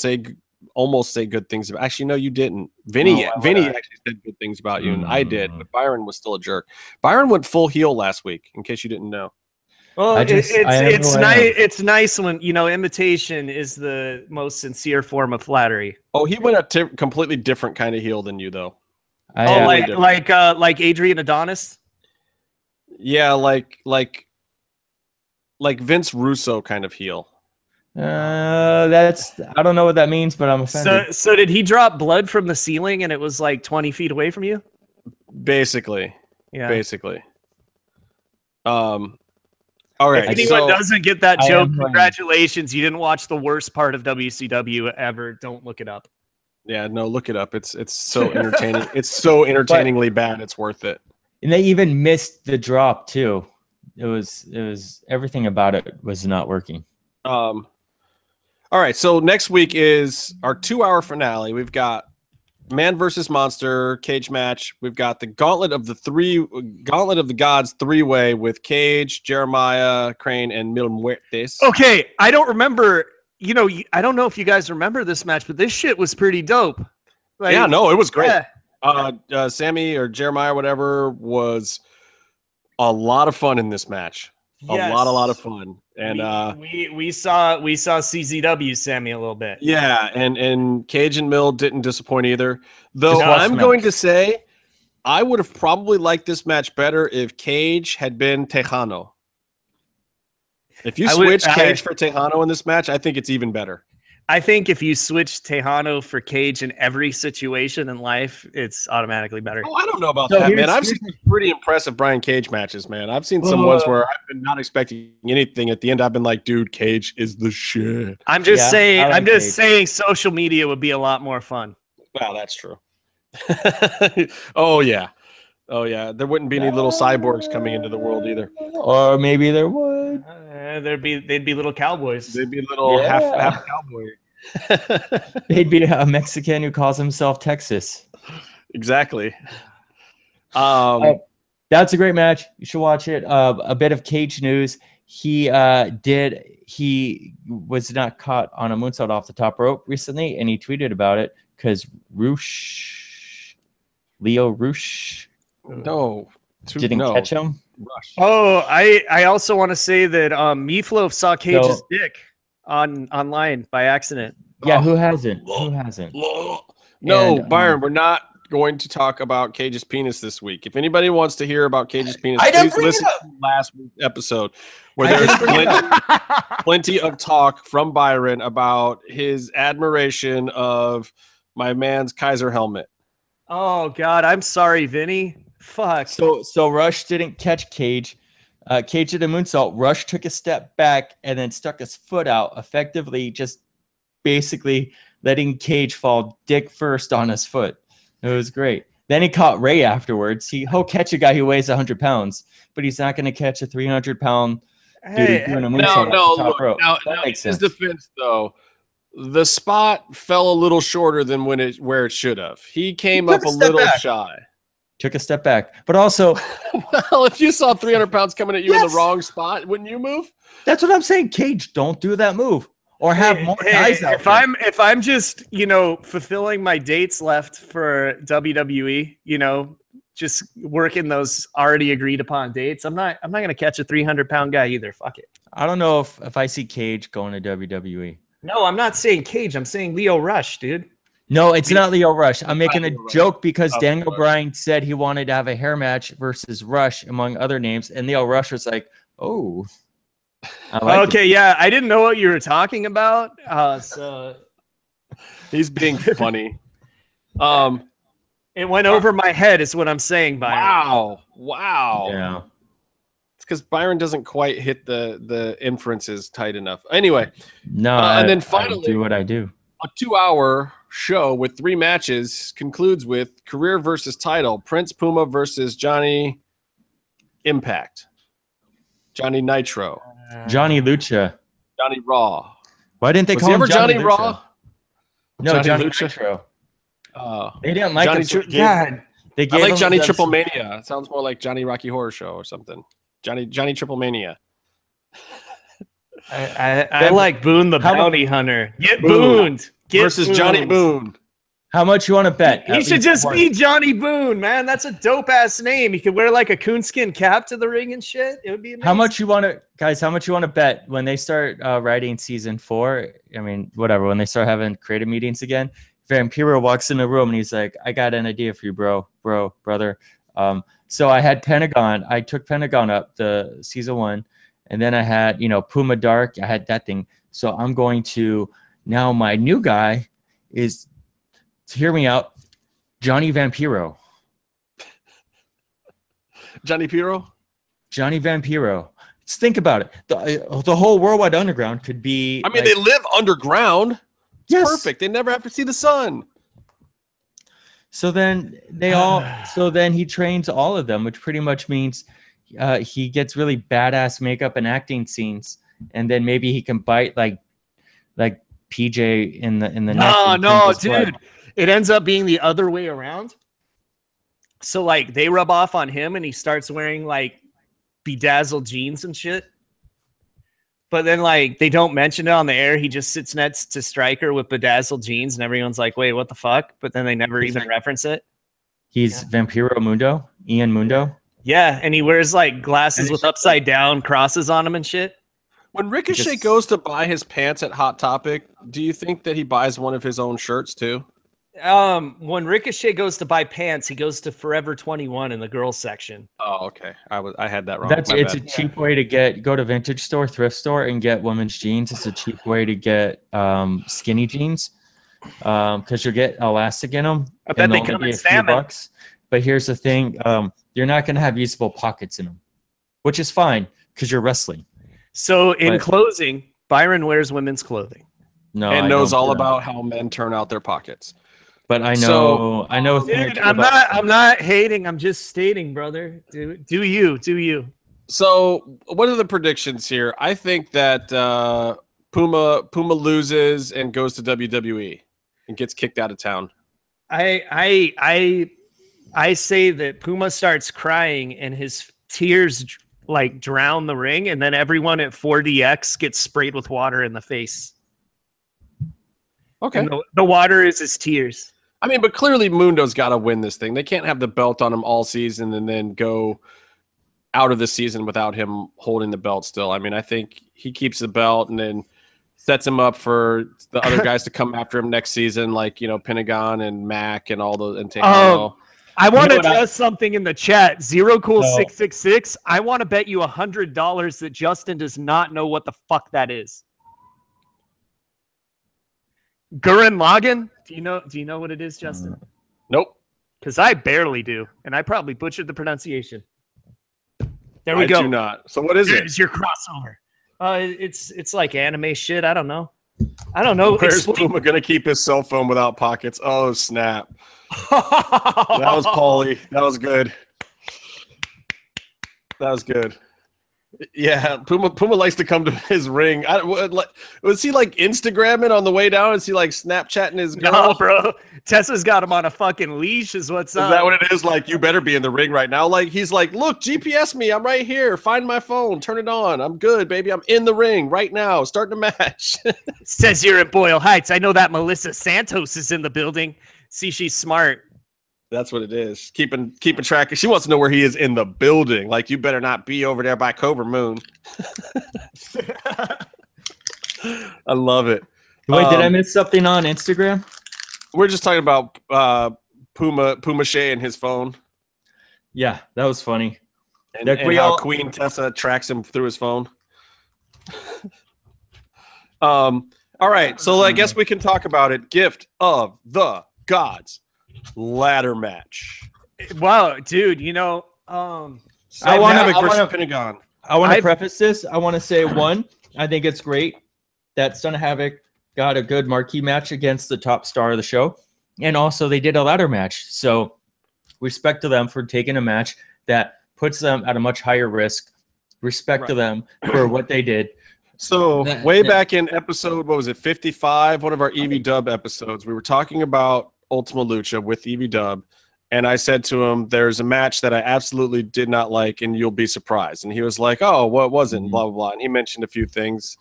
almost say good things about. Actually, no, you didn't. Vinny actually said good things about you, and I did. But Byron was still a jerk. Byron went full heel last week. In case you didn't know. Well, it's nice when imitation is the most sincere form of flattery. Oh, he went a completely different kind of heel than you, though. Like Adrian Adonis. Yeah, like Vince Russo kind of heel. I don't know what that means, but I'm offended. So did he drop blood from the ceiling and it was like 20 feet away from you? Basically. Yeah. Basically. All right. If anyone doesn't get that joke, congratulations. You didn't watch the worst part of WCW ever. Don't look it up. Yeah, no, look it up. It's so entertaining. It's so entertainingly bad. It's worth it. And they even missed the drop too. It was everything about it was not working. All right. So next week is our 2-hour finale. We've got Man versus Monster cage match. We've got the Gauntlet of the Gods 3-way with Cage, Jeremiah, Crane, and Mil Muertes. Okay, I don't remember. I don't know if you guys remember this match, but this shit was pretty dope. Like, yeah, no, it was great. Yeah. Sammy or Jeremiah, whatever, was a lot of fun in this match. Yes. A lot of fun. And we saw CZW Sammy a little bit. Yeah, and Cage and Mill didn't disappoint either. Though I'm going to say I would have probably liked this match better if Cage had been Tejano. If you switch Cage for Tejano in this match, I think it's even better. I think if you switch Tejano for Cage in every situation in life, it's automatically better. Oh, I don't know about that, man. I've seen some pretty impressive Brian Cage matches, man. I've seen some ones where I've been not expecting anything. At the end, I've been like, dude, Cage is the shit. I'm just saying social media would be a lot more fun. Wow, that's true. Oh, yeah. There wouldn't be any little cyborgs coming into the world either. Or maybe there would. They'd be little cowboys. They'd be little half cowboy. They'd be a Mexican who calls himself Texas. Exactly. That's a great match. You should watch it. A bit of Cage news. He was not caught on a moonsault off the top rope recently, and he tweeted about it because Leo Rush didn't catch him. Rush. Oh, I also want to say that Meatloaf saw Cage's dick online by accident. Yeah, who hasn't? No, Byron, we're not going to talk about Cage's penis this week. If anybody wants to hear about Cage's penis, please listen to last week's episode where there's plenty of talk from Byron about his admiration of my man's Kaiser helmet. Oh God, I'm sorry, Vinny. Fuck. So Rush didn't catch Cage. Cage did a moonsault. Rush took a step back and then stuck his foot out, effectively just basically letting Cage fall dick first on his foot. It was great. Then he caught Ray afterwards. He'll catch a guy who weighs 100 pounds, but he's not going to catch a 300-pound dude doing a moonsault off the top rope. That makes sense. His defense, though, the spot fell a little shorter than where it should have. He came up a little shy. Took a step back, but also, well, if you saw 300 pounds coming at you in the wrong spot, wouldn't you move? That's what I'm saying. Cage, don't do that move, or have more guys out. If I'm just fulfilling my dates left for WWE, just working those already agreed upon dates, I'm not gonna catch a 300-pound guy either. Fuck it. I don't know if I see Cage going to WWE. No, I'm not saying Cage. I'm saying Leo Rush, dude. No, it's not Leo Rush. I'm making a joke because Daniel Bryan said he wanted to have a hair match versus Rush, among other names. And Leo Rush was like, oh. Okay, yeah. I didn't know what you were talking about. So he's being funny. It went over my head is what I'm saying, Byron. Wow. Yeah. It's because Byron doesn't quite hit the inferences tight enough. Anyway. No, and then finally, I do what I do. A 2-hour show with 3 matches concludes with career versus title. Prince Puma versus Johnny Impact. Johnny Nitro. Johnny Lucha. Johnny Raw. Why didn't they Was call he him ever Johnny Lucha? Raw? No, Johnny Lucha? Nitro. Oh, They didn't like Johnny him. So, Tri- God, they I gave like him Johnny them- Triple Mania. It sounds more like Johnny Rocky Horror Show or something. Johnny Triple Mania. I like Boone the Bounty Hunter. Get Boone. booned. Get Versus booned. Johnny Boone. How much you want to bet? He At should least just one. be Johnny Boone, man. That's a dope ass name. He could wear like a coonskin cap to the ring and shit. It would be amazing. How much you want to, guys? How much you want to bet when they start writing season 4? I mean, whatever. When they start having creative meetings again, Vampiro walks in the room and he's like, "I got an idea for you, brother." So I had Pentagon. I took Pentagon up the season 1, and then I had Puma Dark. I had that thing. So I'm going to now. My new guy is, hear me out, Johnny Vampiro. Johnny Piro? Johnny Vampiro. Let's think about it. The whole Worldwide Underground could be. I mean, they live underground. It's Yes. perfect. They never have to see the sun. So then he trains all of them, which pretty much means he gets really badass makeup and acting scenes, and then maybe he can bite like PJ in the neck. No, dude. It ends up being the other way around. So like they rub off on him and he starts wearing like bedazzled jeans and shit. But then like they don't mention it on the air. He just sits next to Stryker with bedazzled jeans and everyone's like, wait, what the fuck? But then they never even reference it. He's Vampiro Mundo, Ian Mundo. Yeah, and he wears like glasses with upside down crosses on them and shit. When Ricochet goes to buy his pants at Hot Topic, do you think that he buys one of his own shirts too? When Ricochet goes to buy pants, he goes to Forever 21 in the girls section. Oh, okay. I had that wrong. It's a cheap way to go to vintage store, thrift store, and get women's jeans. It's a cheap way to get skinny jeans because you'll get elastic in them. I bet they come in salmon. $bucks. But here's the thing: you're not going to have usable pockets in them, which is fine because you're wrestling. So in closing, Byron wears women's clothing. No, and knows all about how men turn out their pockets. But I know, Dude, I'm not hating. I'm just stating, brother. Do you? So, what are the predictions here? I think that Puma loses and goes to WWE and gets kicked out of town. I say that Puma starts crying and his tears like drown the ring, and then everyone at 4DX gets sprayed with water in the face. Okay. The water is his tears. I mean, but clearly Mundo's got to win this thing. They can't have the belt on him all season and then go out of the season without him holding the belt still. I mean, I think he keeps the belt and then sets him up for the other guys to come after him next season, like, Pentagon and Mac and all those. And Tejano. I want to test something in the chat. ZeroCool666. I want to bet you $100 that Justin does not know what the fuck that is. Gurren Lagann? Do you know what it is, Justin? Nope. Because I barely do, and I probably butchered the pronunciation. There we go. I do not. So what is it? It's your crossover. It's like anime shit. I don't know. Where's Puma gonna keep his cell phone without pockets? Oh snap! That was Paulie. That was good. That was good. Yeah, Puma likes to come to his ring. Was he like Instagramming on the way down? Is he like Snapchatting his girl? No, bro. Tessa's got him on a fucking leash is what's up. Is that what it is? Like, you better be in the ring right now. Like, he's like, look, GPS me. I'm right here. Find my phone. Turn it on. I'm good, baby. I'm in the ring right now. Starting a match. Says you're at Boyle Heights. I know that Melissa Santos is in the building. See, she's smart. That's what it is. Keeping track. She wants to know where he is in the building. Like, you better not be over there by Cobra Moon. I love it. Wait, did I miss something on Instagram? We're just talking about Puma Shea and his phone. Yeah, that was funny. And how Queen Tessa tracks him through his phone. All right, so I guess we can talk about it. Gift of the Gods ladder match. Wow, dude, Havoc versus Pentagon. I want to preface this. I want to say, one, I think it's great that Son of Havoc got a good marquee match against the top star of the show. And also they did a ladder match. So respect to them for taking a match that puts them at a much higher risk. Respect to them for what they did. So way back in episode, what was it, 55, one of our EV Dub episodes, we were talking about Ultima Lucha with EV Dub, and I said to him, there's a match that I absolutely did not like, and you'll be surprised. And he was like, oh, what was it? Blah, blah, blah. And he mentioned a few things.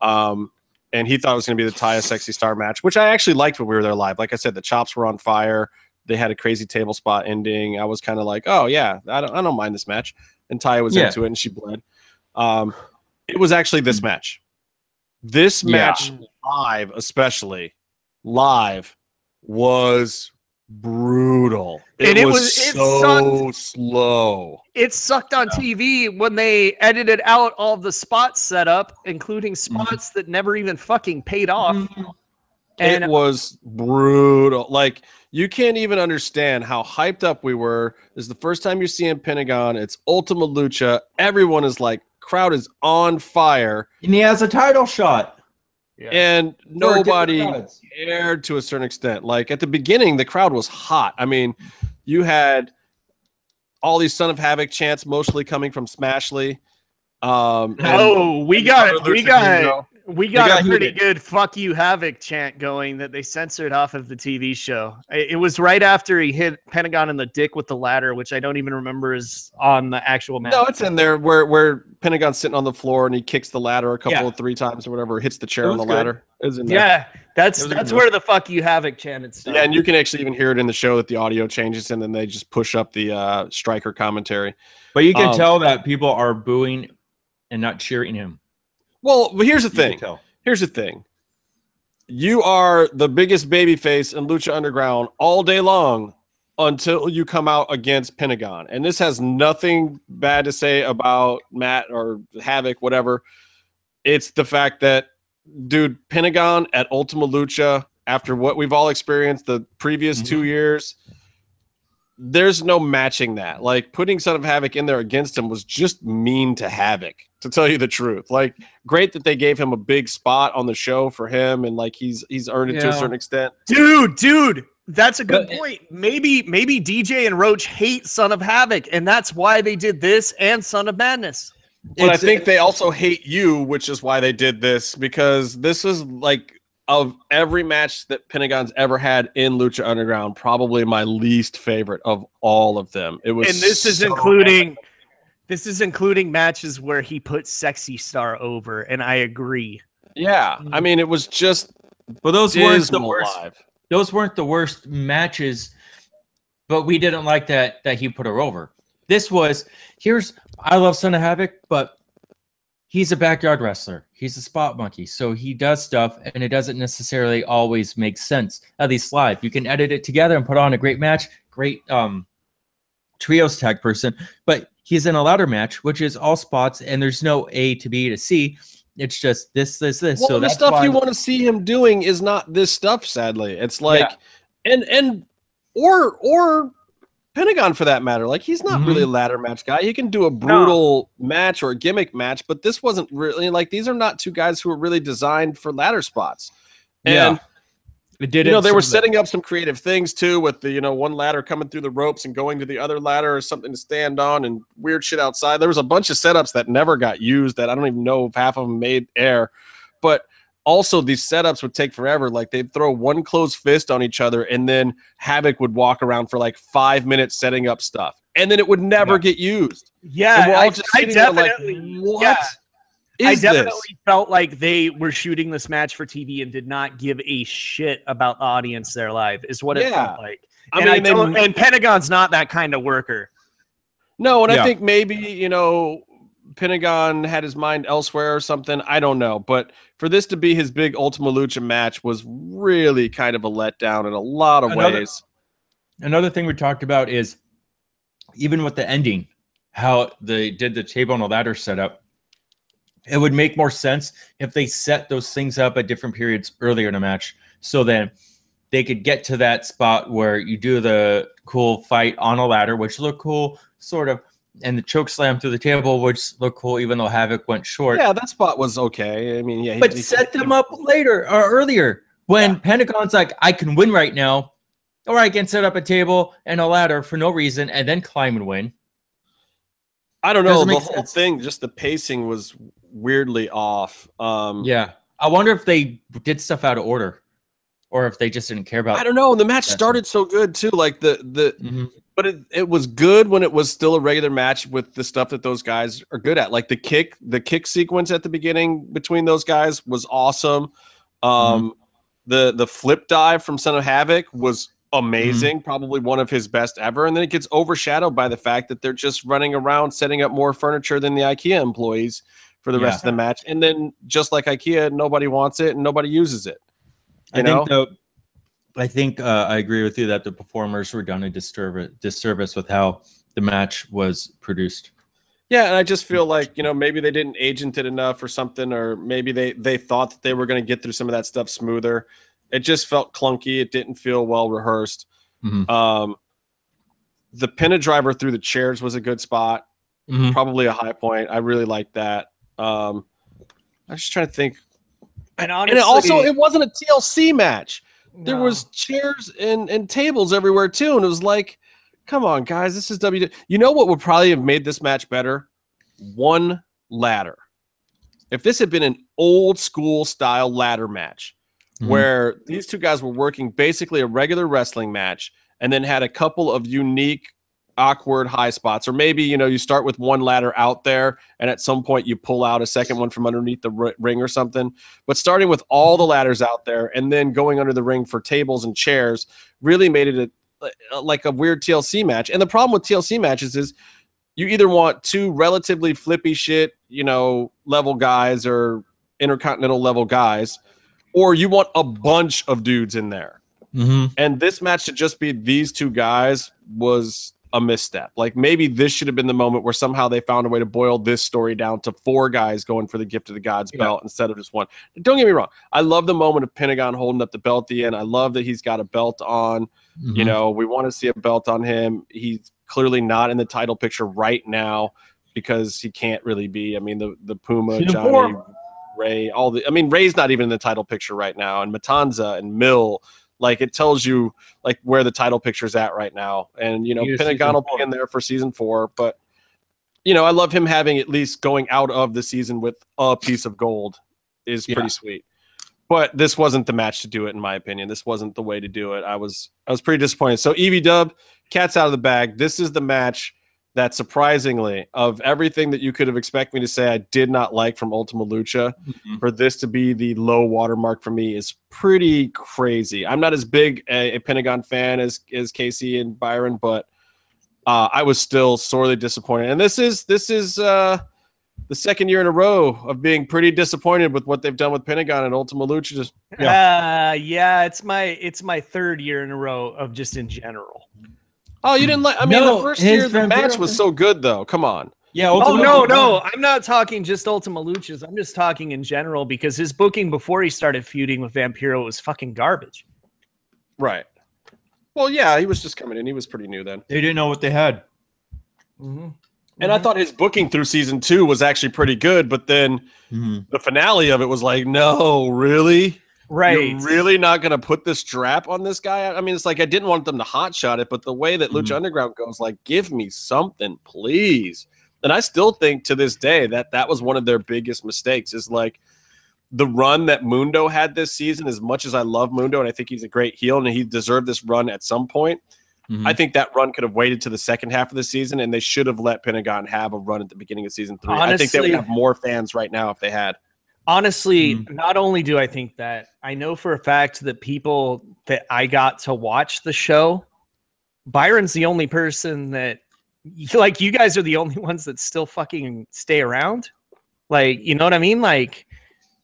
And he thought it was going to be the Taya Sexy Star match, which I actually liked when we were there live. Like I said, the chops were on fire. They had a crazy table spot ending. I was kind of like, oh, yeah, I don't mind this match. And Taya was into it, and she bled. It was actually this match. This match live, especially live, was brutal. It was so slow. It sucked on TV when they edited out all the spots set up, including spots that never even fucking paid off. And it was brutal. Like, you can't even understand how hyped up we were. This is the first time you're seeing Pentagon. It's Ultima Lucha. Everyone is like, crowd is on fire. And he has a title shot. Yeah. And nobody cared to a certain extent. Like, at the beginning, the crowd was hot. I mean, you had all these Son of Havoc chants mostly coming from Smashley. We got a pretty good "fuck you Havoc" chant going that they censored off of the TV show. It was right after he hit Pentagon in the dick with the ladder, which I don't even remember is on the actual match. No, it's in there where Pentagon's sitting on the floor and he kicks the ladder three times or whatever, hits the chair on the ladder. It was in there. Yeah, that's where the "fuck you Havoc" chanted stuff. Yeah, and you can actually even hear it in the show that the audio changes and then they just push up the striker commentary. But you can tell that people are booing and not cheering him. Well, here's the thing. Here's the thing. You are the biggest babyface in Lucha Underground all day long until you come out against Pentagon. And this has nothing bad to say about Matt or Havoc, whatever. It's the fact that, dude, Pentagon at Ultima Lucha, after what we've all experienced the previous 2 years, there's no matching that. Like, putting Son of Havoc in there against him was just mean to Havoc, to tell you the truth. Like, great that they gave him a big spot on the show for him, and like he's earned it to a certain extent. Dude, that's a good point. Maybe DJ and Roach hate Son of Havoc, and that's why they did this and Son of Madness. But I think they also hate you, which is why they did this, because this is like, of every match that Pentagon's ever had in Lucha Underground, probably my least favorite of all of them. It was, and this is including matches where he put Sexy Star over, and I agree. Yeah, I mean, it was just, but those weren't the worst. Those weren't the worst matches, but we didn't like that he put her over. This was, I love Son of Havoc, but he's a backyard wrestler. He's a spot monkey. So he does stuff, and it doesn't necessarily always make sense, at least live. You can edit it together and put on a great match, great trios tag person, but he's in a ladder match, which is all spots, and there's no A to B to C. It's just this. Well, so the stuff you want to see him doing is not this stuff, sadly. It's like, or Pentagon, for that matter. Like, he's not really a ladder match guy. He can do a brutal match or a gimmick match, but this wasn't really, like, these are not two guys who are really designed for ladder spots. And they were setting up some creative things too, with the one ladder coming through the ropes and going to the other ladder or something to stand on, and weird shit outside. There was a bunch of setups that never got used that I don't even know if half of them made air. But also, these setups would take forever. Like, they'd throw one closed fist on each other, and then Havoc would walk around for like 5 minutes setting up stuff, and then it would never get used. Yeah, and we're all just sitting there like, what? I definitely felt like they were shooting this match for TV and did not give a shit about the audience there live, is what it felt like. And Pentagon's not that kind of worker. No, and I think maybe, Pentagon had his mind elsewhere or something. I don't know. But for this to be his big Ultima Lucha match was really kind of a letdown in a lot of ways. Another thing we talked about is, even with the ending, how they did the table and the ladder setup, it would make more sense if they set those things up at different periods earlier in a match, so then they could get to that spot where you do the cool fight on a ladder, which looked cool, sort of, and the choke slam through the table, which looked cool, even though Havoc went short. Yeah, that spot was okay. I mean, but set them up later or earlier when Pentagon's like, I can win right now, or I can set up a table and a ladder for no reason and then climb and win. I don't know. The whole thing, just the pacing was weirdly off. Yeah. I wonder if they did stuff out of order or if they just didn't care about. I don't know. And the match started so good too. Like but it was good when it was still a regular match with the stuff that those guys are good at. Like the kick sequence at the beginning between those guys was awesome. The flip dive from Son of Havoc was amazing, probably one of his best ever. And then it gets overshadowed by the fact that they're just running around setting up more furniture than the IKEA employees for the rest of the match. And then just like IKEA, nobody wants it and nobody uses it. I think I agree with you that the performers were done a disservice with how the match was produced. Yeah, and I just feel like, maybe they didn't agent it enough or something, or maybe they thought that they were going to get through some of that stuff smoother. It just felt clunky. It didn't feel well rehearsed. The pin driver through the chairs was a good spot. Probably a high point. I really liked that. I'm just trying to think. And honestly, it wasn't a TLC match. There was chairs and tables everywhere too, and it was like, come on, guys, this is WWE. You know what would probably have made this match better? One ladder. If this had been an old school style ladder match, where these two guys were working basically a regular wrestling match, and then had a couple of unique, awkward high spots, or maybe you start with one ladder out there and at some point you pull out a second one from underneath the ring or something, but starting with all the ladders out there and then going under the ring for tables and chairs really made it like a weird TLC match. And the problem with TLC matches is you either want two relatively flippy shit level guys or intercontinental level guys, or you want a bunch of dudes in there. And this match to just be these two guys was a misstep. Like maybe this should have been the moment where somehow they found a way to boil this story down to four guys going for the Gift of the Gods belt instead of just one. Don't get me wrong. I love the moment of Pentagon holding up the belt at the end. I love that he's got a belt on. We want to see a belt on him. He's clearly not in the title picture right now because he can't really be. I mean, the Puma, Johnny, Ray, Ray's not even in the title picture right now. And Matanza and Mill, like it tells you like where the title picture's at right now. And, Pentagon will be in there for season 4, but I love him having at least going out of the season with a piece of gold is pretty sweet. But this wasn't the match to do it, in my opinion. This wasn't the way to do it. I was pretty disappointed. So Evie Dub, cat's out of the bag. This is the match that surprisingly, of everything that you could have expected me to say I did not like from Ultima Lucha, for this to be the low watermark for me is pretty crazy. I'm not as big a Pentagon fan as Casey and Byron, but I was still sorely disappointed. And this is the second year in a row of being pretty disappointed with what they've done with Pentagon and Ultima Lucha. It's my third year in a row of just in general. Oh, you didn't like? I mean, the first year the match was so good, though. Come on. Yeah. No. I'm not talking just Ultima Luchas. I'm just talking in general because his booking before he started feuding with Vampiro was fucking garbage. Right. Well, yeah, he was just coming in. He was pretty new then. They didn't know what they had. And I thought his booking through season 2 was actually pretty good, but then the finale of it was like, no, really? Right. You're really not going to put this strap on this guy? I mean, it's like I didn't want them to hotshot it, but the way that Lucha Underground goes, like, give me something, please. And I still think to this day that was one of their biggest mistakes is like the run that Mundo had this season, as much as I love Mundo and I think he's a great heel and he deserved this run at some point, I think that run could have waited to the second half of the season and they should have let Pentagon have a run at the beginning of season 3. Honestly, I think they would have more fans right now if they had. Honestly, not only do I think that, I know for a fact that people that I got to watch the show, Byron's the only person that, like, you guys are the only ones that still fucking stay around. Like, you know what I mean? Like,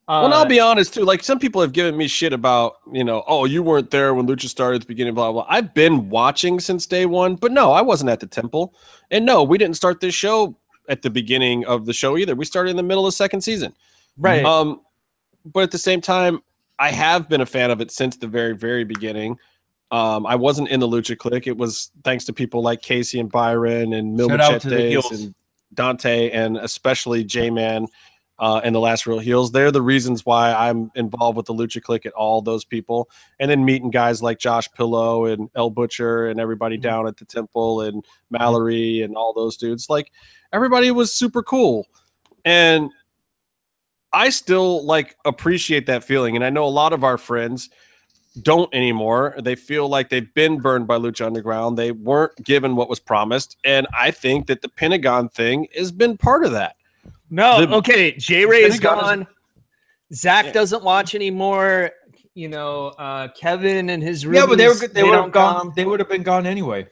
well, I'll be honest too. Like, some people have given me shit about, oh, you weren't there when Lucha started at the beginning, blah, blah. I've been watching since day one, but no, I wasn't at the temple. And no, we didn't start this show at the beginning of the show either. We started in the middle of the second season. Right. But at the same time, I have been a fan of it since the very, very beginning. I wasn't in the Lucha Clique. It was thanks to people like Casey and Byron and Mil Machetes and Dante and especially J-Man and the Last Real Heels. They're the reasons why I'm involved with the Lucha Clique and all those people. And then meeting guys like Josh Pillow and El Butcher and everybody down at the temple and Mallory and all those dudes. Like, everybody was super cool. And I still like appreciate that feeling. And I know a lot of our friends don't anymore. They feel like they've been burned by Lucha Underground. They weren't given what was promised. And I think that the Pentagon thing has been part of that. No, okay. J-Ray is gone. Zach doesn't watch anymore. You know, Kevin and his roomies, but they would have gone. They would have been gone anyway.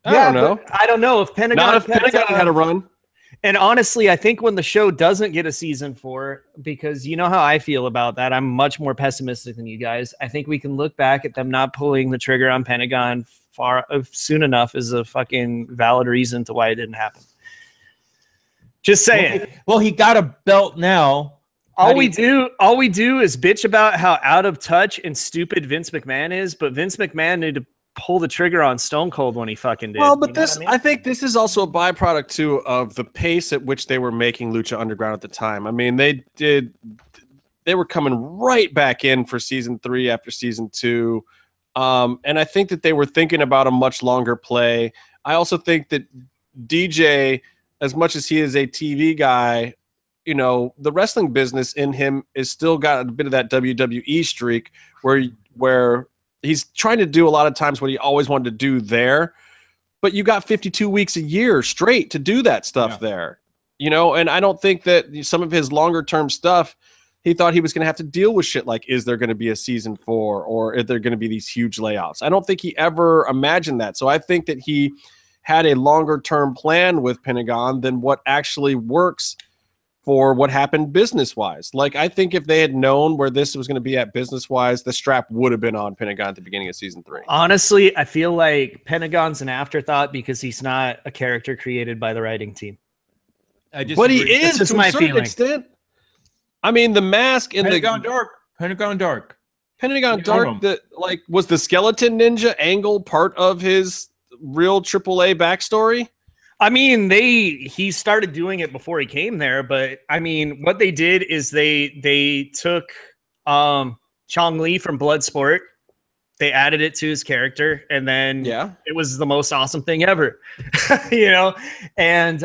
I don't know. I don't know if Pentagon. Not if Pentagon had a run. And honestly, I think when the show doesn't get a season 4, because you know how I feel about that, I'm much more pessimistic than you guys. I think we can look back at them not pulling the trigger on Pentagon soon enough as a fucking valid reason to why it didn't happen. Just saying. Well, he got a belt now. All we do is bitch about how out of touch and stupid Vince McMahon is, but Vince McMahon needed to pull the trigger on Stone Cold when he fucking did. Well, but I think this is also a byproduct too of the pace at which they were making Lucha Underground at the time. I mean, they were coming right back in for season 3 after season 2. And I think that they were thinking about a much longer play. I also think that DJ, as much as he is a TV guy, you know, the wrestling business in him is still got a bit of that WWE streak where he's trying to do a lot of times what he always wanted to do there, but you got 52 weeks a year straight to do that stuff there, you know? And I don't think that some of his longer term stuff, he thought he was going to have to deal with shit like, is there going to be a season 4 or are there going to be these huge layoffs? I don't think he ever imagined that. So I think that he had a longer term plan with Pentagon than what actually works for what happened business-wise. Like, I think if they had known where this was going to be at business-wise, the strap would have been on Pentagon at the beginning of season 3. Honestly, I feel like Pentagon's an afterthought because he's not a character created by the writing team. But he is, to a certain extent. I mean, the mask in Pentagon Dark. Pentagon Dark, that like was the Skeleton Ninja angle part of his real AAA backstory? I mean, he started doing it before he came there, but I mean, what they did is they took Chong Li from Bloodsport, they added it to his character, and then it was the most awesome thing ever, you know. And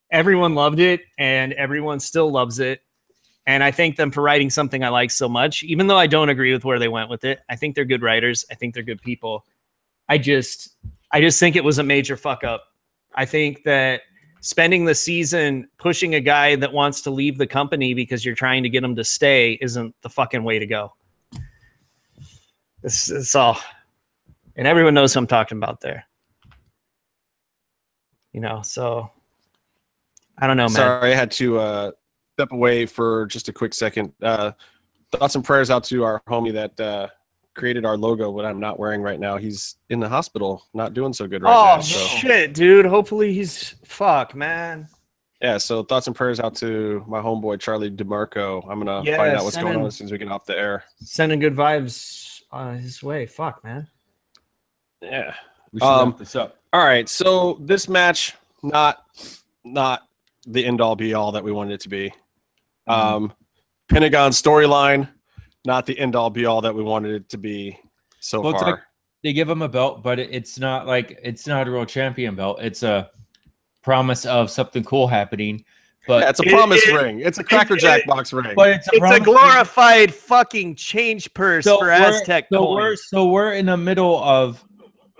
everyone loved it, and everyone still loves it. And I thank them for writing something I like so much, even though I don't agree with where they went with it. I think they're good writers. I think they're good people. I just think it was a major fuck up. I think that spending the season pushing a guy that wants to leave the company because you're trying to get him to stay isn't the fucking way to go. It's all. And everyone knows who I'm talking about there. You know, so I don't know, man. Sorry, I had to step away for just a quick second. Thoughts and prayers out to our homie that created our logo, what I'm not wearing right now. He's in the hospital, not doing so good right now. Oh, shit, dude. Hopefully he's man. Yeah, so thoughts and prayers out to my homeboy, Charlie DeMarco. I'm going to find out what's going on as soon as we get off the air. Sending good vibes his way. Fuck, man. Yeah. We should wrap this up. All right, so this match, not the end-all, be-all that we wanted it to be. Pentagon storyline, not the end-all be-all that we wanted it to be so far. Like they give him a belt, but it's not a real champion belt. It's a promise of something cool happening. But it's a promise ring. It's a Cracker Jack box ring. But it's a glorified fucking change purse for Aztec coins. So we're in the middle of,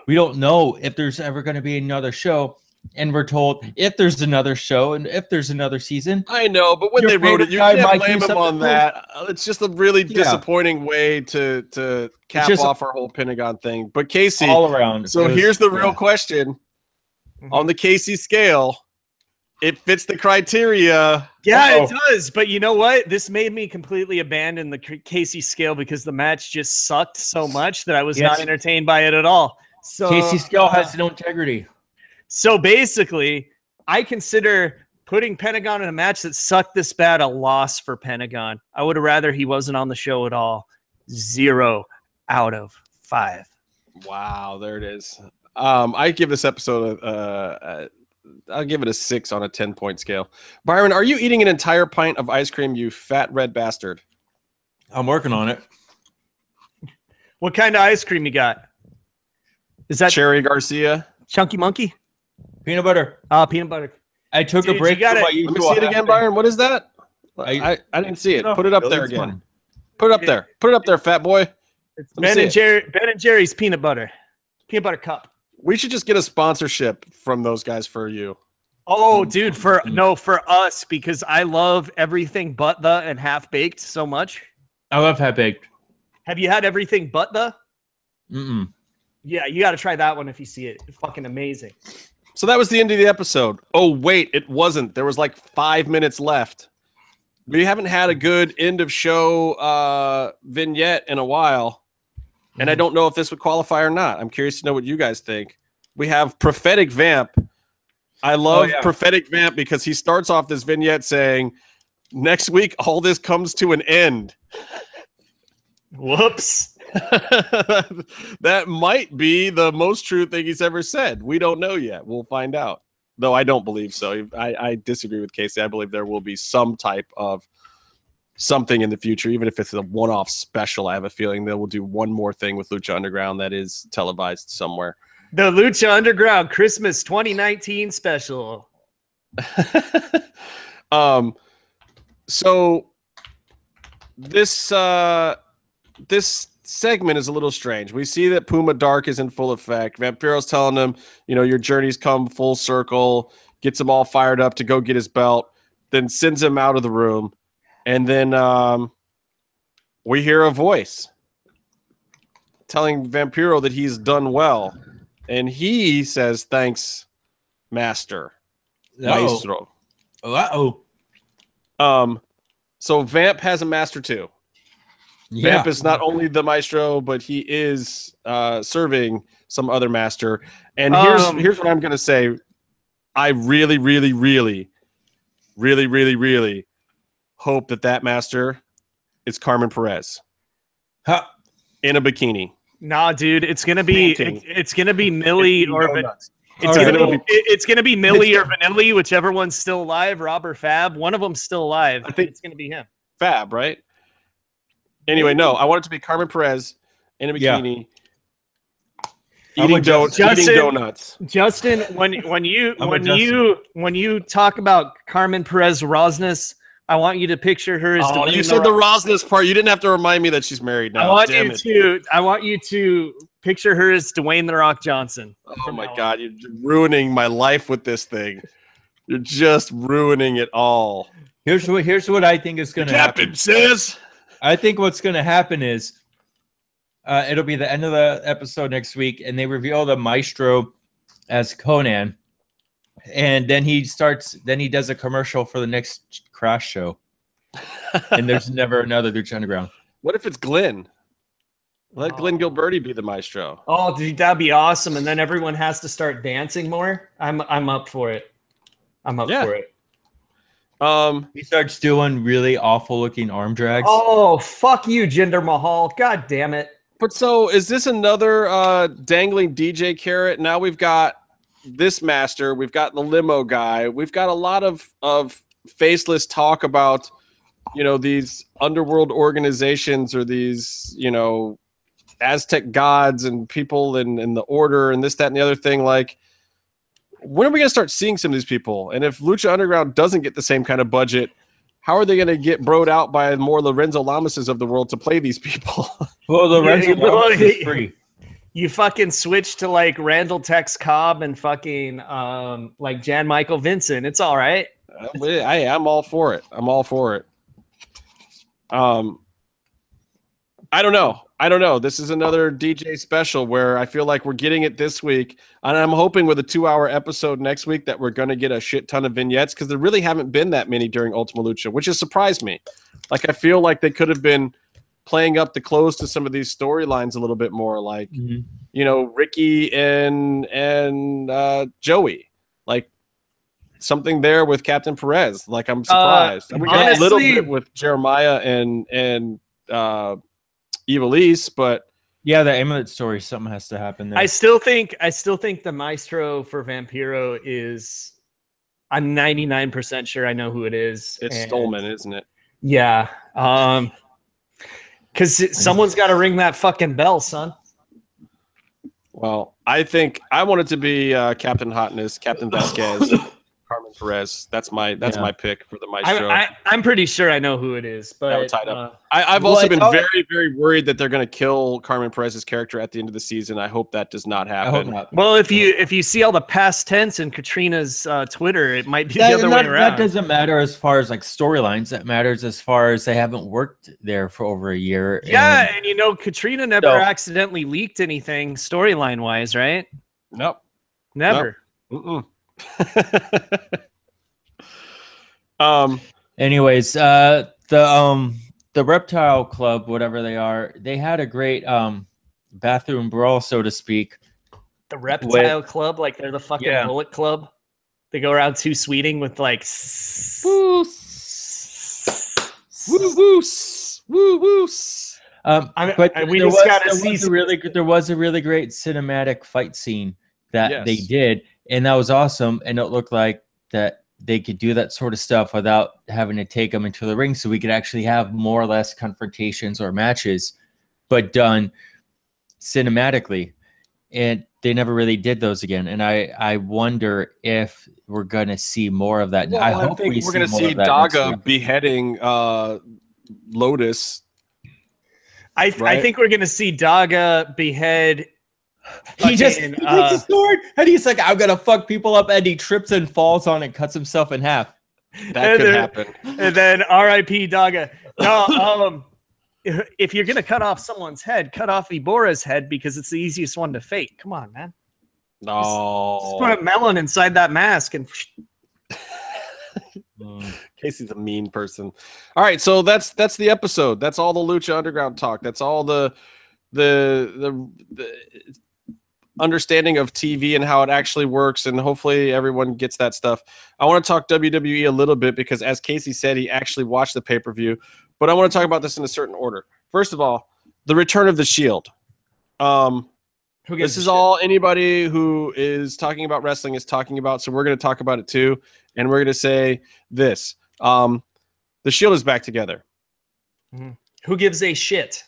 we don't know if there's ever going to be another show. And we're told if there's another show and if there's another season. I know, but when they wrote it, you can't blame them on that. It's just a really disappointing way to cap off our whole Pentagon thing. But Casey, all around. So here's the real question. On the Casey scale, it fits the criteria. Yeah, it does. But you know what? This made me completely abandon the Casey scale because the match just sucked so much that I was not entertained by it at all. So Casey scale has no integrity. So basically, I consider putting Pentagon in a match that sucked this bad a loss for Pentagon. I would have rather he wasn't on the show at all. 0 out of 5. Wow, there it is. I give this episode I'll give it a 6 on a 10-point scale. Byron, are you eating an entire pint of ice cream, you fat red bastard? I'm working on it. What kind of ice cream you got? Is that Cherry Garcia? Chunky Monkey? Peanut butter. Peanut butter. I took a break. Let me see it again, Byron. What is that? I didn't see it. Put it up there again. Fun. Put it up there. Put it up there, fat boy. It's Ben and Jerry's peanut butter cup. We should just get a sponsorship from those guys for you. Oh, dude, for us, because I love everything but the and half baked so much. I love half baked. Have you had everything but the? Mm-mm. Yeah, you got to try that one if you see it. It's fucking amazing. So that was the end of the episode. Oh, wait, it wasn't. There was like 5 minutes left. We haven't had a good end of show vignette in a while. And I don't know if this would qualify or not. I'm curious to know what you guys think. We have Prophetic Vamp. I love Prophetic Vamp because he starts off this vignette saying, next week, all this comes to an end. Whoops. That might be the most true thing he's ever said. We don't know yet. We'll find out. Though I don't believe so. I disagree with Casey. I believe there will be some type of something in the future, even if it's a one-off special. I have a feeling they will do one more thing with Lucha Underground that is televised somewhere. The Lucha Underground Christmas 2019 special. So this segment is a little strange. We see that Puma Dark is in full effect. Vampiro's telling him, your journey's come full circle, gets him all fired up to go get his belt, then sends him out of the room. And then we hear a voice telling Vampiro that he's done well. And he says, thanks, Master. Maestro. Uh-oh. So Vamp has a master too. Yeah. Vamp is not only the maestro, but he is serving some other master. And here's what I'm going to say. I really, really, really, really, really, really hope that master is Carmen Perez in a bikini. Nah, dude, it's gonna be Millie or it's gonna be Millie or Vanilli, whichever one's still alive. Rob or Fab, one of them's still alive. I think it's gonna be him. Fab, right? Anyway, no, I want it to be Carmen Perez in a bikini. Eating donuts. Justin, when you talk about Carmen Perez Rosnes, I want you to picture her as. Oh, you said the Rosnes part. You didn't have to remind me that she's married now. I want you to picture her as Dwayne The Rock Johnson. Oh my God, you're ruining my life with this thing. You're just ruining it all. Here's what I think is going to happen. Captain says. I think what's going to happen is it'll be the end of the episode next week, and they reveal the Maestro as Conan. And then he does a commercial for the next Crash show. And there's never another Lucha Underground. What if it's Glenn? Let Glenn Gilberti be the maestro. Oh, dude, that'd be awesome. And then everyone has to start dancing more. I'm up for it. I'm up for it. He starts doing really awful looking arm drags. Oh, fuck you, Jinder Mahal. God damn it. But so is this another dangling DJ carrot? Now we've got this master, we've got the limo guy, we've got a lot of faceless talk about these underworld organizations or these Aztec gods and people in the order and this, that, and the other thing. Like, when are we going to start seeing some of these people? And if Lucha Underground doesn't get the same kind of budget, how are they going to get broed out by more Lorenzo Lamases of the world to play these people? Well, Lorenzo Lamas is free. You fucking switch to like Randall Tex Cobb and fucking like Jan Michael Vincent. It's all right. I'm all for it. I'm all for it. I don't know. This is another DJ special where I feel like we're getting it this week. And I'm hoping with a 2-hour episode next week that we're going to get a shit ton of vignettes because there really haven't been that many during Ultima Lucha, which has surprised me. Like, I feel like they could have been playing up the close to some of these storylines a little bit more, like Ricky and Joey, like something there with Captain Perez. Like, I'm surprised. And we got a little bit with Jeremiah and Evilise, but yeah, the amulet story, something has to happen there. I still think the maestro for Vampiro is. I'm 99% sure I know who it is. It's Stolman, isn't it? Yeah. Because someone's got to ring that fucking bell, son. Well, I think I want it to be Captain Hotness, Captain Vasquez. Carmen Perez. That's my pick for the show. I'm pretty sure I know who it is, but tied up. I've also been very, very worried that they're going to kill Carmen Perez's character at the end of the season. I hope that does not happen. I hope not. Well, if you see all the past tense in Katrina's Twitter, it might be the other way around. That doesn't matter as far as like storylines. That matters as far as they haven't worked there for over a year. Yeah, and you know, Katrina never accidentally leaked anything storyline wise, right? Nope. Never. Nope. Anyways, the Reptile Club, whatever they are, they had a great bathroom brawl, so to speak. The Reptile Club, like they're the fucking Bullet Club. They go around too sweeting with like woo woo woo woo. But there was a really great cinematic fight scene that they did, and that was awesome. And it looked like that they could do that sort of stuff without having to take them into the ring, so we could actually have more or less confrontations or matches, but done cinematically. And they never really did those again. And I wonder if we're going to see more of that. Well, I hope we're going to see Daga beheading Lotus. I think we're going to see Daga behead. He takes a sword and he's like, I'm going to fuck people up. And he trips and falls on it and cuts himself in half. That could happen. And then R.I.P. Daga. No, if you're going to cut off someone's head, cut off Ibora's head because it's the easiest one to fake. Come on, man. No. Just put a melon inside that mask and... Casey's a mean person. All right, so that's the episode. That's all the Lucha Underground talk. That's all the understanding of TV and how it actually works, and hopefully everyone gets that stuff. I want to talk WWE a little bit because, as Casey said, he actually watched the pay-per-view. But I want to talk about this in a certain order. First of all, the return of the Shield. This is all anybody who is talking about wrestling is talking about, so we're going to talk about it too, and we're going to say this. The Shield is back together. Mm-hmm. Who gives a shit?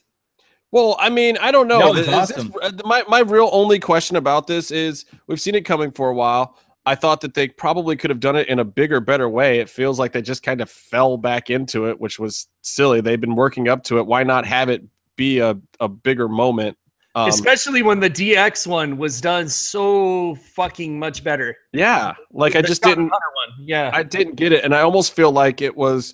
Well, I mean, I don't know. Awesome. My real only question about this is we've seen it coming for a while. I thought that they probably could have done it in a bigger, better way. It feels like they just kind of fell back into it, which was silly. They've been working up to it. Why not have it be a bigger moment? Especially when the DX one was done so fucking much better. Yeah, like I just didn't. Yeah, I didn't get it, and I almost feel like it was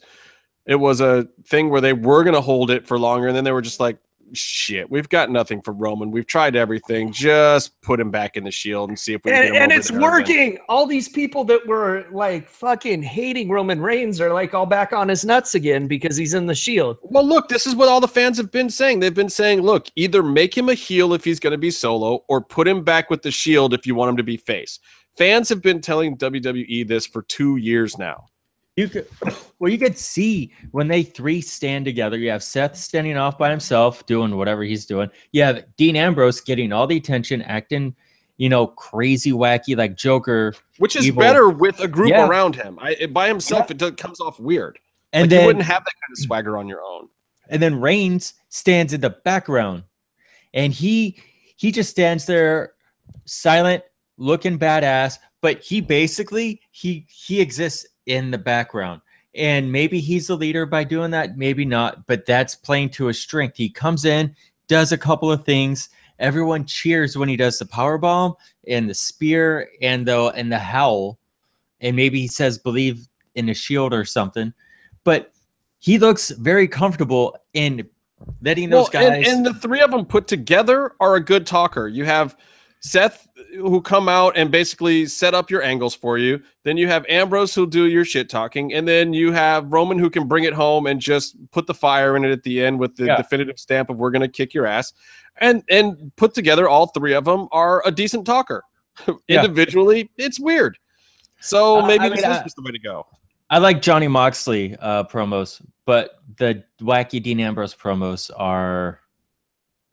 a thing where they were going to hold it for longer, and then they were just like, shit, we've got nothing for Roman. We've tried everything. Just put him back in the Shield and see if we can get him over it's working. All these people that were like fucking hating Roman Reigns are like all back on his nuts again because he's in the Shield. Well, look, this is what all the fans have been saying. They've been saying, look, either make him a heel if he's going to be solo or put him back with the Shield if you want him to be face. Fans have been telling WWE this for 2 years now. You could see when they three stand together. You have Seth standing off by himself, doing whatever he's doing. You have Dean Ambrose getting all the attention, acting, crazy, wacky, like Joker. Which is evil. Better with a group around him. By himself, it comes off weird. And then, you wouldn't have that kind of swagger on your own. And then Reigns stands in the background. And he just stands there silent, looking badass. But he basically, he exists in the background, and maybe he's the leader by doing that, maybe not, but that's playing to his strength. He comes in, does a couple of things, everyone cheers when he does the power bomb and the spear and the howl, and maybe he says believe in the Shield or something, but he looks very comfortable in letting those guys, and the three of them put together are a good talker. You have Seth, who come out and basically set up your angles for you. Then you have Ambrose, who'll do your shit talking. And then you have Roman, who can bring it home and just put the fire in it at the end with the definitive stamp of we're going to kick your ass. And put together, all three of them are a decent talker. Individually, it's weird. So maybe this is just the way to go. I like Johnny Moxley promos, but the wacky Dean Ambrose promos are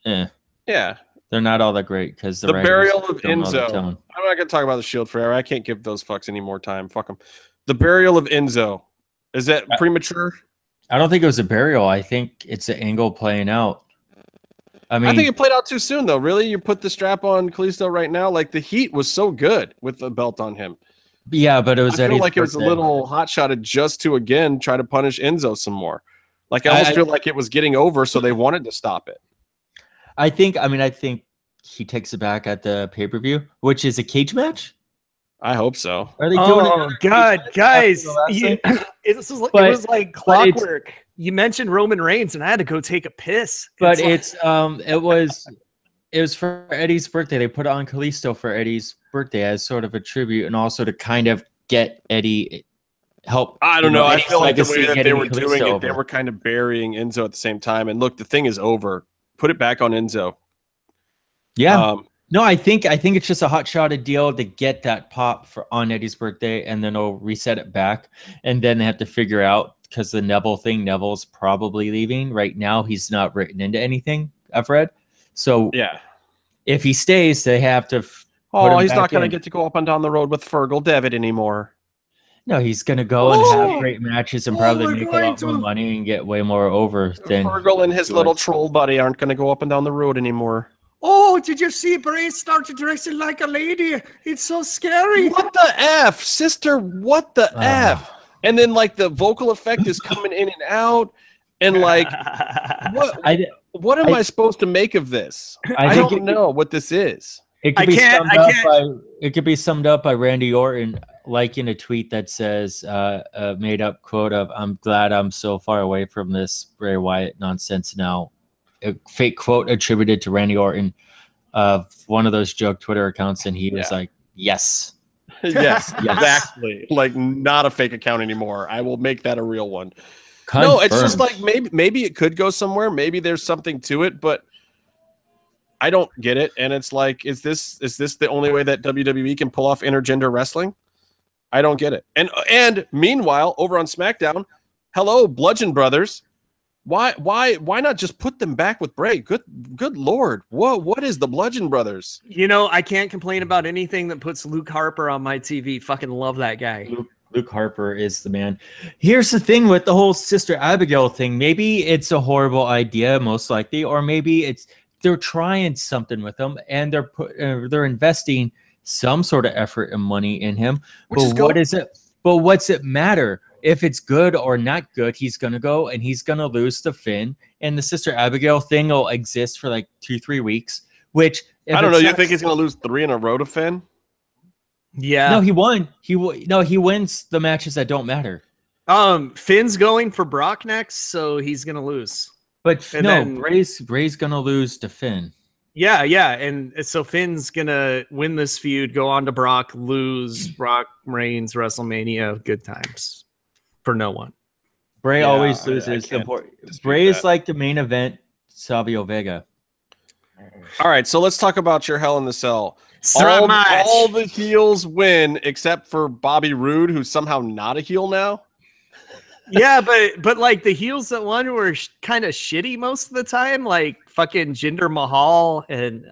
Yeah. They're not all that great because the burial of Enzo. I'm not going to talk about the Shield forever. I can't give those fucks any more time. Fuck them. The burial of Enzo. Is that premature? I don't think it was a burial. I think it's an angle playing out. I think it played out too soon, though. Really, you put the strap on Kalisto right now. Like the heat was so good with the belt on him. Yeah, but it was I feel Eddie's like it was a birthday. little hot-shotted just to, again, try to punish Enzo some more. Like, I almost feel like it was getting over, so they wanted to stop it. I think he takes it back at the pay-per-view, which is a cage match. I hope so. Are they doing it? Oh God, guys, it was like clockwork. You mentioned Roman Reigns, and I had to go take a piss. But it was for Eddie's birthday. They put it on Kalisto for Eddie's birthday as sort of a tribute, and also to kind of get Eddie help. I don't know. I Eddie's feel like the way that they were Kalisto doing it, over. they were kind of burying Enzo at the same time. And look, the thing is over. Put it back on Enzo. Yeah. No, I think it's just a hot-shotted deal to get that pop on Eddie's birthday, and then they'll reset it back, and then they have to figure out, because the Neville thing, Neville's probably leaving right now. He's not written into anything I've read. So yeah, if he stays, they have to. He's not going to get to go up and down the road with Fergal Devitt anymore. No, he's going to go and have great matches and probably make a lot more money and get way more over than Fergal and his little troll buddy aren't going to go up and down the road anymore. Oh, did you see Bray started dressing like a lady? It's so scary. What the F, sister? What the F? And then, like, the vocal effect is coming in and out. And, like, what am I supposed to make of this? I don't know what this is. It could be summed up by Randy Orton liking a tweet that says a made-up quote of, "I'm glad I'm so far away from this Bray Wyatt nonsense now." A fake quote attributed to Randy Orton of one of those joke Twitter accounts, and he was like, yes. Yes, exactly. Like, not a fake account anymore. I will make that a real one. Confirmed. No, it's just like maybe it could go somewhere. Maybe there's something to it, but I don't get it. And it's like, is this the only way that WWE can pull off intergender wrestling? I don't get it. And meanwhile, over on SmackDown, hello, Bludgeon Brothers. Why not just put them back with Bray? Good Lord. What is the Bludgeon Brothers? You know, I can't complain about anything that puts Luke Harper on my TV. Fucking love that guy. Luke Harper is the man. Here's the thing with the whole Sister Abigail thing. Maybe it's a horrible idea, most likely, or maybe they're trying something with him and they're investing some sort of effort and money in him. What is it? But what's it matter? If it's good or not good, he's going to go and he's going to lose to Finn. And the Sister Abigail thing will exist for like 2-3 weeks, which I don't know. You think he's going to lose 3 in a row to Finn? Yeah. No, he won. He wins the matches that don't matter. Finn's going for Brock next, so he's going to lose. But Bray's going to lose to Finn. Yeah. And so Finn's going to win this feud, go on to Brock, lose. Brock reigns WrestleMania. Good times. For no one. Bray always loses. Bray is like the main event, Savio Vega. All right, so let's talk about your Hell in the Cell. All the heels win except for Bobby Roode, who's somehow not a heel now. Yeah, but like the heels that won were kind of shitty most of the time, like fucking Jinder Mahal and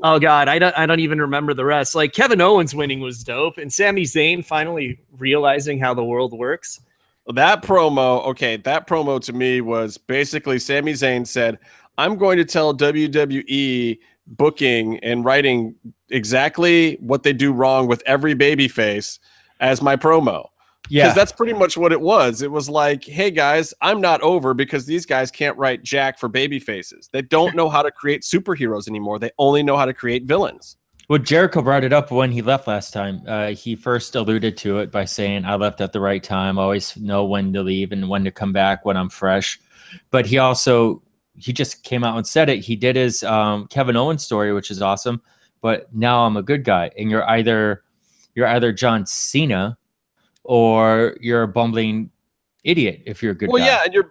oh god, I don't even remember the rest. Like Kevin Owens winning was dope, and Sami Zayn finally realizing how the world works. That promo to me was basically Sami Zayn said, "I'm going to tell WWE booking and writing exactly what they do wrong with every babyface as my promo." Yeah, because that's pretty much what it was. It was like, hey guys, I'm not over because these guys can't write jack for baby faces. They don't know how to create superheroes anymore. They only know how to create villains. Well, Jericho brought it up when he left last time. He first alluded to it by saying, I left at the right time. I always know when to leave and when to come back when I'm fresh. But he just came out and said it. He did his Kevin Owens story, which is awesome. But now I'm a good guy. And you're either John Cena or you're a bumbling idiot if you're a good guy. Well, yeah, and your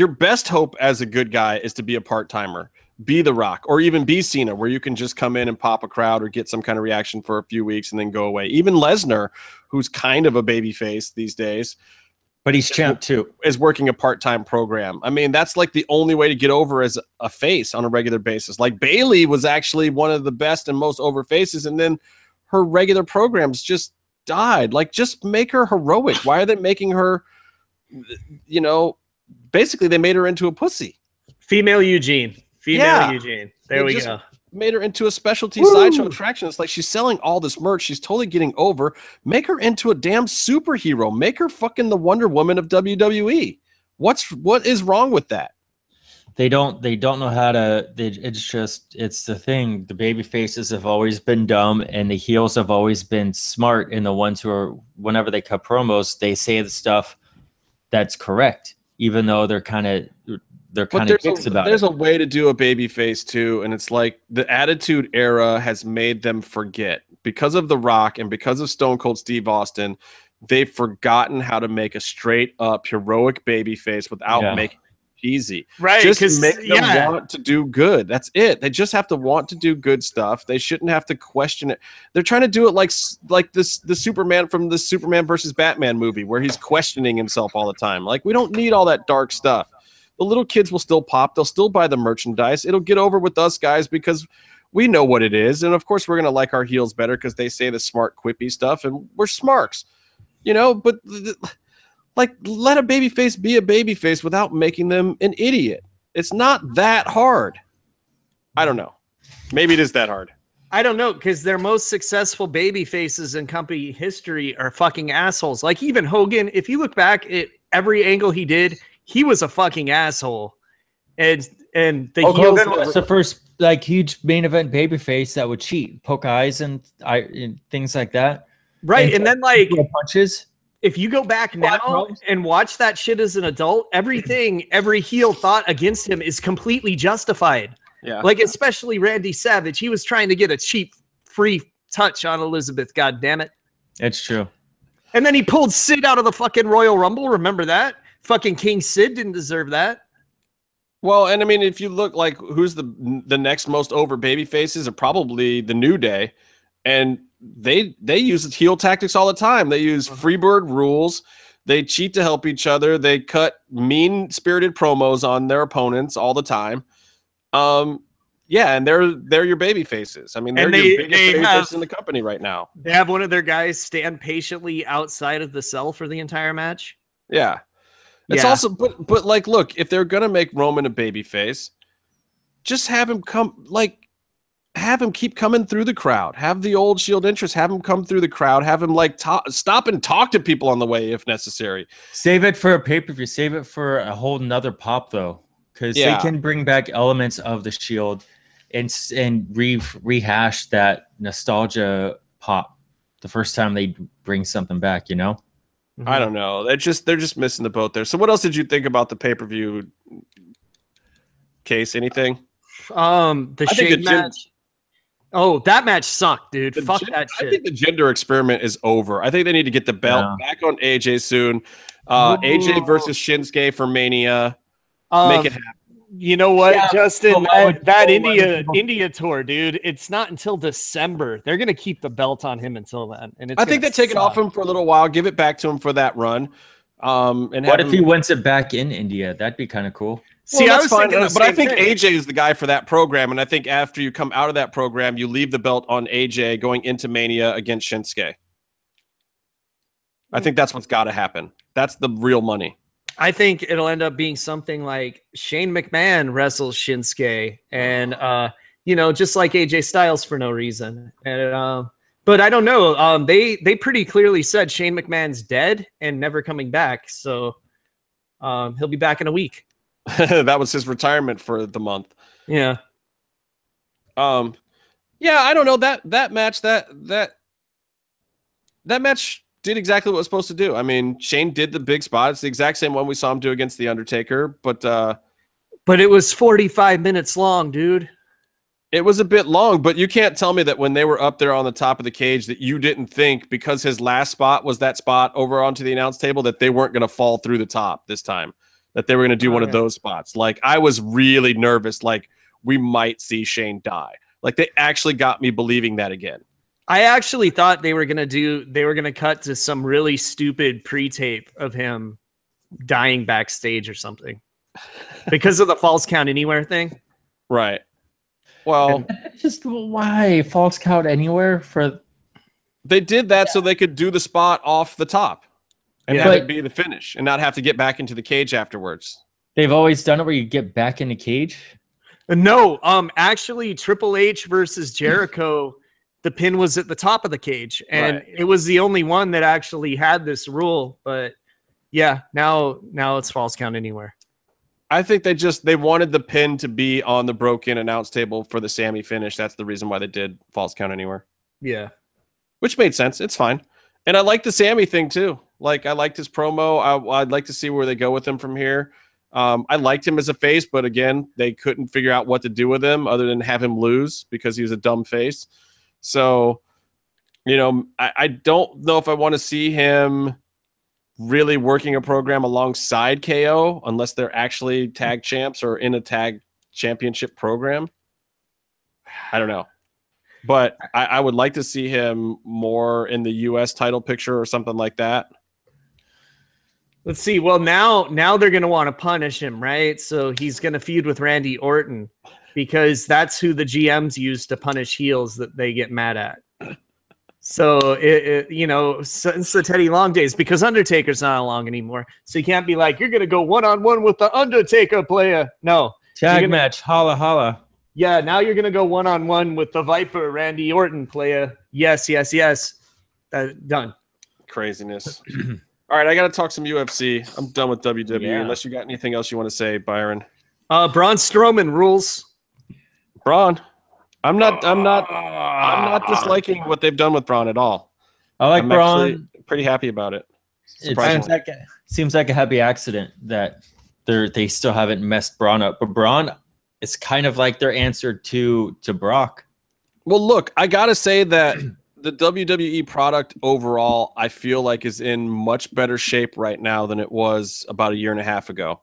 best hope as a good guy is to be a part-timer, be The Rock, or even be Cena, where you can just come in and pop a crowd or get some kind of reaction for a few weeks and then go away. Even Lesnar, who's kind of a babyface these days, but he's champ too, is working a part-time program. I mean, that's like the only way to get over as a face on a regular basis. Like Bayley was actually one of the best and most over faces, and then her regular programs just died. Like, just make her heroic. Why are they making her, basically they made her into a pussy. Female Eugene. There we go. made her into a specialty sideshow attraction. It's like she's selling all this merch. She's totally getting over. Make her into a damn superhero. Make her fucking the Wonder Woman of WWE. What is wrong with that? They don't know how to. It's the thing. The baby faces have always been dumb, and the heels have always been smart. And the ones who are, whenever they cut promos, they say the stuff that's correct, even though they're kind of dicks about it. There's a way to do a baby face too, and it's like the Attitude Era has made them forget because of The Rock and because of Stone Cold Steve Austin. They've forgotten how to make a straight up heroic baby face without making easy, right? Just make them want to do good. That's it. They just have to want to do good stuff. They shouldn't have to question it. They're trying to do it like the Superman from the Superman versus Batman movie, where he's questioning himself all the time. Like, we don't need all that dark stuff. The little kids will still pop. They'll still buy the merchandise. It'll get over with us guys because we know what it is, and of course we're gonna like our heels better because they say the smart, quippy stuff, and we're smarks, you know. But like, let a babyface be a babyface without making them an idiot. It's not that hard. I don't know. Maybe it is that hard. I don't know, because their most successful baby faces in company history are fucking assholes. Like, even Hogan, if you look back at every angle he did, he was a fucking asshole. And the heels Hogan was the first like huge main event babyface that would cheat, poke eyes and things like that. Right, and then like punches. If you go back now and watch that shit as an adult, everything every heel thought against him is completely justified. Yeah. Like, especially Randy Savage. He was trying to get a cheap, free touch on Elizabeth, god damn it. It's true. And then he pulled Sid out of the fucking Royal Rumble. Remember that? Fucking King Sid didn't deserve that. Well, and I mean, if you look like who's the next most over baby faces, are probably the New Day. And they use heel tactics all the time. They use Freebird rules. They cheat to help each other. They cut mean-spirited promos on their opponents all the time. Yeah, and they're your baby faces. I mean, they're your biggest baby faces in the company right now. They have one of their guys stand patiently outside of the cell for the entire match. Yeah. It's also, but like, look, if they're gonna make Roman a baby face, just have him keep coming through the crowd. Have the old Shield interest. Have him come through the crowd. Have him like stop and talk to people on the way if necessary. Save it for a pay-per-view. Save it for a whole nother pop though, because they can bring back elements of the Shield and rehash that nostalgia pop the first time they bring something back. You know, I don't know. They're just missing the boat there. So what else did you think about the pay-per-view case? Anything? The Shade match. Oh, that match sucked, dude. Fuck that shit. I think the gender experiment is over. I think they need to get the belt back on AJ soon. AJ versus Shinsuke for Mania. Make it happen. You know what, Justin? That India tour, dude. It's not until December. They're gonna keep the belt on him until then. And I think they take it off him for a little while. Give it back to him for that run. And what if he wins it back in India? That'd be kind of cool. See, I was thinking, but I think AJ is the guy for that program, and I think after you come out of that program, you leave the belt on AJ going into Mania against Shinsuke. I think that's what's got to happen. That's the real money. I think it'll end up being something like Shane McMahon wrestles Shinsuke, and just like AJ Styles for no reason. And but I don't know. They pretty clearly said Shane McMahon's dead and never coming back, so he'll be back in a week. That was his retirement for the month. Yeah. Yeah, I don't know that match that match did exactly what it was supposed to do. I mean, Shane did the big spot. It's the exact same one we saw him do against The Undertaker, but it was 45 minutes long, dude. It was a bit long, but you can't tell me that when they were up there on the top of the cage that you didn't think, because his last spot was that spot over onto the announce table, that they weren't going to fall through the top this time, that they were going to do one of those spots. Like, I was really nervous, like we might see Shane die. Like, they actually got me believing that again. I actually thought they were going to cut to some really stupid pre-tape of him dying backstage or something because of the false count anywhere thing. Right. Well, just why false count anywhere for? They did that so they could do the spot off the top and have it be the finish and not have to get back into the cage afterwards. They've always done it where you get back in the cage. No, actually, Triple H versus Jericho, the pin was at the top of the cage, and Right. it was the only one that actually had this rule. But yeah, now it's false count anywhere. I think they wanted the pin to be on the broken announce table for the Sammy finish. That's the reason why they did false count anywhere. Yeah. Which made sense. It's fine. And I like the Sammy thing too. Like I liked his promo. I'd like to see where they go with him from here. I liked him as a face, but again, they couldn't figure out what to do with him other than have him lose because he was a dumb face. So, I don't know if I want to see him really working a program alongside KO unless they're actually tag champs or in a tag championship program. I don't know. But I would like to see him more in the U.S. title picture or something like that. Let's see. Well, now they're going to want to punish him, right? So he's going to feud with Randy Orton because that's who the GMs use to punish heels that they get mad at. So, since the Teddy Long days, because Undertaker's not along anymore. So you can't be like, you're going to go one-on-one with the Undertaker player. No. Tag match, holla, holla. Yeah, now you're going to go one-on-one with the Viper, Randy Orton player. Yes. Done. Craziness. All right, I got to talk some UFC. I'm done with WWE. Yeah. Unless you got anything else you want to say, Byron. Braun Strowman rules. Braun. I'm not disliking what they've done with Braun at all. I like I'm Braun. actually pretty happy about it. It seems like a happy accident that they still haven't messed Braun up. But Braun is kind of like their answer to Brock. Well, look, I got to say that the WWE product overall, I feel like is in much better shape right now than it was about a year and a half ago.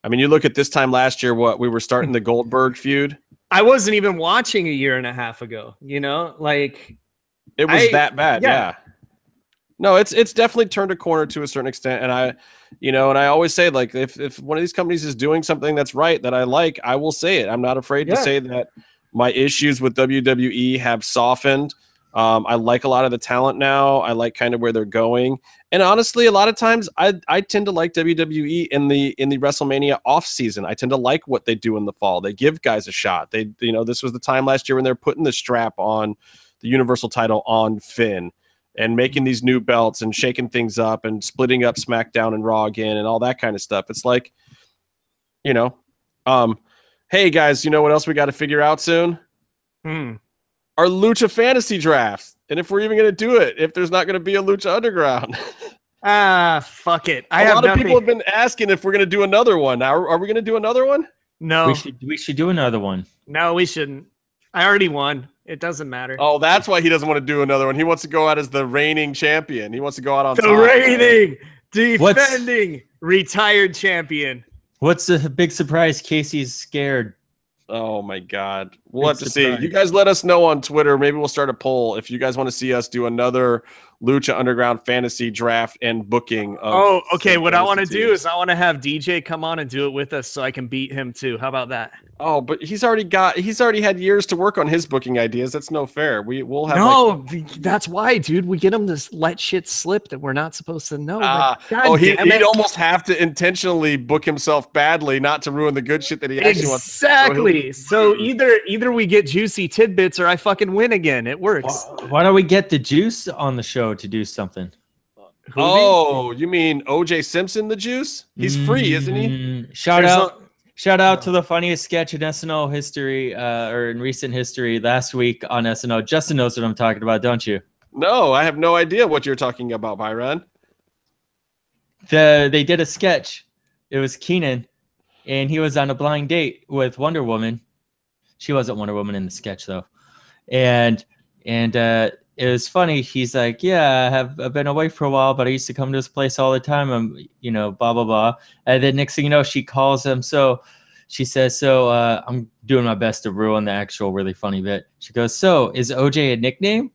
I mean, you look at this time last year, we were starting the Goldberg feud. I wasn't even watching a year and a half ago, like it was that bad. Yeah. No, it's definitely turned a corner to a certain extent. And I always say, like, if one of these companies is doing something that's right, that I like, I will say it. I'm not afraid to say that my issues with WWE have softened. I like a lot of the talent now. I like kind of where they're going. And honestly, a lot of times I tend to like WWE in the WrestleMania off season. I tend to like what they do in the fall. They give guys a shot. This was the time last year when they're putting the strap on the Universal title on Finn and making these new belts and shaking things up and splitting up SmackDown and Raw again and all that kind of stuff. It's like, hey guys, you know what else we got to figure out soon? Our Lucha Fantasy Draft. And if we're even going to do it, if there's not going to be a Lucha Underground. Fuck it. A lot of people have been asking if we're going to do another one. Are we going to do another one? No. We should do another one. No, we shouldn't. I already won. It doesn't matter. Oh, that's why he doesn't want to do another one. He wants to go out as the reigning champion. He wants to go out on top. The reigning, defending, retired champion. What's the big surprise? Casey's scared. Oh my God. We'll have to see. You guys let us know on Twitter. Maybe we'll start a poll if you guys want to see us do another Lucha Underground fantasy draft and booking. Okay. What I want to do is I want to have DJ come on and do it with us so I can beat him too. How about that? Oh, but he's already had years to work on his booking ideas. That's no fair. We'll have that's why, dude. We get him to let shit slip that we're not supposed to know. He'd almost have to intentionally book himself badly, not to ruin the good shit that he actually wants. Exactly. So either we get juicy tidbits or I fucking win again. It works. Why don't we get the Juice on the show to do something? You mean OJ Simpson, the Juice? He's free, isn't he? Shout out to the funniest sketch in SNL history, or in recent history last week on SNL. Justin knows what I'm talking about, don't you? No, I have no idea what you're talking about, Byron. They did a sketch. It was Keenan, and he was on a blind date with Wonder Woman. She wasn't Wonder Woman in the sketch though, and it was funny. He's like, "Yeah, I've been away for a while, but I used to come to this place all the time." Blah blah blah. And then next thing you know, she calls him. So she says, I'm doing my best to ruin the actual really funny bit. She goes, "So is OJ a nickname?"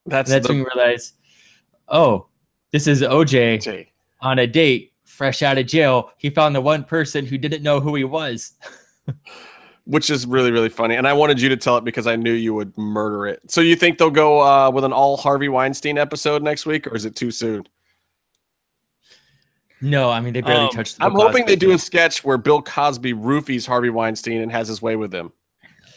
That's when you realize, oh, this is OJ on a date, fresh out of jail. He found the one person who didn't know who he was. Which is really, really funny. And I wanted you to tell it because I knew you would murder it. So you think they'll go with an all Harvey Weinstein episode next week, or is it too soon? No, I mean they barely touched. I'm hoping they do a sketch where Bill Cosby roofies Harvey Weinstein and has his way with him.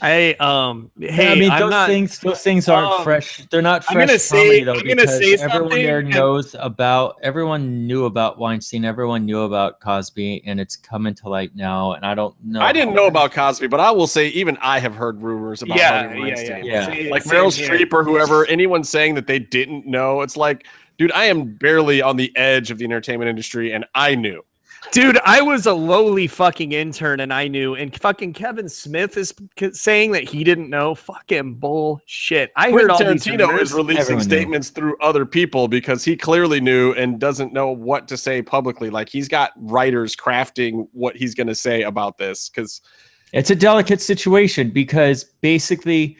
Hey, I mean those things aren't fresh. They're not fresh comedy though, because everyone there knows about. Everyone knew about Weinstein. Everyone knew about Cosby, and it's coming to light now. And I don't know. I didn't know about Cosby, but I will say even I have heard rumors about Harvey Weinstein. Like Meryl Streep or whoever, anyone saying that they didn't know. It's like, dude, I am barely on the edge of the entertainment industry, and I knew. Dude, I was a lowly fucking intern and I knew. And fucking Kevin Smith is saying that he didn't know. Fucking bullshit. I heard all Tarantino is releasing statements through other people because he clearly knew and doesn't know what to say publicly. Like he's got writers crafting what he's going to say about this because it's a delicate situation because basically,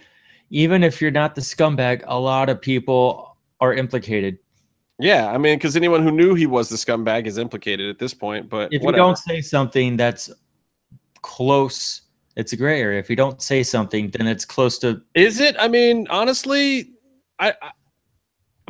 even if you're not the scumbag, a lot of people are implicated. Yeah, I mean, because anyone who knew he was the scumbag is implicated at this point. But if you don't say something that's close, it's a gray area. If you don't say something, then it's close to. Is it? I mean, honestly,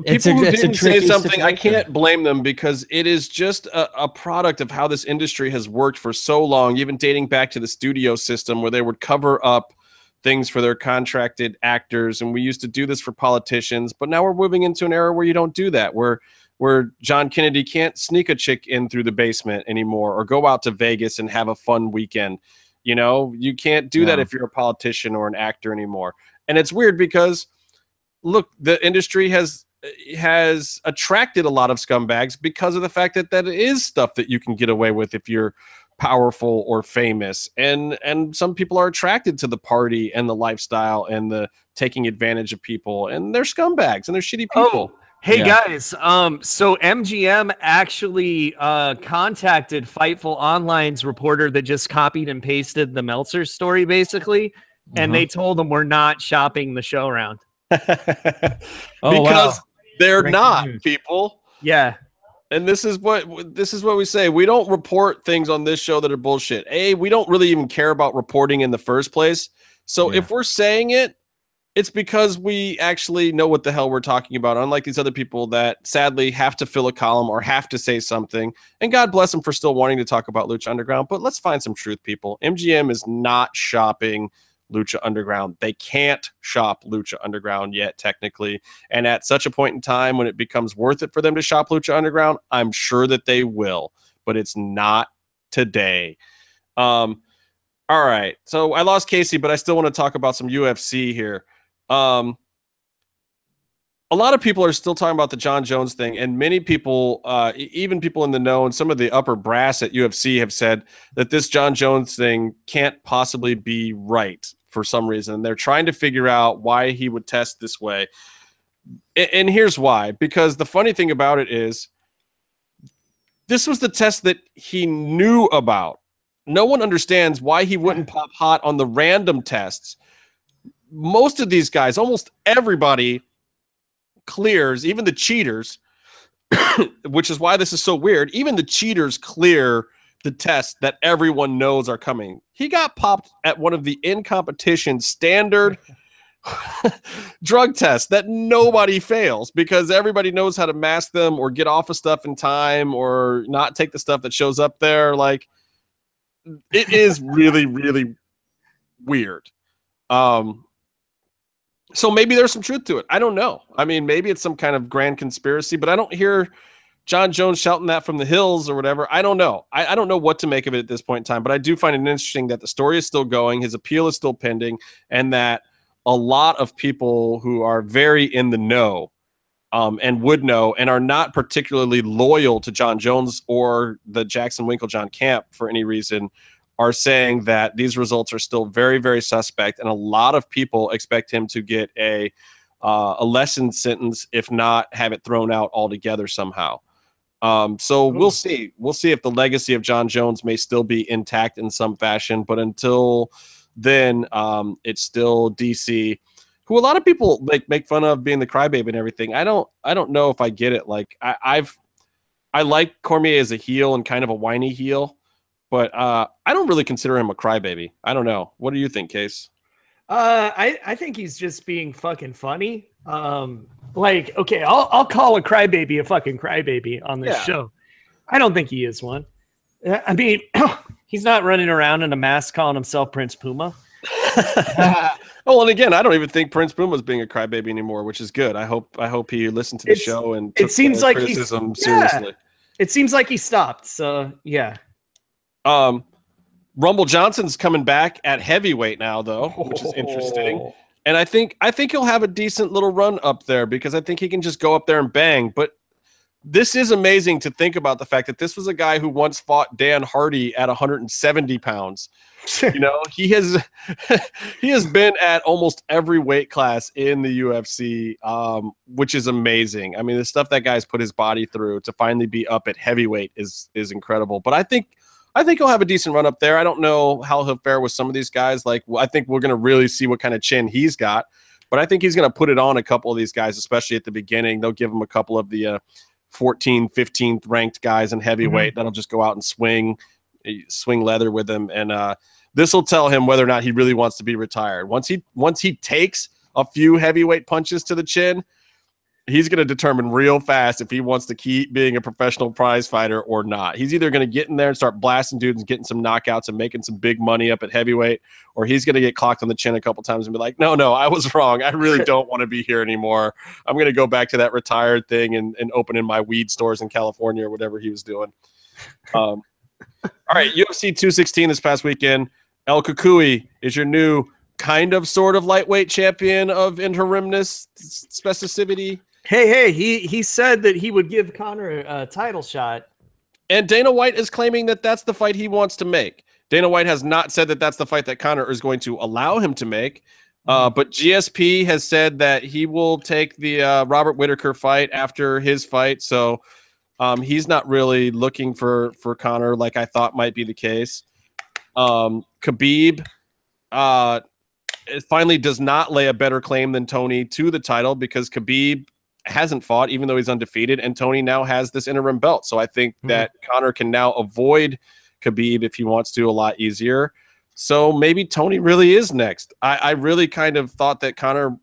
people who didn't say something, I can't blame them because it is just a product of how this industry has worked for so long, even dating back to the studio system where they would cover up things for their contracted actors, and we used to do this for politicians, but now we're moving into an era where you don't do that, where John Kennedy can't sneak a chick in through the basement anymore or go out to Vegas and have a fun weekend. You know, you can't do that if you're a politician or an actor anymore. And it's weird because look, the industry has attracted a lot of scumbags because of the fact that that is stuff that you can get away with if you're powerful or famous, and some people are attracted to the party and the lifestyle and the taking advantage of people, and they're scumbags and they're shitty people. Hey guys, so MGM actually contacted Fightful Online's reporter that just copied and pasted the Meltzer story basically, and they told them we're not shopping the show around. Because they're not people. Yeah. And this is what we say. We don't report things on this show that are bullshit. We don't really even care about reporting in the first place. So if we're saying it, it's because we actually know what the hell we're talking about. Unlike these other people that sadly have to fill a column or have to say something. And God bless them for still wanting to talk about Lucha Underground. But let's find some truth, people. MGM is not shopping Lucha Underground. They can't shop Lucha Underground yet, technically. And at such a point in time when it becomes worth it for them to shop Lucha Underground, I'm sure that they will, but it's not today. All right. So I lost Casey, but I still want to talk about some UFC here. A lot of people are still talking about the John Jones thing, and many people, even people in the know and some of the upper brass at UFC have said that this John Jones thing can't possibly be right for some reason. They're trying to figure out why he would test this way. And here's why. Because the funny thing about it is this was the test that he knew about. No one understands why he wouldn't pop hot on the random tests. Most of these guys, almost everybody clears, even the cheaters, which is why this is so weird. Even the cheaters clear the tests that everyone knows are coming. He got popped at one of the in-competition standard drug tests that nobody fails because everybody knows how to mask them or get off of stuff in time or not take the stuff that shows up there. Like, it is really, really weird. So maybe there's some truth to it. I don't know. I mean, maybe it's some kind of grand conspiracy, but I don't hear John Jones shouting that from the hills or whatever. I don't know. I don't know what to make of it at this point in time, but I do find it interesting that the story is still going, his appeal is still pending, and that a lot of people who are very in the know and would know and are not particularly loyal to John Jones or the Jackson Winklejohn camp for any reason are saying that these results are still very, very suspect, and a lot of people expect him to get a lessened sentence, if not have it thrown out altogether somehow. So we'll see. We'll see if the legacy of John Jones may still be intact in some fashion, but until then, it's still DC, who a lot of people make fun of being the crybaby and everything. I don't know if I get it. Like I like Cormier as a heel and kind of a whiny heel. But I don't really consider him a crybaby. I don't know. What do you think, Case? I think he's just being fucking funny. Like, okay, I'll call a crybaby a fucking crybaby on this show. I don't think he is one. I mean, he's not running around in a mask calling himself Prince Puma. Well, and again, I don't even think Prince Puma's being a crybaby anymore, which is good. I hope he listened to the show and took it seems like criticism seriously. It seems like he stopped. So yeah. Rumble Johnson's coming back at heavyweight now, though, which is interesting. And I think he'll have a decent little run up there because I think he can just go up there and bang. But this is amazing to think about the fact that this was a guy who once fought Dan Hardy at 170 pounds. You know, he has been at almost every weight class in the UFC, which is amazing. I mean, the stuff that guy's put his body through to finally be up at heavyweight is incredible. But I think he'll have a decent run up there. I don't know how he'll fare with some of these guys. Like, I think we're going to really see what kind of chin he's got. But I think he's going to put it on a couple of these guys, especially at the beginning. They'll give him a couple of the 14th, 15th ranked guys in heavyweight that'll just go out and swing leather with him. And this will tell him whether or not he really wants to be retired. Once he takes a few heavyweight punches to the chin, he's going to determine real fast if he wants to keep being a professional prize fighter or not. He's either going to get in there and start blasting dudes and getting some knockouts and making some big money up at heavyweight, or he's going to get clocked on the chin a couple times and be like, no, I was wrong. I really don't want to be here anymore. I'm going to go back to that retired thing and opening my weed stores in California or whatever he was doing. All right, UFC 216 this past weekend. El Kukui is your new kind of sort of lightweight champion of interimness specificity. Hey, he said that he would give Conor a title shot. And Dana White is claiming that that's the fight he wants to make. Dana White has not said that that's the fight that Conor is going to allow him to make. But GSP has said that he will take the Robert Whittaker fight after his fight. So he's not really looking for Conor like I thought might be the case. Khabib finally does not lay a better claim than Tony to the title because Khabib hasn't fought, even though he's undefeated, and Tony now has this interim belt. So I think that Conor can now avoid Khabib if he wants to a lot easier. So maybe Tony really is next. I really kind of thought that Conor,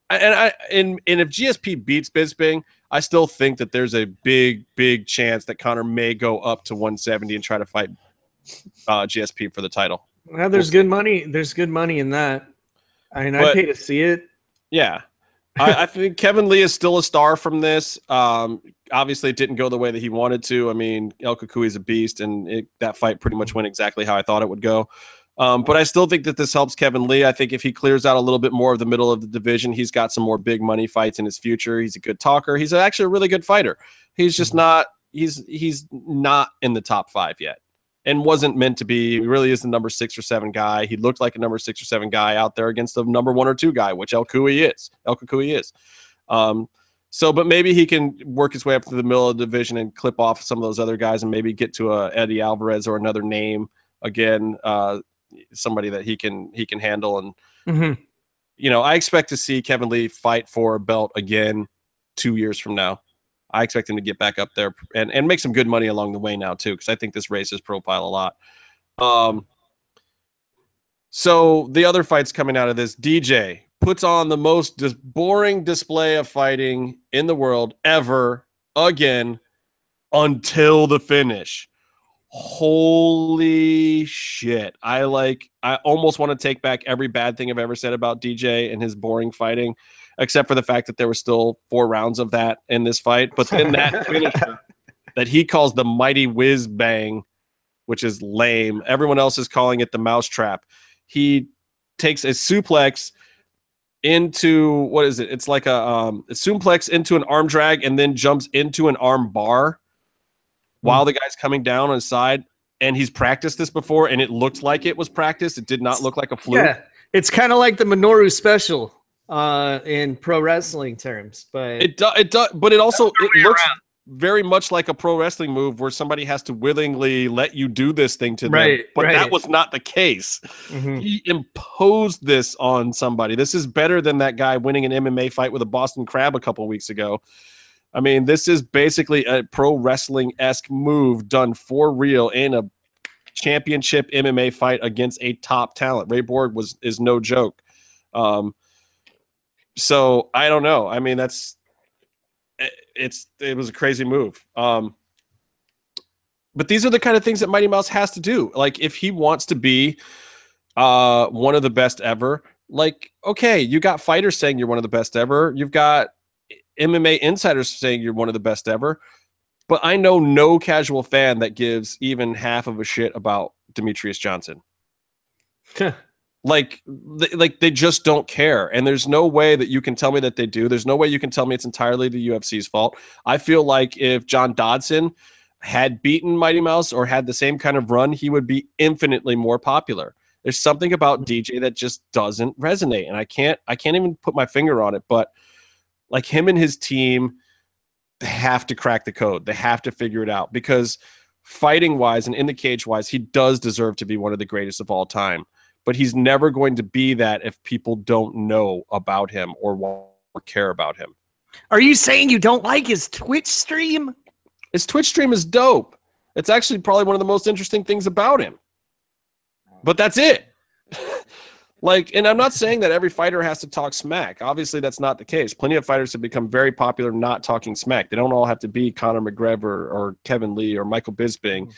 and if GSP beats Bisping, I still think that there's a big chance that Conor may go up to 170 and try to fight GSP for the title. Well, there's good money. There's good money in that. I mean, I'd pay to see it. Yeah. I think Kevin Lee is still a star from this. Obviously, it didn't go the way that he wanted to. I mean, El Kukui is a beast, and that fight pretty much went exactly how I thought it would go. But I still think that this helps Kevin Lee. I think if he clears out a little bit more of the middle of the division, he's got some more big money fights in his future. He's a good talker. He's actually a really good fighter. He's just not. He's not in the top 5 yet. And wasn't meant to be. He really is the number 6 or 7 guy. He looked like a number 6 or 7 guy out there against the number 1 or 2 guy, which El Kukui is. But maybe he can work his way up to the middle of the division and clip off some of those other guys and maybe get to a Eddie Alvarez or another name again, somebody that he can handle. And I expect to see Kevin Lee fight for a belt again 2 years from now. I expect him to get back up there and make some good money along the way now, too, because I think this raises his profile a lot. So the other fights coming out of this, DJ puts on the most boring display of fighting in the world ever again until the finish. Holy shit. I almost want to take back every bad thing I've ever said about DJ and his boring fighting, except for the fact that there were still 4 rounds of that in this fight. But then that finisher that he calls the mighty whiz bang, which is lame. Everyone else is calling it the mousetrap. He takes a suplex into, what is it? It's like a suplex into an arm drag and then jumps into an arm bar while the guy's coming down on his side. And he's practiced this before, and it looked like it was practiced. It did not look like a fluke. Yeah, it's kind of like the Minoru special in pro wrestling terms, but it does. But it also looks very much like a pro wrestling move where somebody has to willingly let you do this thing to them. But that was not the case. He imposed this on somebody. This is better than that guy winning an MMA fight with a Boston Crab a couple of weeks ago. I mean, this is basically a pro wrestling-esque move done for real in a championship MMA fight against a top talent. Ray Borg is no joke. So I don't know. I mean, it was a crazy move. But these are the kind of things that Mighty Mouse has to do. Like, if he wants to be one of the best ever, like, okay, you got fighters saying you're one of the best ever. You've got MMA insiders saying you're one of the best ever. But I know no casual fan that gives even half of a shit about Demetrius Johnson. Like they just don't care. And there's no way that you can tell me that they do. There's no way you can tell me it's entirely the UFC's fault. I feel like if John Dodson had beaten Mighty Mouse or had the same kind of run, he would be infinitely more popular. There's something about DJ that just doesn't resonate. And I can't even put my finger on it, but like him and his team, they have to crack the code. They have to figure it out, because fighting wise and in the cage wise, he does deserve to be one of the greatest of all time. But he's never going to be that if people don't know about him or care about him. Are you saying you don't like his Twitch stream? His Twitch stream is dope. It's actually probably one of the most interesting things about him. But that's it. Like, and I'm not saying that every fighter has to talk smack. Obviously, that's not the case. Plenty of fighters have become very popular not talking smack. They don't all have to be Conor McGregor or Kevin Lee or Michael Bisping.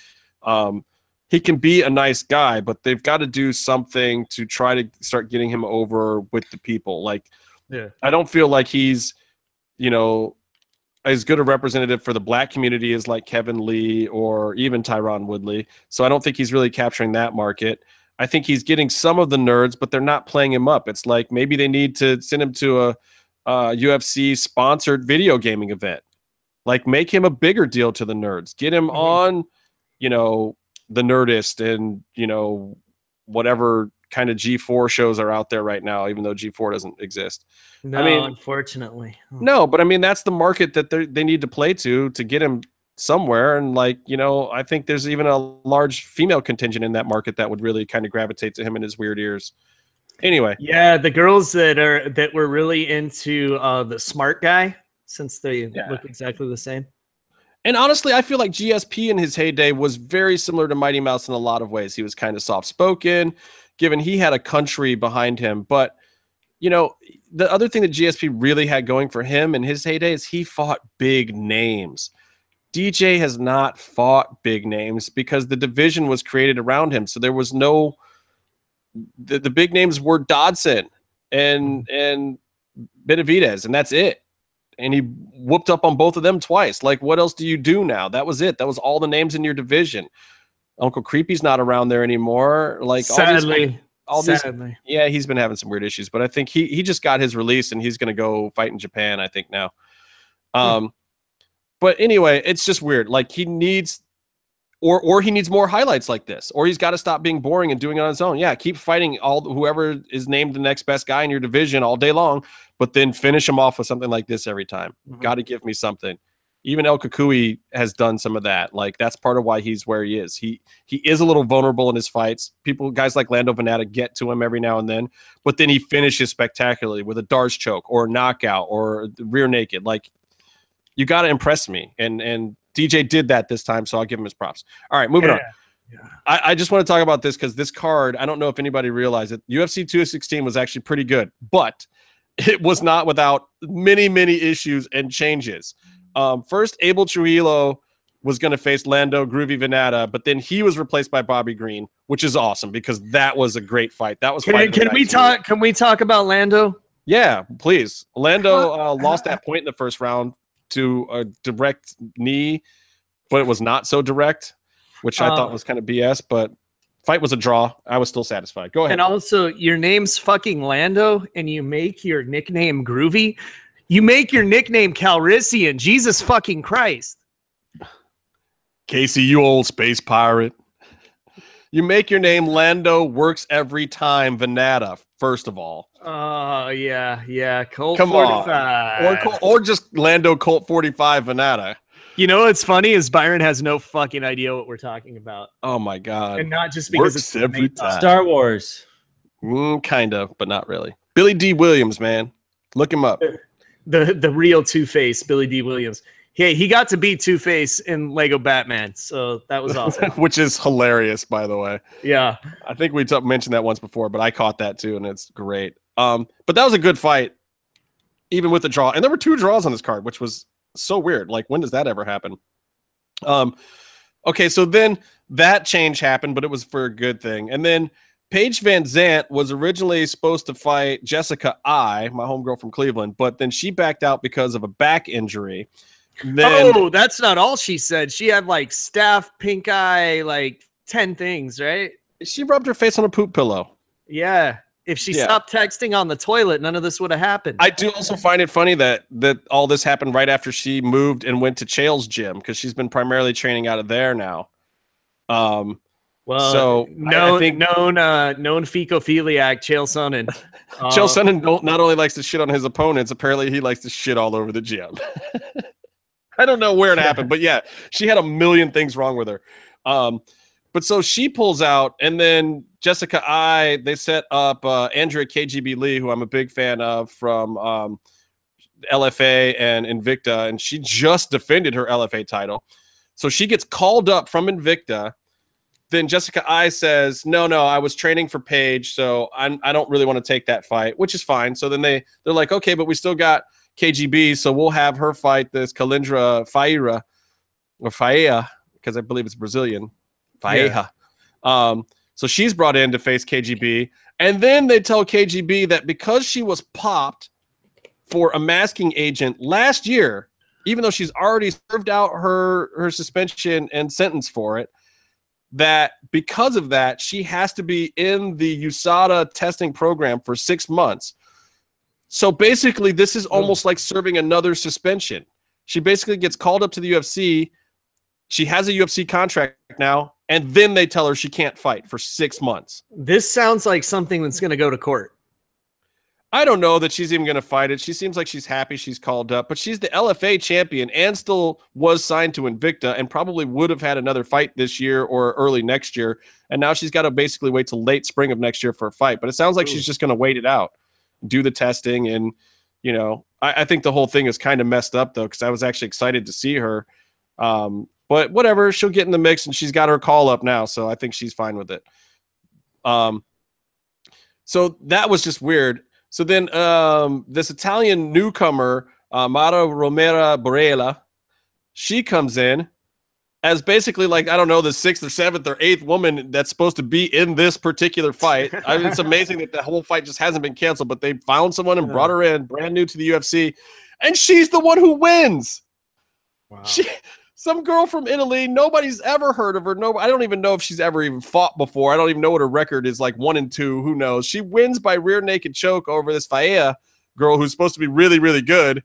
He can be a nice guy, but they've got to do something to try to start getting him over with the people. Like, I don't feel like he's, you know, as good a representative for the black community as like Kevin Lee or even Tyron Woodley. So I don't think he's really capturing that market. I think he's getting some of the nerds, but they're not playing him up. It's like maybe they need to send him to a UFC sponsored video gaming event. Like, make him a bigger deal to the nerds. Get him on, you know, the Nerdist and, you know, whatever kind of G4 shows are out there right now, even though G4 doesn't exist. No, I mean, unfortunately. No, but I mean, that's the market that they need to play to get him somewhere. And like, you know, I think there's even a large female contingent in that market that would really kind of gravitate to him and his weird ears. Anyway. Yeah, the girls that were really into the smart guy, since they look exactly the same. And honestly, I feel like GSP in his heyday was very similar to Mighty Mouse in a lot of ways. He was kind of soft-spoken, given he had a country behind him. But, you know, the other thing that GSP really had going for him in his heyday is he fought big names. DJ has not fought big names because the division was created around him. So there was no... The big names were Dodson and Benavidez, and that's it. And he whooped up on both of them twice. Like, what else do you do now? That was it. That was all the names in your division. Uncle Creepy's not around there anymore. Like, sadly, yeah, he's been having some weird issues, but I think he just got his release and he's going to go fight in Japan, I think now. But anyway, it's just weird. Like, he needs, or he needs more highlights like this, or he's got to stop being boring and doing it on his own. Yeah, keep fighting whoever is named the next best guy in your division all day long, but then finish him off with something like this every time. Got to give me something. Even El Kukui has done some of that. Like, that's part of why he's where he is. He is a little vulnerable in his fights. Guys like Lando Venata get to him every now and then, but then he finishes spectacularly with a Darce choke or a knockout or rear naked. Like, you got to impress me. And DJ did that this time, so I'll give him his props. All right, moving on. Yeah. I just want to talk about this because this card, I don't know if anybody realized it. UFC 216 was actually pretty good, but it was not without many, many issues and changes. First, Abel Trujillo was going to face Lando Groovy Venata, but then he was replaced by Bobby Green, which is awesome because that was a great fight. That was Can we talk about Lando? Yeah, please. Lando lost that point in the first round to a direct knee, but it was not so direct, which I thought was kind of BS, but fight was a draw. I was still satisfied. Go ahead. And also, your name's fucking Lando, and you make your nickname Groovy. You make your nickname Calrissian. Jesus fucking Christ. Casey, you old space pirate. You make your name Lando Works Every Time Venata, first of all. Oh, yeah. Colt Come 45. On. Or just Lando Colt 45 Venata. You know what's funny is Byron has no fucking idea what we're talking about. Oh, my God. And not just because it's every time. Star Wars. Kind of, but not really. Billy D. Williams, man. Look him up. The real Two-Face, Billy D. Williams. He got to beat Two-Face in Lego Batman, so that was awesome. Which is hilarious, by the way. Yeah. I think we mentioned that once before, but I caught that too, and it's great. But that was a good fight, even with the draw. And there were 2 draws on this card, which was so weird. Like, when does that ever happen? Okay, so then that change happened, but it was for a good thing. And then Paige Van Zant was originally supposed to fight Jessica I, my homegirl from Cleveland, but then she backed out because of a back injury. Then, that's not all she said. She had like staph, pink eye, like 10 things, right? She rubbed her face on a poop pillow. Yeah. If she stopped texting on the toilet, none of this would have happened. I do also find it funny that all this happened right after she moved and went to Chael's gym, because she's been primarily training out of there now. Well, so known fecophiliac Chael Sonnen. Chael Sonnen not only likes to shit on his opponents, apparently he likes to shit all over the gym. I don't know where it happened, but yeah, she had a million things wrong with her. But so she pulls out, and then Jessica I, they set up Andrea KGB Lee, who I'm a big fan of from LFA and Invicta, and she just defended her LFA title. So she gets called up from Invicta. Then Jessica I says, no, I was training for Paige, so I don't really want to take that fight, which is fine. So then they're like, okay, but we still got KGB, so we'll have her fight this Kalindra Faia, because I believe it's Brazilian. Faia. Yeah. So she's brought in to face KGB, and then they tell KGB that because she was popped for a masking agent last year, even though she's already served out her suspension and sentence for it, that because of that, she has to be in the USADA testing program for 6 months. So basically, this is almost like serving another suspension. She basically gets called up to the UFC. She has a UFC contract now, and then they tell her she can't fight for 6 months. This sounds like something that's going to go to court. I don't know that she's even going to fight it. She seems like she's happy she's called up, but she's the LFA champion and still was signed to Invicta and probably would have had another fight this year or early next year. And now she's got to basically wait till late spring of next year for a fight. But it sounds like she's just going to wait it out, do the testing. And, you know, I think the whole thing is kind of messed up, though, because I was actually excited to see her. But whatever, she'll get in the mix, and she's got her call up now, so I think she's fine with it. So that was just weird. So then this Italian newcomer, Mara Romera Borella, she comes in as basically like, I don't know, the 6th or 7th or 8th woman that's supposed to be in this particular fight. I mean, it's amazing that the whole fight just hasn't been canceled, but they found someone and brought her in, brand new to the UFC, and she's the one who wins. Wow. Some girl from Italy, nobody's ever heard of her. No, I don't even know if she's ever even fought before. I don't even know what her record is, like 1-2. Who knows? She wins by rear naked choke over this Faia girl who's supposed to be really, really good.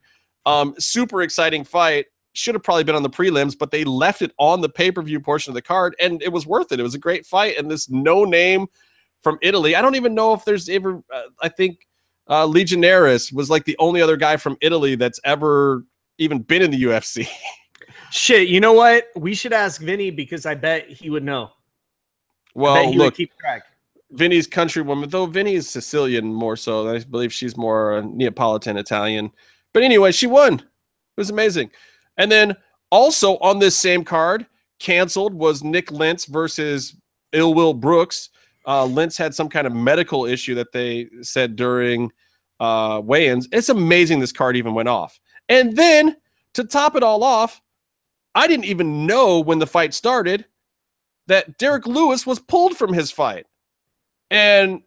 Super exciting fight. Should have probably been on the prelims, but they left it on the pay-per-view portion of the card, and it was worth it. It was a great fight, and this no-name from Italy. I don't even know if there's ever, I think Legionaris was like the only other guy from Italy that's ever even been in the UFC. Shit, you know what? We should ask Vinny, because I bet he would know. Well, look, keep track. Vinny's countrywoman, though Vinny is Sicilian more so. I believe she's more Neapolitan Italian. But anyway, she won. It was amazing. And then also on this same card, canceled, was Nick Lentz versus Ill Will Brooks. Lentz had some kind of medical issue that they said during weigh-ins. It's amazing this card even went off. And then to top it all off, I didn't even know when the fight started that Derek Lewis was pulled from his fight. And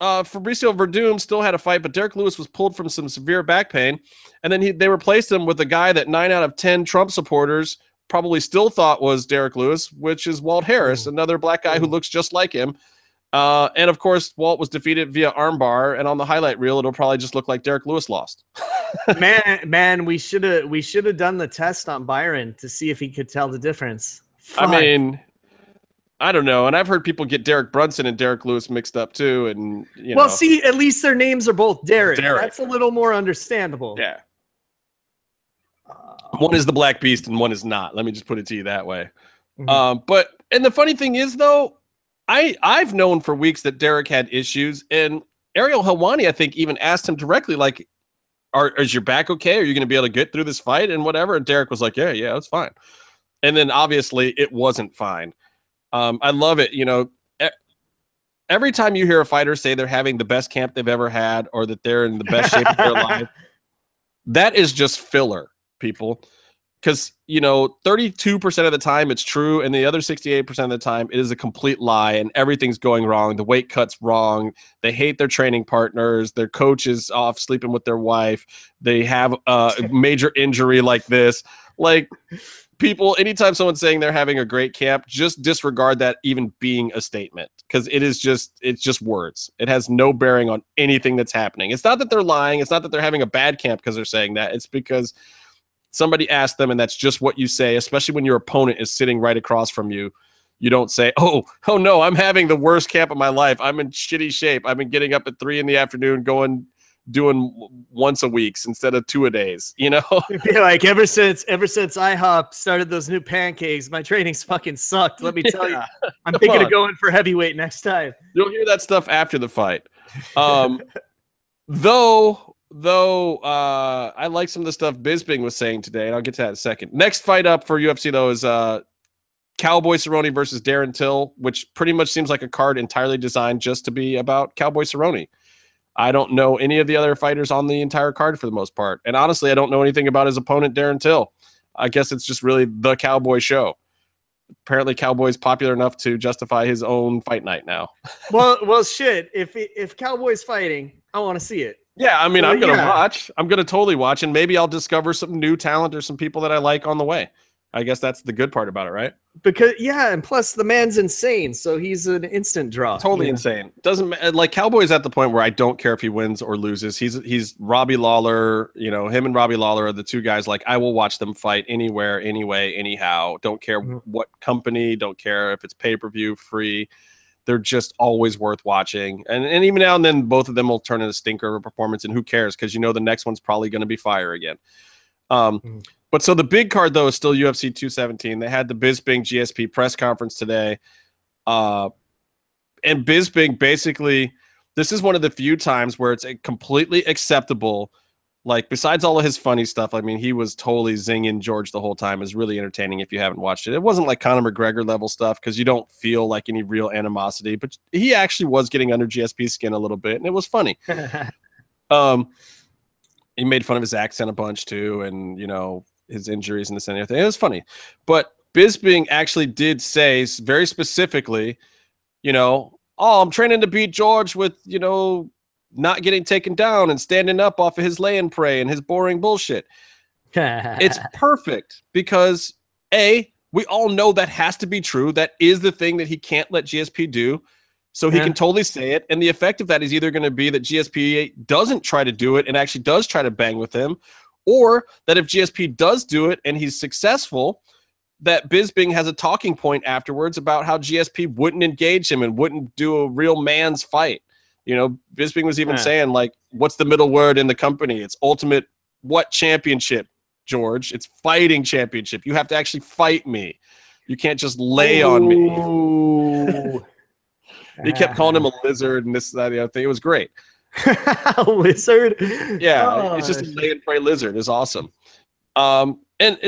Fabricio Verdum still had a fight, but Derek Lewis was pulled from some severe back pain. And then they replaced him with a guy that 9 out of 10 Trump supporters probably still thought was Derek Lewis, which is Walt Harris, another black guy who looks just like him. And of course, Walt was defeated via armbar, and on the highlight reel, it'll probably just look like Derek Lewis lost. man, we should have done the test on Byron to see if he could tell the difference. Fuck. I mean, I don't know, and I've heard people get Derek Brunson and Derek Lewis mixed up too, and well, see, at least their names are both Derek. That's a little more understandable. Yeah. One is the Black Beast and one is not. Let me just put it to you that way. Mm-hmm. And the funny thing is, though, I've known for weeks that Derek had issues, and Ariel Helwani, I think, even asked him directly, like, is your back okay? Are you going to be able to get through this fight and whatever? And Derek was like, yeah, it's fine. And then obviously it wasn't fine. I love it. Every time you hear a fighter say they're having the best camp they've ever had, or that they're in the best shape of their life, that is just filler, people. because, 32% of the time it's true, and the other 68% of the time it is a complete lie, and everything's going wrong. The weight cut's wrong. They hate their training partners. Their coach is off sleeping with their wife. They have a major injury like this. Like, people, anytime someone's saying they're having a great camp, just disregard that even being a statement, because it's just words. It has no bearing on anything that's happening. It's not that they're lying. It's not that they're having a bad camp because they're saying that. It's because somebody asked them, and that's just what you say, especially when your opponent is sitting right across from you. You don't say, oh no, I'm having the worst camp of my life. I'm in shitty shape. I've been getting up at 3 p.m. doing once a week instead of 2 a days, Like ever since IHOP started those new pancakes, my training's fucking sucked. Let me tell you, I'm thinking of going for heavyweight next time. You'll hear that stuff after the fight. Though I like some of the stuff Bisping was saying today, and I'll get to that in a second. Next fight up for UFC, though, is Cowboy Cerrone versus Darren Till, which pretty much seems like a card entirely designed just to be about Cowboy Cerrone. I don't know any of the other fighters on the entire card for the most part. And honestly, I don't know anything about his opponent, Darren Till. I guess it's just really the Cowboy show. Apparently, Cowboy's popular enough to justify his own fight night now. Well, shit. If Cowboy's fighting, I want to see it. Yeah, I mean, I'm going to watch. I'm going to totally watch, and maybe I'll discover some new talent or some people that I like on the way. I guess that's the good part about it, right? Because, and plus the man's insane, so he's an instant draw. Totally insane. Doesn't like Cowboy's at the point where I don't care if he wins or loses. He's Robbie Lawler. Him and Robbie Lawler are the two guys. Like, I will watch them fight anywhere, anyway, anyhow. Don't care what company. Don't care if it's pay-per-view, free. They're just always worth watching. And even now and then, both of them will turn in a stinker of a performance, and who cares? Because the next one's probably going to be fire again. But so the big card, though, is still UFC 217. They had the Bisping GSP press conference today. And Bisping, basically, this is one of the few times where it's completely acceptable. Like, besides all of his funny stuff, I mean, he was totally zinging George the whole time. It's really entertaining if you haven't watched it. It wasn't like Conor McGregor level stuff because you don't feel like any real animosity. But he actually was getting under GSP's skin a little bit, and it was funny. He made fun of his accent a bunch, too, and, his injuries and this and everything. It was funny. But Bisping actually did say very specifically, I'm training to beat George with, not getting taken down and standing up off of his lay and pray and his boring bullshit. It's perfect because, A, we all know that has to be true. That is the thing that he can't let GSP do. So he can totally say it. And the effect of that is either going to be that GSP doesn't try to do it and actually does try to bang with him, or that if GSP does do it and he's successful, that Bisping has a talking point afterwards about how GSP wouldn't engage him and wouldn't do a real man's fight. Bisping was even saying, like, what's the middle word in the company? It's ultimate what championship, George? It's fighting championship. You have to actually fight me. You can't just lay on me. He kept calling him a lizard and this, that, the other thing. It was great. A lizard? Yeah, it's just a lay and pray lizard. It's awesome. And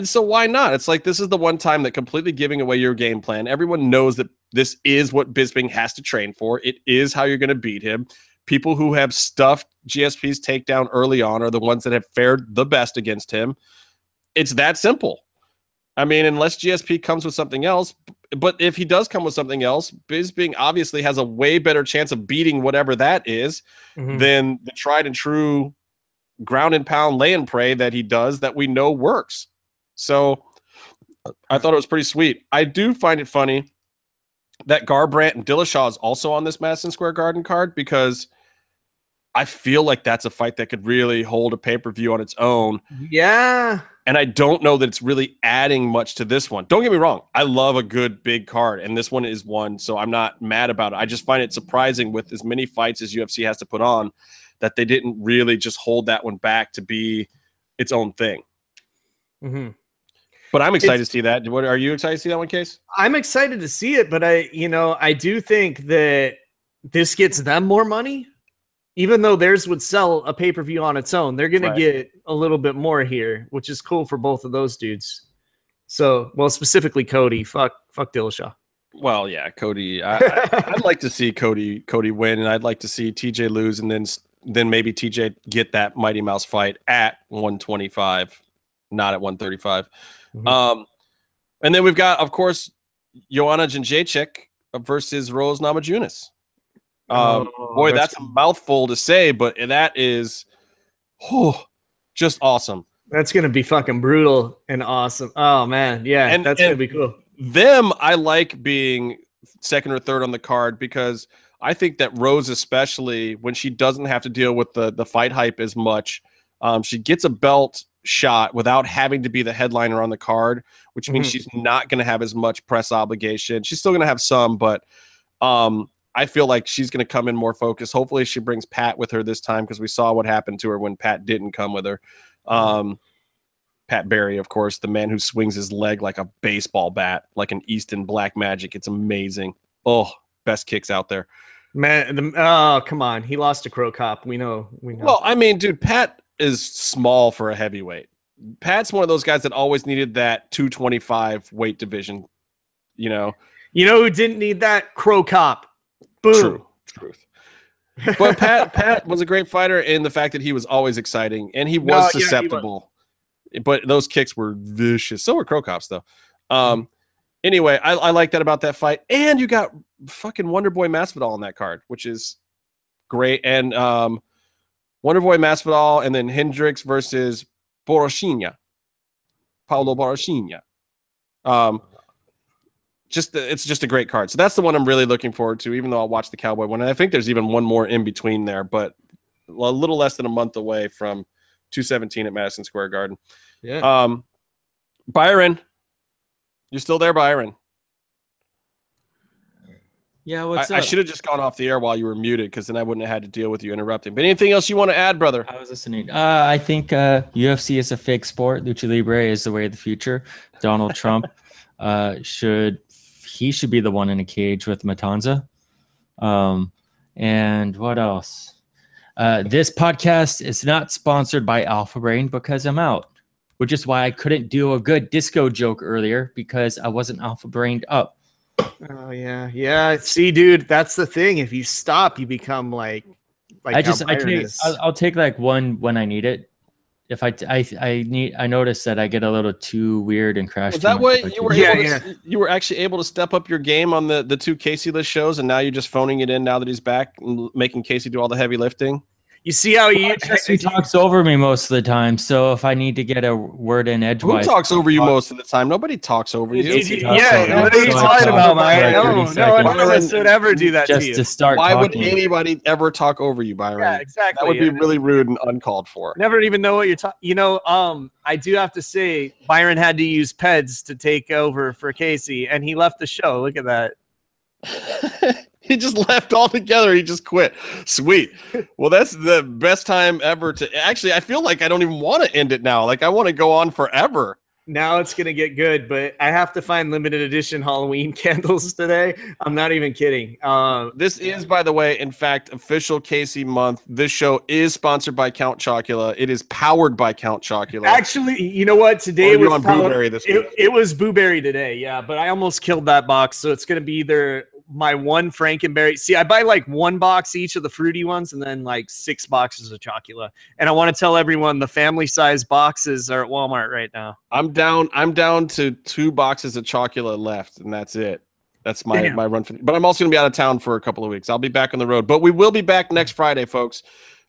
so why not? It's like, this is the one time that completely giving away your game plan. Everyone knows that this is what Bisping has to train for. It is how you're going to beat him. People who have stuffed GSP's takedown early on are the ones that have fared the best against him. It's that simple. I mean, unless GSP comes with something else, but if he does come with something else, Bisping obviously has a way better chance of beating whatever that is than the tried and true ground and pound lay and pray that he does that we know works. So I thought it was pretty sweet. I do find it funny that Garbrandt and Dillashaw is also on this Madison Square Garden card, because I feel like that's a fight that could really hold a pay-per-view on its own. Yeah. And I don't know that it's really adding much to this one. Don't get me wrong. I love a good big card, and this one is one, so I'm not mad about it. I just find it surprising with as many fights as UFC has to put on that they didn't really just hold that one back to be its own thing. But I'm excited to see that. What are you excited to see that one, Case? I'm excited to see it, but I do think that this gets them more money. Even though theirs would sell a pay-per-view on its own, they're going to get a little bit more here, which is cool for both of those dudes. So, well, specifically Cody. Fuck Dillashaw. Well, yeah, Cody. I'd like to see Cody win, and I'd like to see TJ lose, and then maybe TJ get that Mighty Mouse fight at 125. not at 135. Mhm. And then we've got, of course, Joanna Jędrzejczyk versus Rose Namajunas. Boy, that's a mouthful to say, but that is just awesome. That's gonna be fucking brutal and awesome. Oh man, yeah, that's gonna be cool. Them, I like being second or third on the card because I think that Rose, especially when she doesn't have to deal with the fight hype as much, she gets a belt shot without having to be the headliner on the card, which means she's not going to have as much press obligation. She's still going to have some, but I feel like she's going to come in more focused. Hopefully she brings Pat with her this time because we saw what happened to her when Pat didn't come with her. Pat Barry, of course, the man who swings his leg like a baseball bat, like an Easton Black Magic. It's amazing. Oh, best kicks out there. Man, oh, come on. He lost to Crow Cop. We know. Well, I mean, dude, Pat is small for a heavyweight. Pat's one of those guys that always needed that 225 weight division, you know. You know who didn't need that? Crow Cop. Boom. Truth. But Pat was a great fighter in the fact that he was always exciting and he was susceptible. But those kicks were vicious. So were Crow Cops, though. Anyway, I like that about that fight. And you got fucking Wonderboy Masvidal on that card, which is great. And Wonderboy Masvidal and then Hendricks versus Borochinha. Paulo Borochinha. It's just a great card. So that's the one I'm really looking forward to, even though I'll watch the Cowboy one. And I think there's even one more in between there, but a little less than a month away from 217 at Madison Square Garden. Yeah. Byron, you still there, Byron? Yeah, what's up? I should have just gone off the air while you were muted because then I wouldn't have had to deal with you interrupting. But anything else you want to add, brother? I was listening. I think UFC is a fake sport. Lucha Libre is the way of the future. Donald Trump should be the one in a cage with Matanza. And what else? This podcast is not sponsored by Alpha Brain because I'm out, which is why I couldn't do a good disco joke earlier because I wasn't alpha brained up. Oh yeah. See, dude, that's the thing. If you stop, you become like I'll take like one when I need it. If I noticed that I get a little too weird and crash. Was that way you were actually able to step up your game on the two Casey list shows, and now you're just phoning it in now that he's back and making Casey do all the heavy lifting? You see how he talks over me most of the time. So if I need to get a word in edgewise, who talks over you most of the time? Nobody talks over you. Yeah, what are you talking about, Mike? No one would ever do that just to you. To start. Why would anybody ever talk over you, Byron? Yeah, exactly. That would be really rude and uncalled for. Never even know what you're talking. You know, I do have to say, Byron had to use PEDs to take over for Casey, and he left the show. Look at that. He just left altogether. He just quit. Sweet. Well, that's the best time ever to actually, I feel like I don't even want to end it now. Like I want to go on forever. Now it's going to get good, but I have to find limited edition Halloween candles today. I'm not even kidding. This is, by the way, in fact, official Casey month. This show is sponsored by Count Chocula. It is powered by Count Chocula. Actually, you know what? Today was on Booberry this week. It was Booberry today, yeah, but I almost killed that box, so it's going to be either my one Frankenberry. See, I buy like one box each of the fruity ones and then like 6 boxes of Chocula. And I want to tell everyone the family size boxes are at Walmart right now. I'm down to 2 boxes of Chocula left, and that's it. That's my run for, but I'm also gonna be out of town for a couple of weeks. I'll be back on the road, but we will be back next Friday, folks.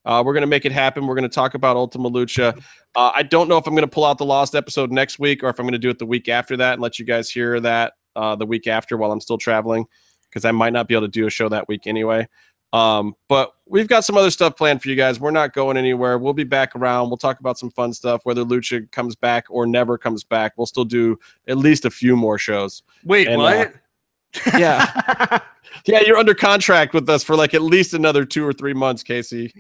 We're gonna make it happen. We're gonna talk about Ultima Lucha. I don't know if I'm gonna pull out the lost episode next week or if I'm gonna do it the week after that and let you guys hear that the week after while I'm still traveling, because I might not be able to do a show that week anyway. But we've got some other stuff planned for you guys. We're not going anywhere. We'll be back around. We'll talk about some fun stuff, whether Lucha comes back or never comes back. We'll still do at least a few more shows. Wait, what? Yeah. Yeah, you're under contract with us for like at least another 2 or 3 months, Casey.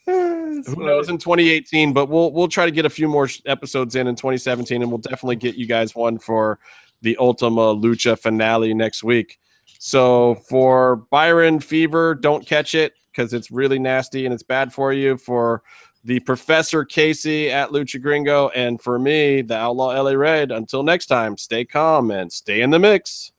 Who knows in 2018, but we'll try to get a few more episodes in 2017, and we'll definitely get you guys one for the Ultima Lucha finale next week. So for Byron Fever, don't catch it because it's really nasty and it's bad for you. For the Professor Casey at Lucha Gringo, and for me, the Outlaw LA Red, until next time, stay calm and stay in the mix.